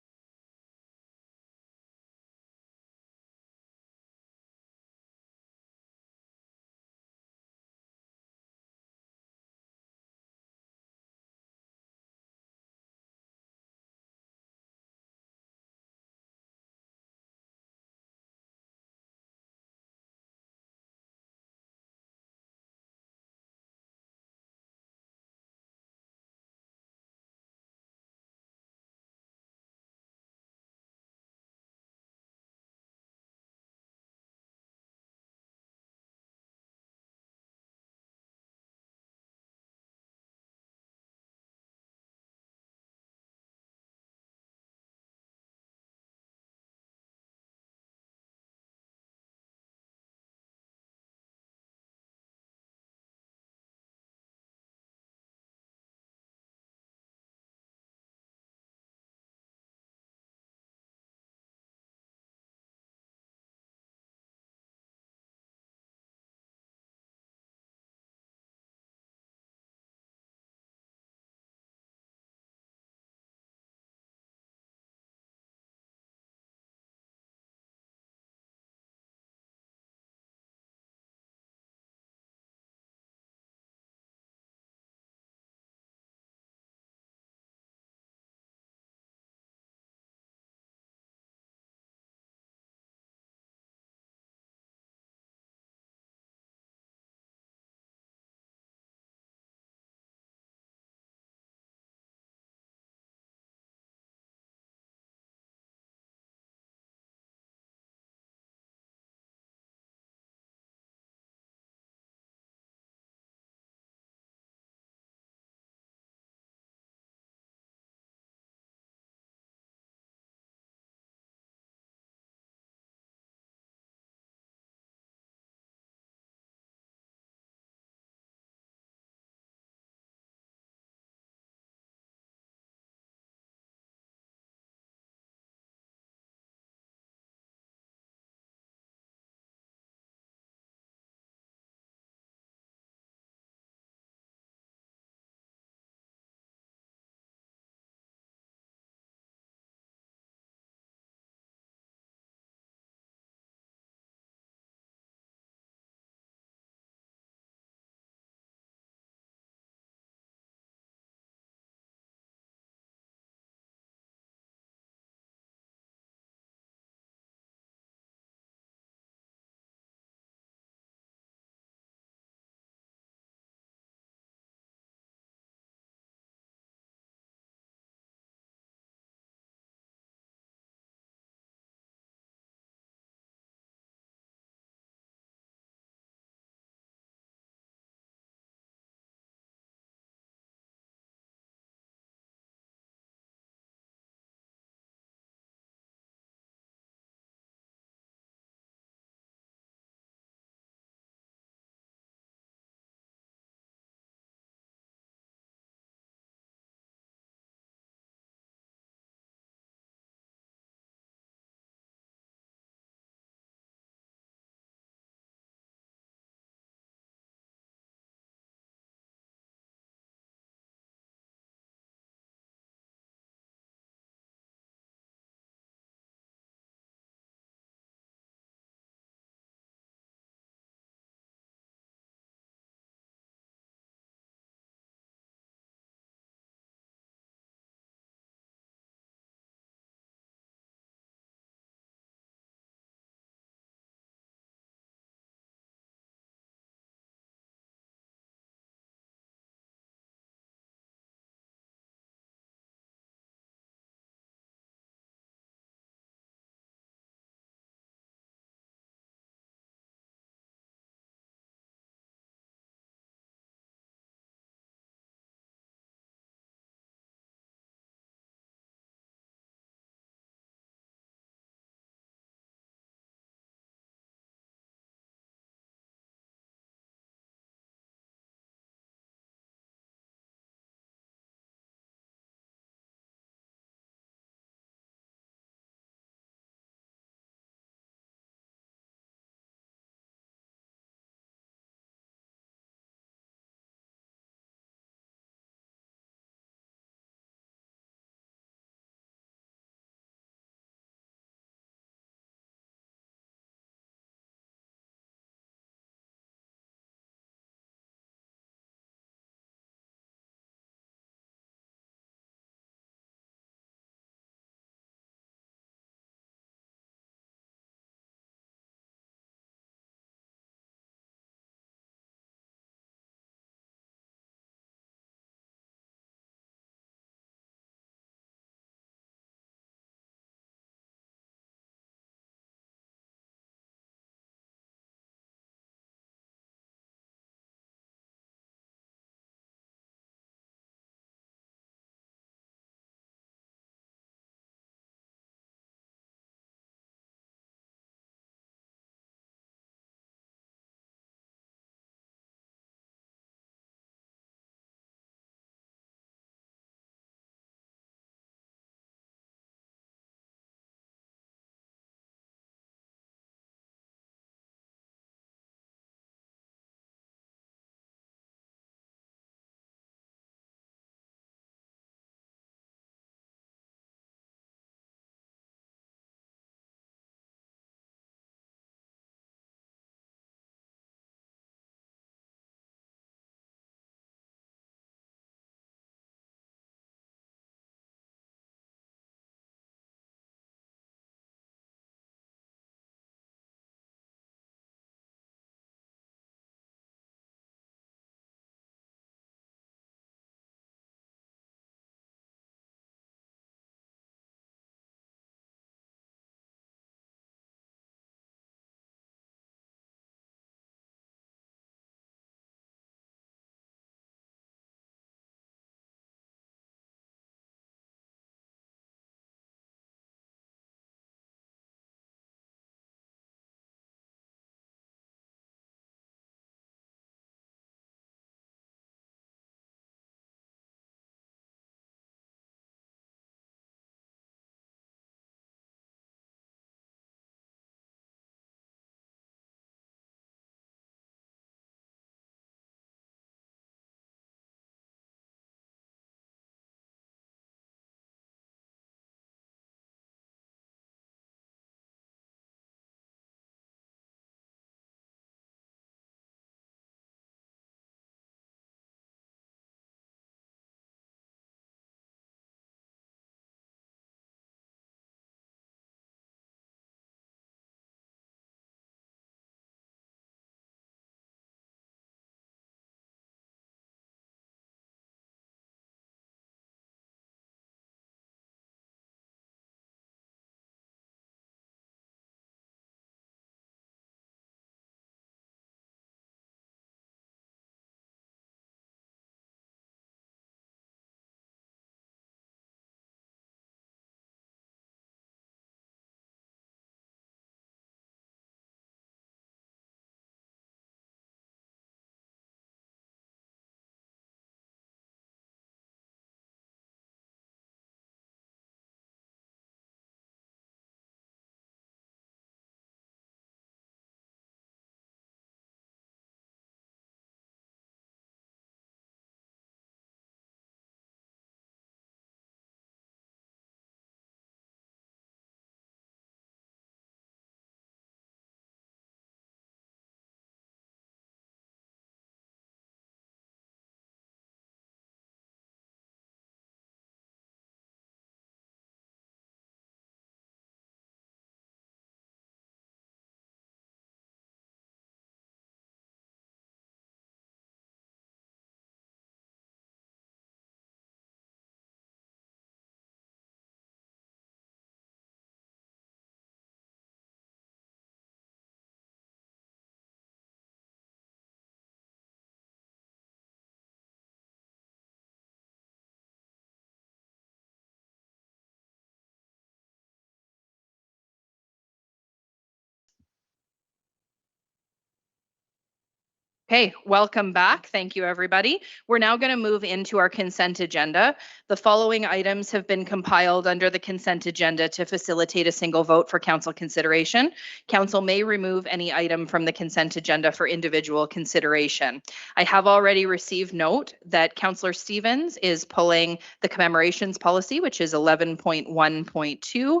Okay, welcome back. Thank you, everybody. We're now going to move into our consent agenda. The following items have been compiled under the consent agenda to facilitate a single vote for council consideration. Council may remove any item from the consent agenda for individual consideration. I have already received note that Councillor Stevens is pulling the commemorations policy, which is 11.1.2.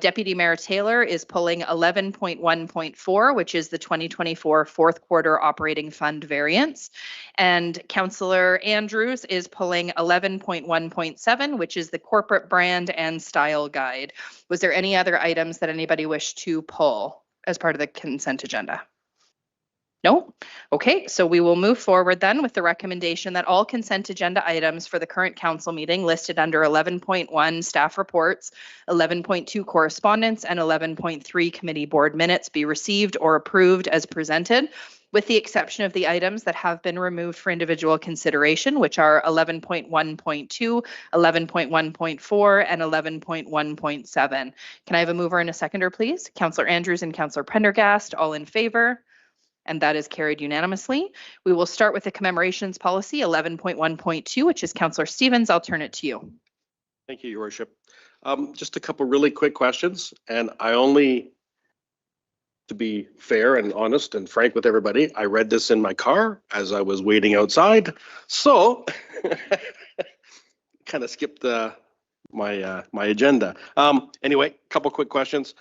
Deputy Mayor Taylor is pulling 11.1.4, which is the 2024 fourth quarter operating fund variance. And Councillor Andrews is pulling 11.1.7, which is the corporate brand and style guide. Was there any other items that anybody wished to pull as part of the consent agenda? No? Okay, so we will move forward then with the recommendation that all consent agenda items for the current council meeting listed under 11.1 staff reports, 11.2 correspondence, and 11.3 committee board minutes be received or approved as presented, with the exception of the items that have been removed for individual consideration, which are 11.1.2, 11.1.4, and 11.1.7. Can I have a mover and a seconder, please? Councillor Andrews and Councillor Prendergast, all in favor? And that is carried unanimously. We will start with the commemorations policy 11.1.2, which is Councillor Stevens. I'll turn it to you.
Thank you, Your Worship. Just a couple really quick questions, and I only, to be fair and honest and frank with everybody, I read this in my car as I was waiting outside, so kind of skipped my agenda. Anyway, a couple quick questions.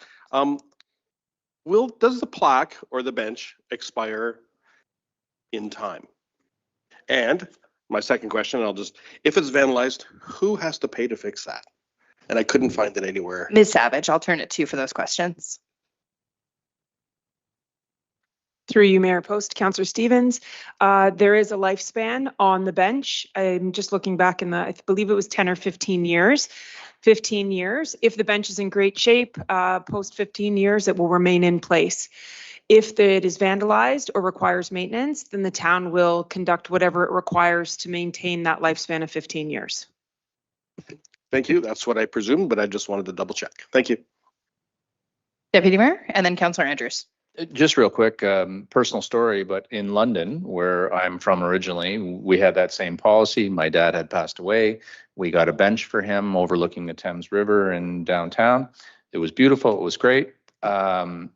Does the plaque or the bench expire in time? And my second question, if it's vandalized, who has to pay to fix that? And I couldn't find it anywhere.
Ms. Savage, I'll turn it to you for those questions.
Through you, Mayor Post, Councillor Stevens. There is a lifespan on the bench. I'm just looking back I believe it was 10 or 15 years. 15 years. If the bench is in great shape, post 15 years, it will remain in place. If it is vandalized or requires maintenance, then the town will conduct whatever it requires to maintain that lifespan of 15 years.
Thank you. That's what I presumed, but I just wanted to double check. Thank you.
Deputy Mayor, and then Councillor Andrews.
Just real quick, personal story, but in London, where I'm from originally, we had that same policy. My dad had passed away. We got a bench for him overlooking the Thames River in downtown. It was beautiful. It was great. Time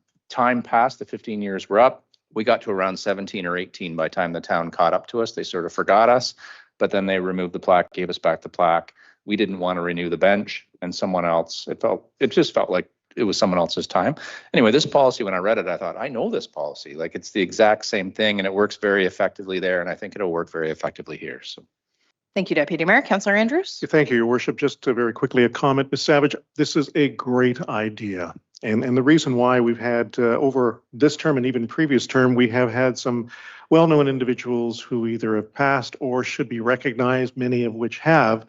passed. The 15 years were up. We got to around 17 or 18 by the time the town caught up to us. They sort of forgot us, but then they removed the plaque, gave us back the plaque. We didn't want to renew the bench, and someone else, it just felt like it was someone else's time. Anyway, this policy, when I read it, I thought, I know this policy. Like, it's the exact same thing, and it works very effectively there, and I think it'll work very effectively here. So,
thank you, Deputy Mayor. Councillor Andrews.
Thank you, Your Worship. Just very quickly, a comment, Ms. Savage. This is a great idea. And the reason why we've had over this term and even previous term, we have had some well-known individuals who either have passed or should be recognized, many of which have.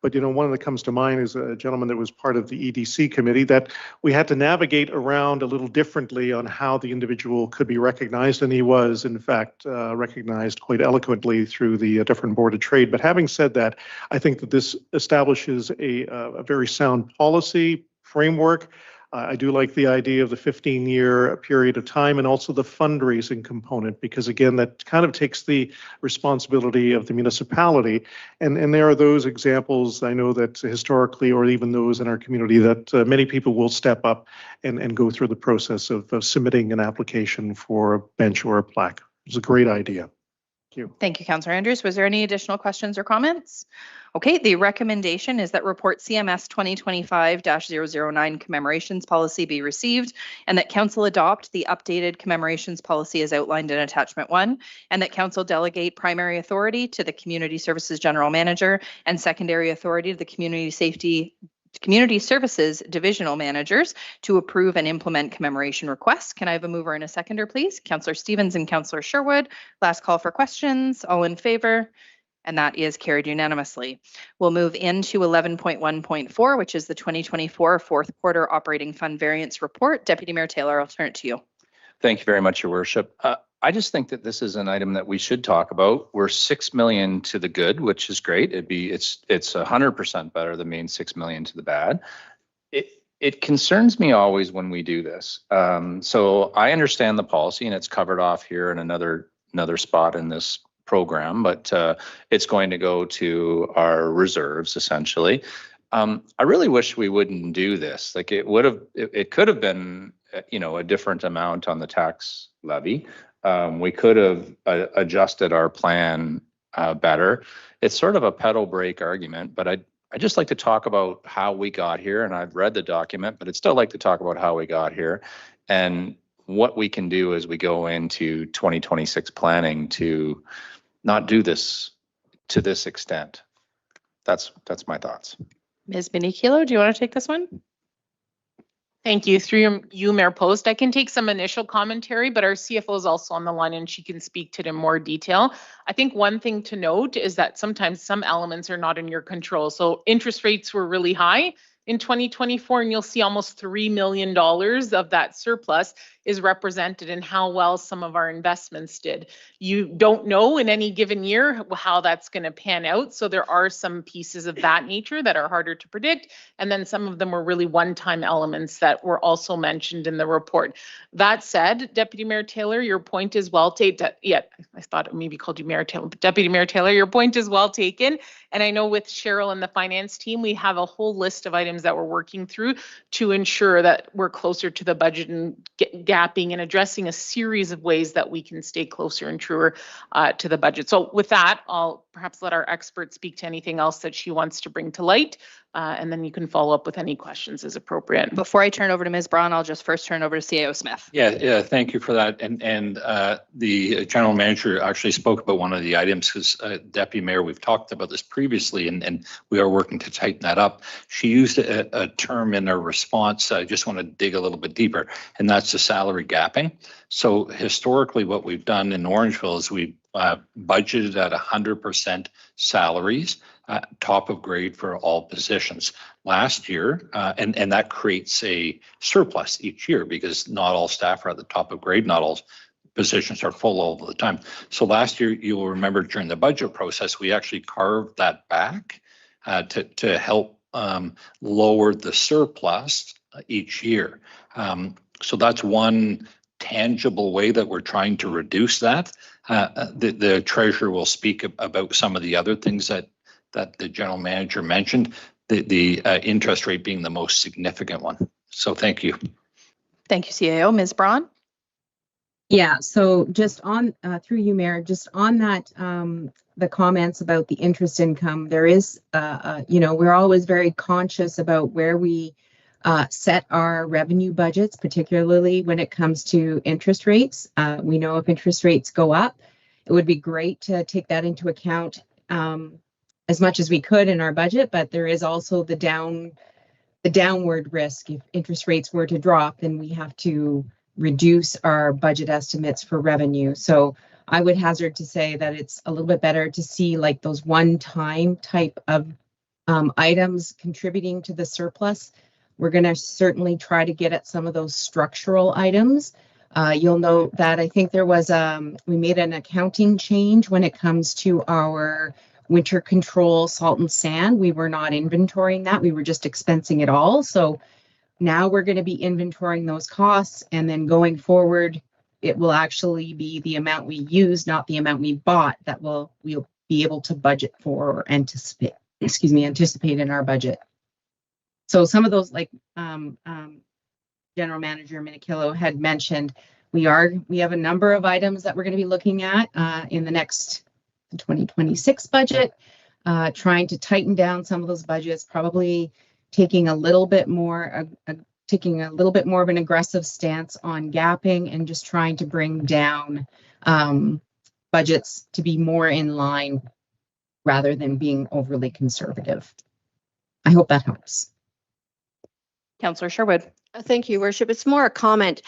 But, one that comes to mind is a gentleman that was part of the EDC committee that we had to navigate around a little differently on how the individual could be recognized. And he was, in fact, recognized quite eloquently through the different Board of Trade. But having said that, I think that this establishes a very sound policy framework. I do like the idea of the 15-year period of time and also the fundraising component, because again, that kind of takes the responsibility of the municipality. And there are those examples, I know that historically, or even those in our community, that many people will step up and go through the process of submitting an application for a bench or a plaque. It's a great idea. Thank you.
Thank you, Councillor Andrews. Was there any additional questions or comments? Okay, the recommendation is that report CMS 2025-009 commemorations policy be received, and that council adopt the updated commemorations policy as outlined in attachment 1, and that council delegate primary authority to the Community Services General Manager and secondary authority to the Community Services Divisional Managers to approve and implement commemoration requests. Can I have a mover and a seconder, please? Councillor Stevens and Councillor Sherwood. Last call for questions. All in favor? And that is carried unanimously. We'll move into 11.1.4, which is the 2024 fourth quarter operating fund variance report. Deputy Mayor Taylor, I'll turn it to you.
thank you very much, Your Worship. I just think that this is an item that we should talk about. We're 6 million to the good, which is great. It's 100% better than being 6 million to the bad. It concerns me always when we do this. So I understand the policy, and it's covered off here in another another spot in this program, but it's going to go to our reserves essentially. I really wish we wouldn't do this. Like it could have been, a different amount on the tax levy. We could have adjusted our plan better. It's sort of a pedal brake argument, but I just like to talk about how we got here, and I've read the document, but I'd still like to talk about how we got here and what we can do as we go into 2026 planning to not do this to this extent. That's my thoughts.
Ms. Minikilo, do you want to take this one?
Thank you. Through you, Mayor Post, I can take some initial commentary, but our CFO is also on the line and she can speak to it in more detail. I think one thing to note is that sometimes some elements are not in your control. So interest rates were really high in 2024, and you'll see almost $3 million of that surplus is represented in how well some of our investments did. You don't know in any given year how that's going to pan out. So there are some pieces of that nature that are harder to predict. And then some of them were really one-time elements that were also mentioned in the report. That said, Deputy Mayor Taylor, your point is well taken. Yeah, I thought it maybe called you Mayor Taylor, but Deputy Mayor Taylor, your point is well taken. And I know with Cheryl and the finance team, we have a whole list of items that we're working through to ensure that we're closer to the budget and gapping and addressing a series of ways that we can stay closer and truer to the budget. So with that, I'll perhaps let our expert speak to anything else that she wants to bring to light. And then you can follow up with any questions as appropriate.
Before I turn over to Ms. Braun, I'll just first turn over to CAO Smith.
Yeah, thank you for that. And the general manager actually spoke about one of the items because Deputy Mayor, we've talked about this previously and we are working to tighten that up. She used a term in her response. I just want to dig a little bit deeper, and that's the salary gapping. So historically, what we've done in Orangeville is we budgeted at 100% salaries, top of grade for all positions. Last year, and that creates a surplus each year because not all staff are at the top of grade, not all positions are full all the time. So last year, you will remember during the budget process, we actually carved that back to help lower the surplus each year. So that's one tangible way that we're trying to reduce that. The treasurer will speak about some of the other things that the general manager mentioned, the interest rate being the most significant one. So thank you.
Thank you, CAO. Ms. Braun?
Yeah, so just on, through you, Mayor, just on that, the comments about the interest income, there is, we're always very conscious about where we set our revenue budgets, particularly when it comes to interest rates. We know if interest rates go up, it would be great to take that into account as much as we could in our budget, but there is also the downward risk. If interest rates were to drop, then we have to reduce our budget estimates for revenue. So I would hazard to say that it's a little bit better to see like those one-time type of items contributing to the surplus. We're going to certainly try to get at some of those structural items. You'll note that I think there was we made an accounting change when it comes to our winter control salt and sand. We were not inventorying that. We were just expensing it all. So now we're going to be inventorying those costs, and then going forward, it will actually be the amount we use, not the amount we bought, that we'll be able to budget for or anticipate in our budget. So some of those, like General Manager Minikilo had mentioned, we have a number of items that we're going to be looking at in the next 2026 budget, trying to tighten down some of those budgets, probably taking a little bit more of an aggressive stance on gapping and just trying to bring down budgets to be more in line rather than being overly conservative. I hope that helps.
Councillor Sherwood.
Thank you, Worship. It's more a comment.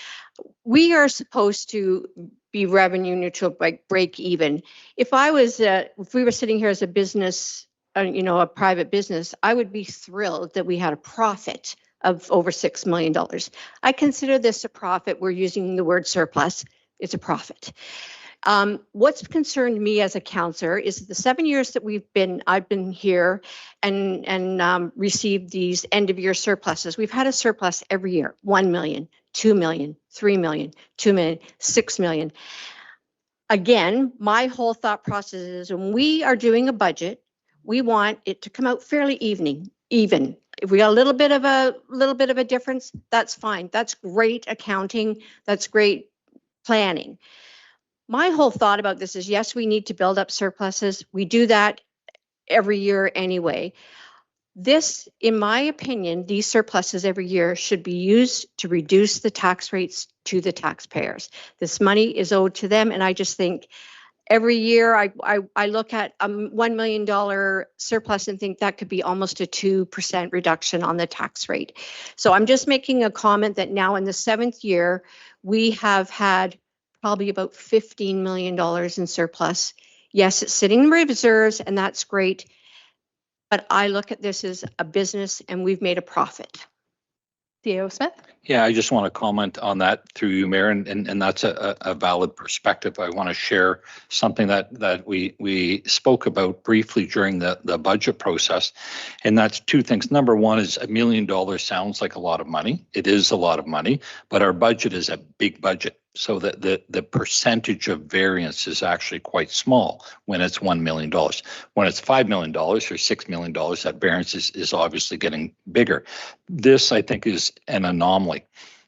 We are supposed to be revenue neutral, like break even. If we were sitting here as a business, a private business, I would be thrilled that we had a profit of over $6 million. I consider this a profit. We're using the word surplus. It's a profit. What's concerned me as a councillor is the 7 years that I've been here and received these end of year surpluses. We've had a surplus every year, 1 million, 2 million, 3 million, 2 million, 6 million. again, my whole thought process is when we are doing a budget, we want it to come out fairly even. If we got a little bit of a difference, that's fine. That's great accounting. That's great planning. My whole thought about this is, yes, we need to build up surpluses. We do that every year anyway. This, in my opinion, these surpluses every year should be used to reduce the tax rates to the taxpayers. This money is owed to them, and I just think every year I look at a $1 million surplus and think that could be almost a 2% reduction on the tax rate. So I'm just making a comment that now in the 7th year, we have had probably about $15 million in surplus. Yes, it's sitting in reserves, and that's great. But I look at this as a business, and we've made a profit.
CAO Smith?
Yeah, I just want to comment on that through you, Mayor, and that's a valid perspective. I want to share something that we spoke about briefly during the budget process, and that's two things. Number one is $1 million sounds like a lot of money. It is a lot of money, but our budget is a big budget. So that the percentage of variance is actually quite small when it's $1 million. When it's $5 million or $6 million, that variance is obviously getting bigger. This, I think, is an anomaly.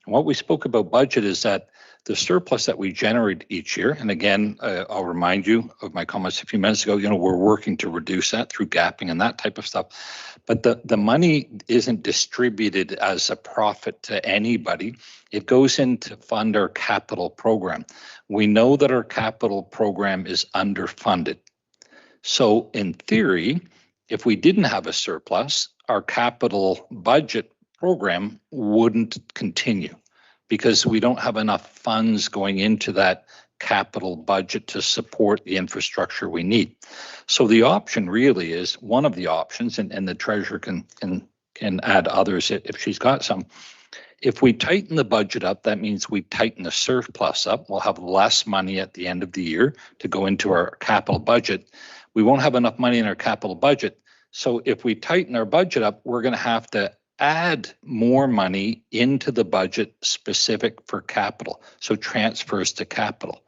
And what we spoke about budget is that the surplus that we generate each year, and again, I'll remind you of my comments a few minutes ago, we're working to reduce that through gapping and that type of stuff. But the money isn't distributed as a profit to anybody. It goes in to fund our capital program. We know that our capital program is underfunded. So in theory, if we didn't have a surplus, our capital budget program wouldn't continue because we don't have enough funds going into that capital budget to support the infrastructure we need. So the option really is one of the options, and the treasurer can add others if she's got some. If we tighten the budget up, that means we tighten the surplus up. We'll have less money at the end of the year to go into our capital budget. We won't have enough money in our capital budget. So if we tighten our budget up, we're going to have to add more money into the budget specific for capital. So transfers to capital.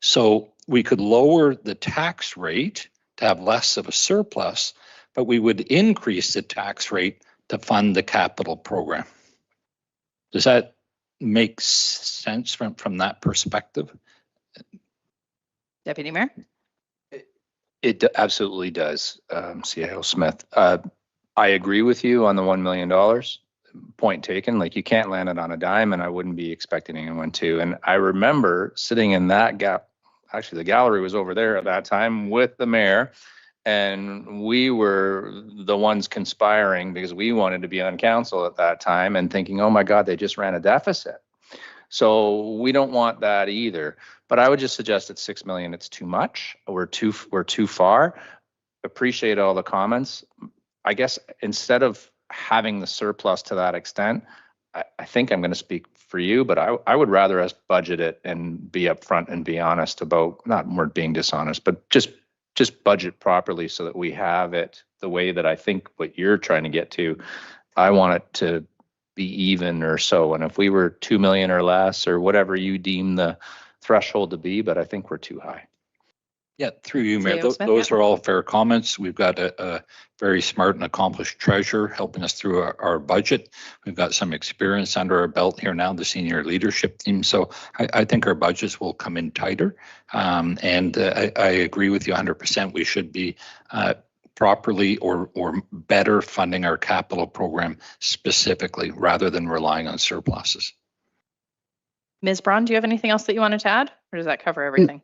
So we could lower the tax rate to have less of a surplus, but we would increase the tax rate to fund the capital program. Does that make sense from that perspective?
Deputy Mayor?
It absolutely does, CAO Smith. I agree with you on the $1 million. Point taken. Like, you can't land it on a dime, and I wouldn't be expecting anyone to. And I remember sitting in that gap. Actually, the gallery was over there at that time with the mayor, and we were the ones conspiring because we wanted to be on council at that time and thinking, oh my God, they just ran a deficit. So we don't want that either. But I would just suggest at 6 million, it's too much. We're too far. Appreciate all the comments. I guess instead of having the surplus to that extent, I think I'm going to speak for you, but I would rather us budget it and be upfront and be honest about, not more being dishonest, but just budget properly so that we have it the way that I think what you're trying to get to. I want it to be even or so. And if we were 2 million or less or whatever you deem the threshold to be, but I think we're too high.
Yeah, through you, Mayor. Those are all fair comments. We've got a very smart and accomplished treasurer helping us through our budget. We've got some experience under our belt here now, the senior leadership team. So I think our budgets will come in tighter. And I agree with you 100%. We should be properly or better funding our capital program specifically rather than relying on surpluses.
Ms. Braun, do you have anything else that you wanted to add, or does that cover everything?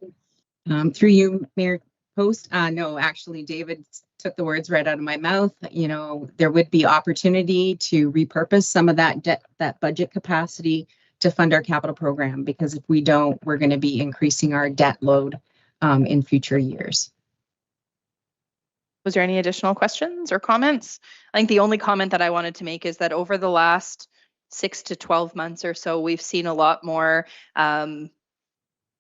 Through you, Mayor Post. No, actually, David took the words right out of my mouth. There would be opportunity to repurpose some of that budget capacity to fund our capital program, because if we don't, we're going to be increasing our debt load in future years.
Was there any additional questions or comments? I think the only comment that I wanted to make is that over the last 6 to 12 months or so, we've seen a lot more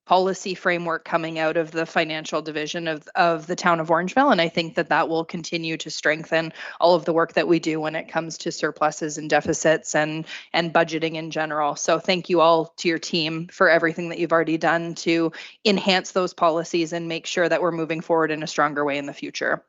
policy framework coming out of the financial division of the town of Orangeville. And I think that that will continue to strengthen all of the work that we do when it comes to surpluses and deficits and budgeting in general. So thank you all to your team for everything that you've already done to enhance those policies and make sure that we're moving forward in a stronger way in the future.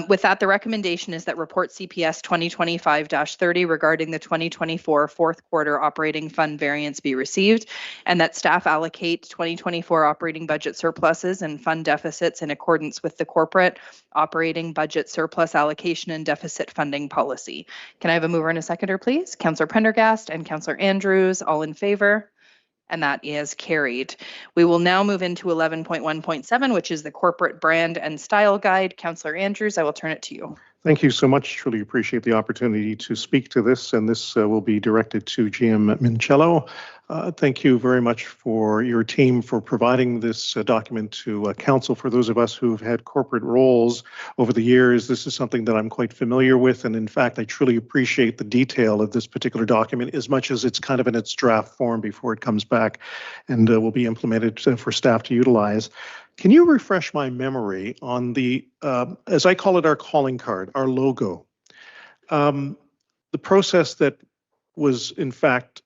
With that, the recommendation is that report CPS 2025-30 regarding the 2024 fourth quarter operating fund variance be received, and that staff allocate 2024 operating budget surpluses and fund deficits in accordance with the corporate operating budget surplus allocation and deficit funding policy. Can I have a mover and a seconder, please? Councillor Prendergast and Councillor Andrews, all in favor? And that is carried. We will now move into 11.1.7, which is the corporate brand and style guide. Councillor Andrews, I will turn it to you.
Thank you so much. Truly appreciate the opportunity to speak to this, and this will be directed to GM Mincello. Thank you very much for your team for providing this document to council. For those of us who've had corporate roles over the years, this is something that I'm quite familiar with, and in fact, I truly appreciate the detail of this particular document as much as it's kind of in its draft form before it comes back and will be implemented for staff to utilize. Can you refresh my memory on the, as I call it, our calling card, our logo, the process that was in fact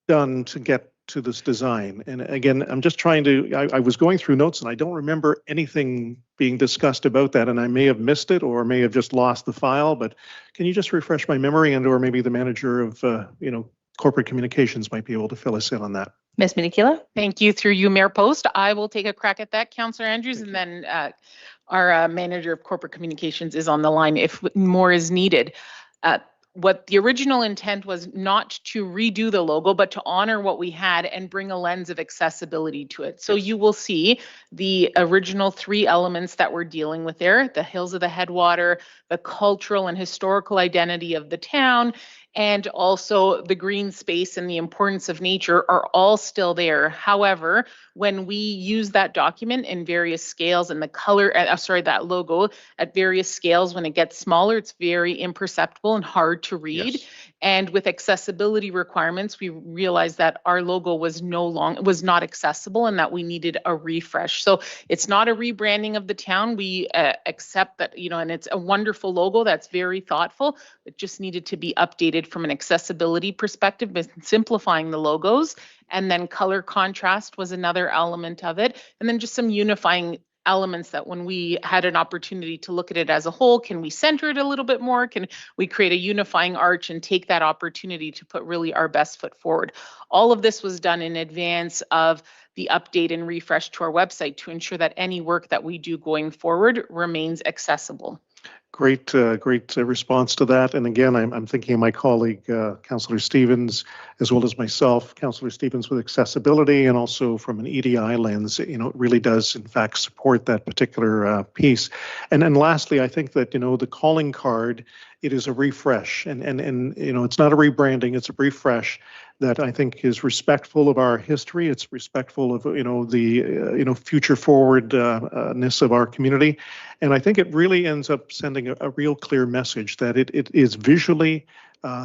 done to get to this design? And again, I'm just trying to, I was going through notes and I don't remember anything being discussed about that, and I may have missed it or may have just lost the file, but can you just refresh my memory, and or maybe the manager of, corporate communications might be able to fill us in on that?
Ms. Minikila?
Thank you. Through you, Mayor Post, I will take a crack at that, Councillor Andrews, and then our manager of corporate communications is on the line if more is needed. What the original intent was not to redo the logo, but to honor what we had and bring a lens of accessibility to it. So you will see the original 3 elements that we're dealing with there: the hills of the headwater, the cultural and historical identity of the town, and also the green space and the importance of nature are all still there. However, when we use that document in various scales and the color, that logo at various scales, when it gets smaller, it's very imperceptible and hard to read. Yes. And with accessibility requirements, we realized that our logo was not accessible and that we needed a refresh. So it's not a rebranding of the town. We accept that, and it's a wonderful logo that's very thoughtful. It just needed to be updated from an accessibility perspective, but simplifying the logos. And then color contrast was another element of it. And then just some unifying elements that when we had an opportunity to look at it as a whole, can we center it a little bit more? Can we create a unifying arch and take that opportunity to put really our best foot forward? All of this was done in advance of the update and refresh to our website to ensure that any work that we do going forward remains accessible.
Great response to that. And again, I'm thinking of my colleague, Councillor Stevens, as well as myself. Councillor Stevens with accessibility, and also from an EDI lens, it really does in fact support that particular piece. And then lastly, I think that, the calling card, it is a refresh, and it's not a rebranding, it's a refresh that I think is respectful of our history. It's respectful of, the, future forwardness of our community. And I think it really ends up sending a real clear message that it is visually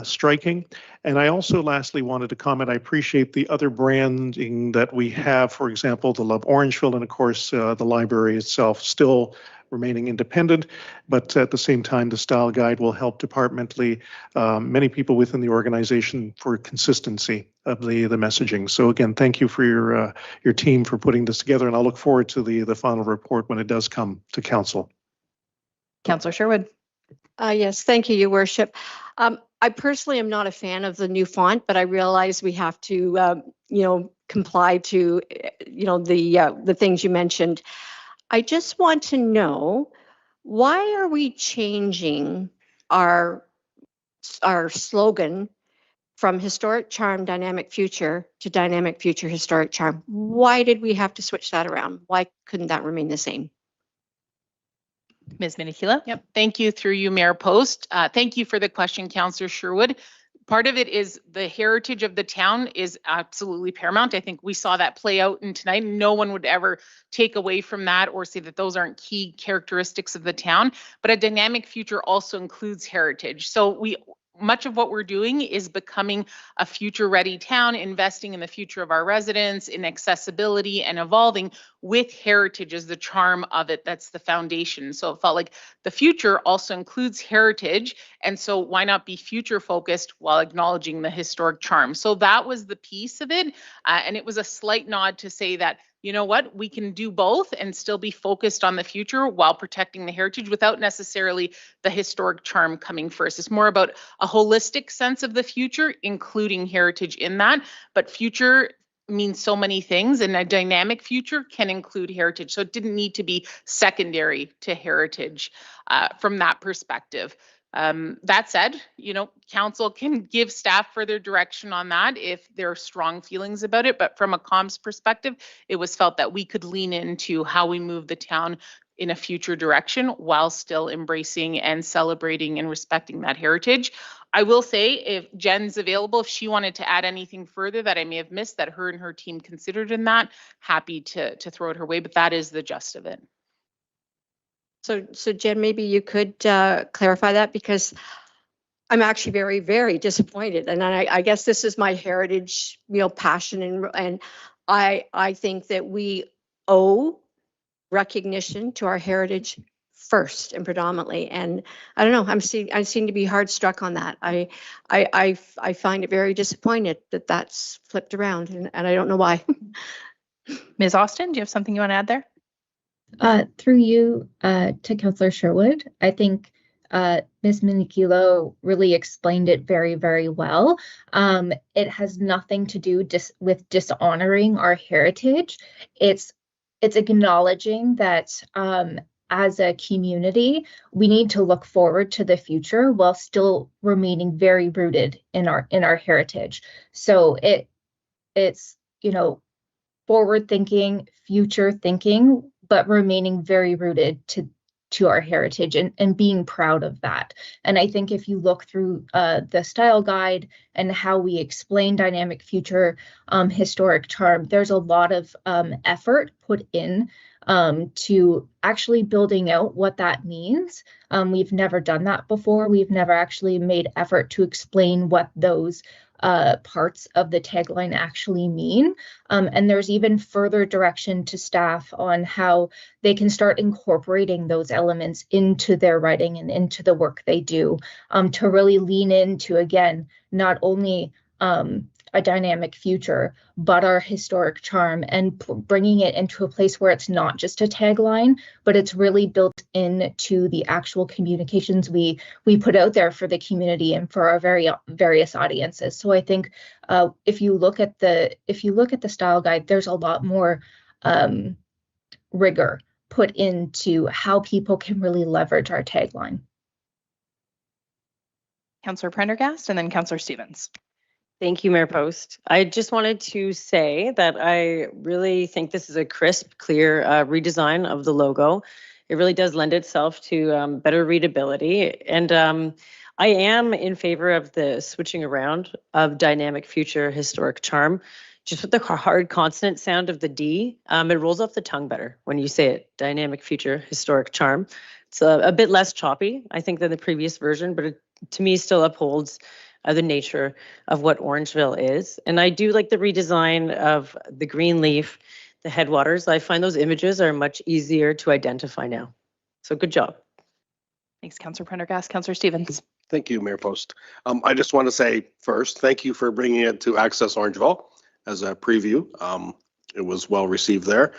striking. And I also lastly wanted to comment, I appreciate the other branding that we have, for example, the Love Orangeville, and of course, the library itself still remaining independent, but at the same time, the style guide will help departmentally many people within the organization for consistency of the messaging. So again, thank you for your team for putting this together, and I'll look forward to the final report when it does come to council.
Councillor Sherwood.
Yes, thank you, Your Worship. I personally am not a fan of the new font, but I realize we have to, comply to, the things you mentioned. I just want to know, why are we changing our slogan from historic charm, dynamic future to dynamic future, historic charm? Why did we have to switch that around? Why couldn't that remain the same?
Ms. Minikila?
Yep. Thank you. Through you, Mayor Post. Thank you for the question, Councillor Sherwood. Part of it is the heritage of the town is absolutely paramount. I think we saw that play out in tonight. No one would ever take away from that or say that those aren't key characteristics of the town. But a dynamic future also includes heritage. So we much of what we're doing is becoming a future-ready town, investing in the future of our residents, in accessibility, and evolving with heritage as the charm of it. That's the foundation. So it felt like the future also includes heritage, and so why not be future-focused while acknowledging the historic charm? So that was the piece of it, and it was a slight nod to say that, you know what, we can do both and still be focused on the future while protecting the heritage without necessarily the historic charm coming first. It's more about a holistic sense of the future, including heritage in that, but future means so many things, and a dynamic future can include heritage. So it didn't need to be secondary to heritage from that perspective. That said, you know, council can give staff further direction on that if there are strong feelings about it. But from a comms perspective, it was felt that we could lean into how we move the town in a future direction while still embracing and celebrating and respecting that heritage. I will say, if Jen's available, if she wanted to add anything further that I may have missed that her and her team considered in that, happy to throw it her way, but that is the gist of it.
So Jen, maybe you could clarify that, because I'm actually very, very disappointed. And I guess this is my heritage, you know, passion. And I think that we owe recognition to our heritage first and predominantly. And I don't know, I seem to be hard struck on that. I find it very disappointed that that's flipped around, and I don't know why.
Ms. Austin, do you have something you want to add there?
Through you to Councillor Sherwood, I think Ms. Minikilo really explained it very, very well. It has nothing to do with dishonoring our heritage. It's acknowledging that as a community, we need to look forward to the future while still remaining very rooted in our heritage. So it's, you know, forward thinking, future thinking, but remaining very rooted to our heritage and being proud of that. And I think if you look through the style guide and how we explain dynamic future historic charm, there's a lot of effort put in to actually building out what that means. We've never done that before. We've never actually made effort to explain what those parts of the tagline actually mean. And there's even further direction to staff on how they can start incorporating those elements into their writing and into the work they do, to really lean into, again, not only a dynamic future, but our historic charm, and bringing it into a place where it's not just a tagline, but it's really built into the actual communications we put out there for the community and for our various audiences. So I think if you look at the style guide, there's a lot more rigor put into how people can really leverage our tagline.
Councillor Prendergast and then Councillor Stevens.
Thank you, Mayor Post. I just wanted to say that I really think this is a crisp, clear redesign of the logo. It really does lend itself to better readability. And I am in favor of the switching around of dynamic future historic charm. Just with the hard consonant sound of the D, it rolls off the tongue better when you say it, dynamic future historic charm. It's a bit less choppy, I think, than the previous version, but it, to me, still upholds the nature of what Orangeville is. And I do like the redesign of the green leaf, the headwaters. I find those images are much easier to identify now. So good job.
Thanks, Councillor Prendergast. Councillor Stevens.
Thank you, Mayor Post. I just want to say first, thank you for bringing it to Access Orangeville as a preview. It was well received there.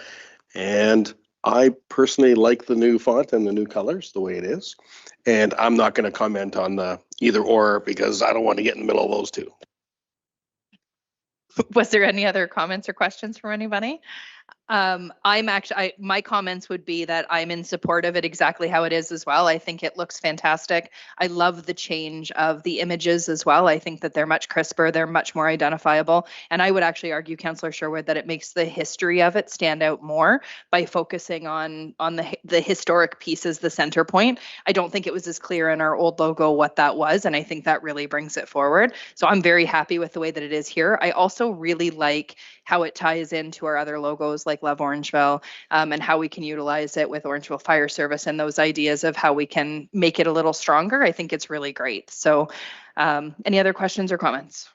And I personally like the new font and the new colors, the way it is. And I'm not going to comment on the either or because I don't want to get in the middle of those two.
Was there any other comments or questions from anybody? My comments would be that I'm in support of it exactly how it is as well. I think it looks fantastic. I love the change of the images as well. I think that they're much crisper, they're much more identifiable. And I would actually argue, Councillor Sherwood, that it makes the history of it stand out more by focusing on the historic piece as the center point. I don't think it was as clear in our old logo what that was, and I think that really brings it forward. So I'm very happy with the way that it is here. I also really like how it ties into our other logos like Love Orangeville, and how we can utilize it with Orangeville Fire Service and those ideas of how we can make it a little stronger. I think it's really great. So Any other questions or comments?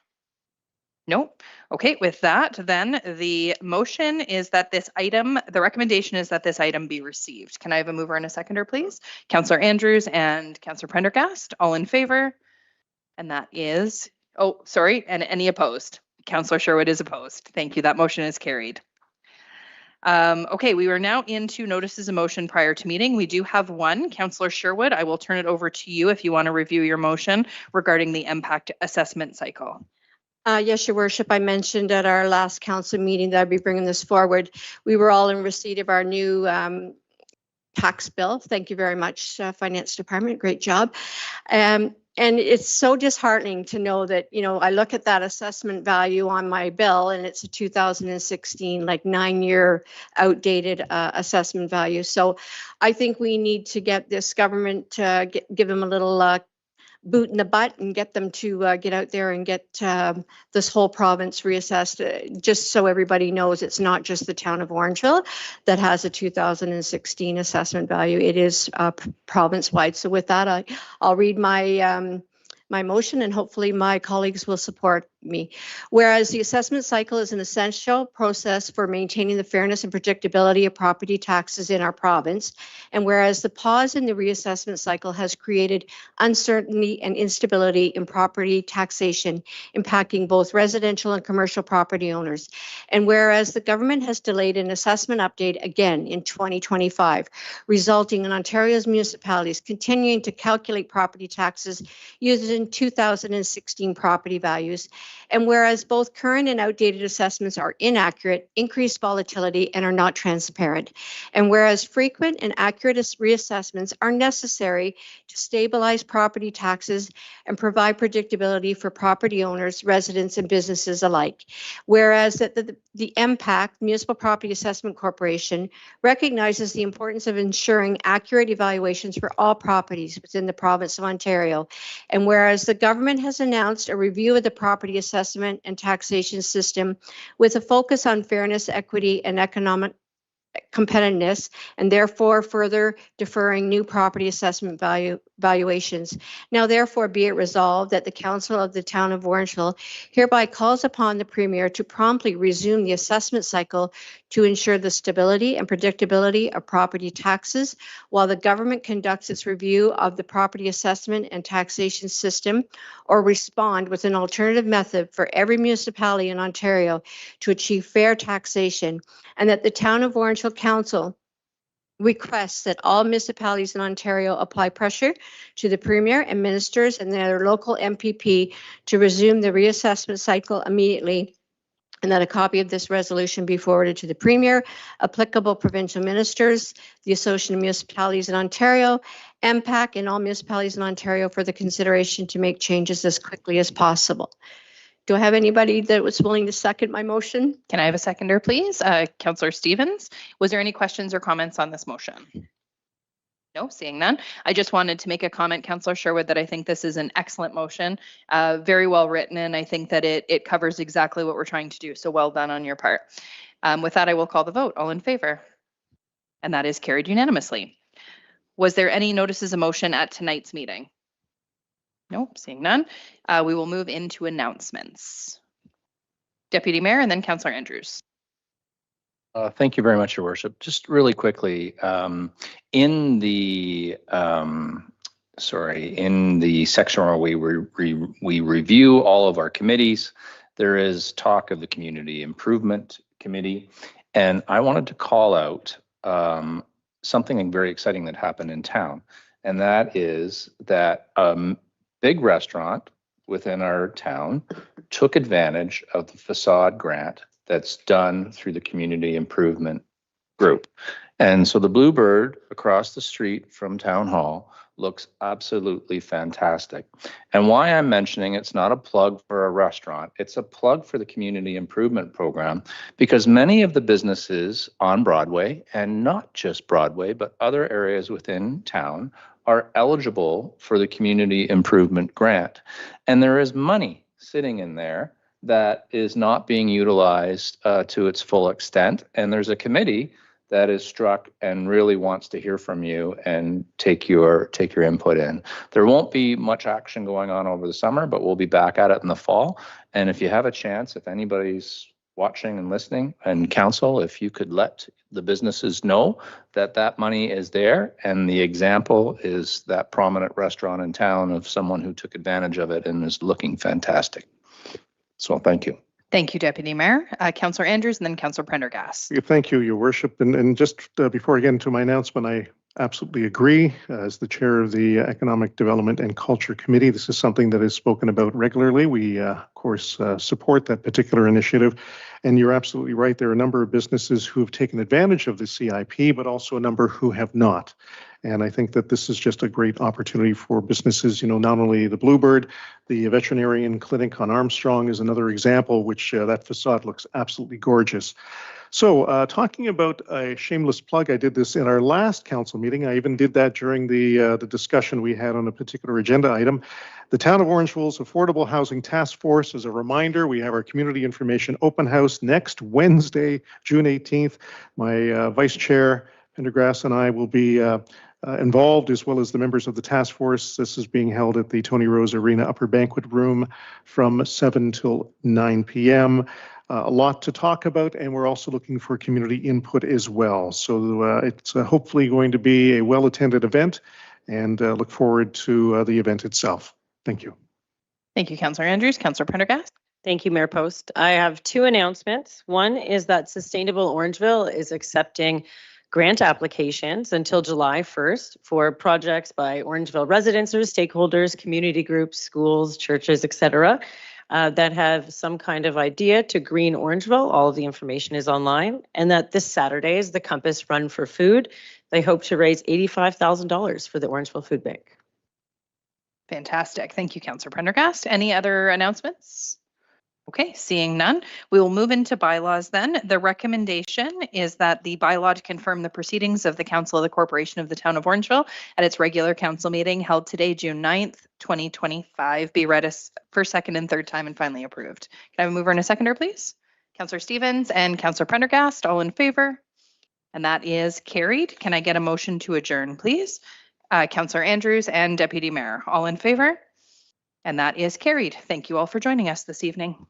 Nope. Okay, with that, then the motion is that this item, the recommendation is that this item be received. Can I have a mover and a seconder, please? Councillor Andrews and Councillor Prendergast, all in favor? And that is, oh, sorry, and any opposed? Councillor Sherwood is opposed. Thank you. That motion is carried. Okay, we are now into notices of motion prior to meeting. We do have one. Councillor Sherwood, I will turn it over to you if you want to review your motion regarding the impact assessment cycle.
Yes, Your Worship, I mentioned at our last council meeting that I'd be bringing this forward. We were all in receipt of our new tax bill. Thank you very much, Finance Department. Great job. And it's so disheartening to know that, you know, I look at that assessment value on my bill and it's a 2016, like 9-year outdated assessment value. So I think we need to get this government to give them a little boot in the butt and get them to get out there and get this whole province reassessed, just so everybody knows it's not just the town of Orangeville that has a 2016 assessment value. It is province-wide. So with that, I'll read my my motion and hopefully my colleagues will support me. Whereas the assessment cycle is an essential process for maintaining the fairness and predictability of property taxes in our province, and whereas the pause in the reassessment cycle has created uncertainty and instability in property taxation, impacting both residential and commercial property owners, and whereas the government has delayed an assessment update again in 2025, resulting in Ontario's municipalities continuing to calculate property taxes using 2016 property values, and whereas both current and outdated assessments are inaccurate, increased volatility, and are not transparent, and whereas frequent and accurate reassessments are necessary to stabilize property taxes and provide predictability for property owners, residents, and businesses alike, whereas that the MPAC, Municipal Property Assessment Corporation, recognizes the importance of ensuring accurate evaluations for all properties within the province of Ontario, and whereas the government has announced a review of the property assessment and taxation system with a focus on fairness, equity, and economic competitiveness, and therefore further deferring new property assessment valuations. Now therefore be it resolved that the Council of the Town of Orangeville hereby calls upon the Premier to promptly resume the assessment cycle to ensure the stability and predictability of property taxes while the government conducts its review of the property assessment and taxation system, or respond with an alternative method for every municipality in Ontario to achieve fair taxation, and that the Town of Orangeville Council requests that all municipalities in Ontario apply pressure to the Premier and ministers and their local MPP to resume the reassessment cycle immediately, and that a copy of this resolution be forwarded to the Premier, applicable provincial ministers, the Association of Municipalities in Ontario, MPAC, and all municipalities in Ontario for the consideration to make changes as quickly as possible. Do I have anybody that was willing to second my motion?
Can I have a seconder, please? Councillor Stevens, was there any questions or comments on this motion? No, seeing none. I just wanted to make a comment, Councillor Sherwood, that I think this is an excellent motion, very well written, and I think that it covers exactly what we're trying to do. So well done on your part. With that, I will call the vote. All in favor? And that is carried unanimously. Was there any notices of motion at tonight's meeting? Nope, seeing none. We will move into announcements. Deputy Mayor and then Councillor Andrews.
Thank you very much, Your Worship. Just really quickly, in the section where we review all of our committees, there is talk of the Community Improvement Committee, and I wanted to call out something very exciting that happened in town, and that is that big restaurant within our town took advantage of the facade grant that's done through the Community Improvement Group. And so the Bluebird across the street from Town Hall looks absolutely fantastic. And why I'm mentioning it's not a plug for a restaurant, it's a plug for the Community Improvement Program, because many of the businesses on Broadway, and not just Broadway, but other areas within town, are eligible for the Community Improvement Grant. And there is money sitting in there that is not being utilized to its full extent. And there's a committee
that is struck and really wants to hear from you and take your input in. There won't be much action going on over the summer, but we'll be back at it in the fall. And if you have a chance, if anybody's watching and listening, and council, if you could let the businesses know that that money is there, and the example is that prominent restaurant in town of someone who took advantage of it and is looking fantastic. So thank you.
Thank you, Deputy Mayor. Councillor Andrews and then Councillor Prendergast.
Thank you, Your Worship. And just before I get into my announcement, I absolutely agree. As the chair of the Economic Development and Culture Committee, this is something that is spoken about regularly. We, of course, support that particular initiative. And you're absolutely right. There are a number of businesses who have taken advantage of the CIP, but also a number who have not. And I think that this is just a great opportunity for businesses, not only the Bluebird, the veterinarian clinic on Armstrong is another example, which that facade looks absolutely gorgeous. So talking about a shameless plug, I did this in our last council meeting. I even did that during the discussion we had on a particular agenda item. The Town of Orangeville's Affordable Housing Task Force, as a reminder, we have our community information open house next Wednesday, June 18th. My Vice Chair, Prendergast, and I will be involved, as well as the members of the task force. This is being held at the Tony Rose Arena Upper Banquet Room from 7 till 9 p.m. A lot to talk about, and we're also looking for community input as well. So it's hopefully going to be a well-attended event, and look forward to the event itself. Thank you.
Thank you, Councillor Andrews. Councillor Prendergast.
Thank you, Mayor Post. I have two announcements. One is that Sustainable Orangeville is accepting grant applications until July 1st for projects by Orangeville residents or stakeholders, community groups, schools, churches, etc., that have some kind of idea to green Orangeville. All of the information is online. And that this Saturday is the Compass Run for Food. They hope to raise $85,000 for the Orangeville Food Bank.
Fantastic. Thank you, Councillor Prendergast. Any other announcements? Okay, seeing none, we will move into bylaws then. The recommendation is that the bylaw to confirm the proceedings of the Council of the Corporation of the Town of Orangeville at its regular council meeting held today, June 9th, 2025, be read as first, second, and third time and finally approved. Can I have a mover and a seconder, please? Councillor Stevens and Councillor Prendergast, all in favor? And that is carried. Can I get a motion to adjourn, please? Councillor Andrews and Deputy Mayor, all in favor? And that is carried. Thank you all for joining us this evening.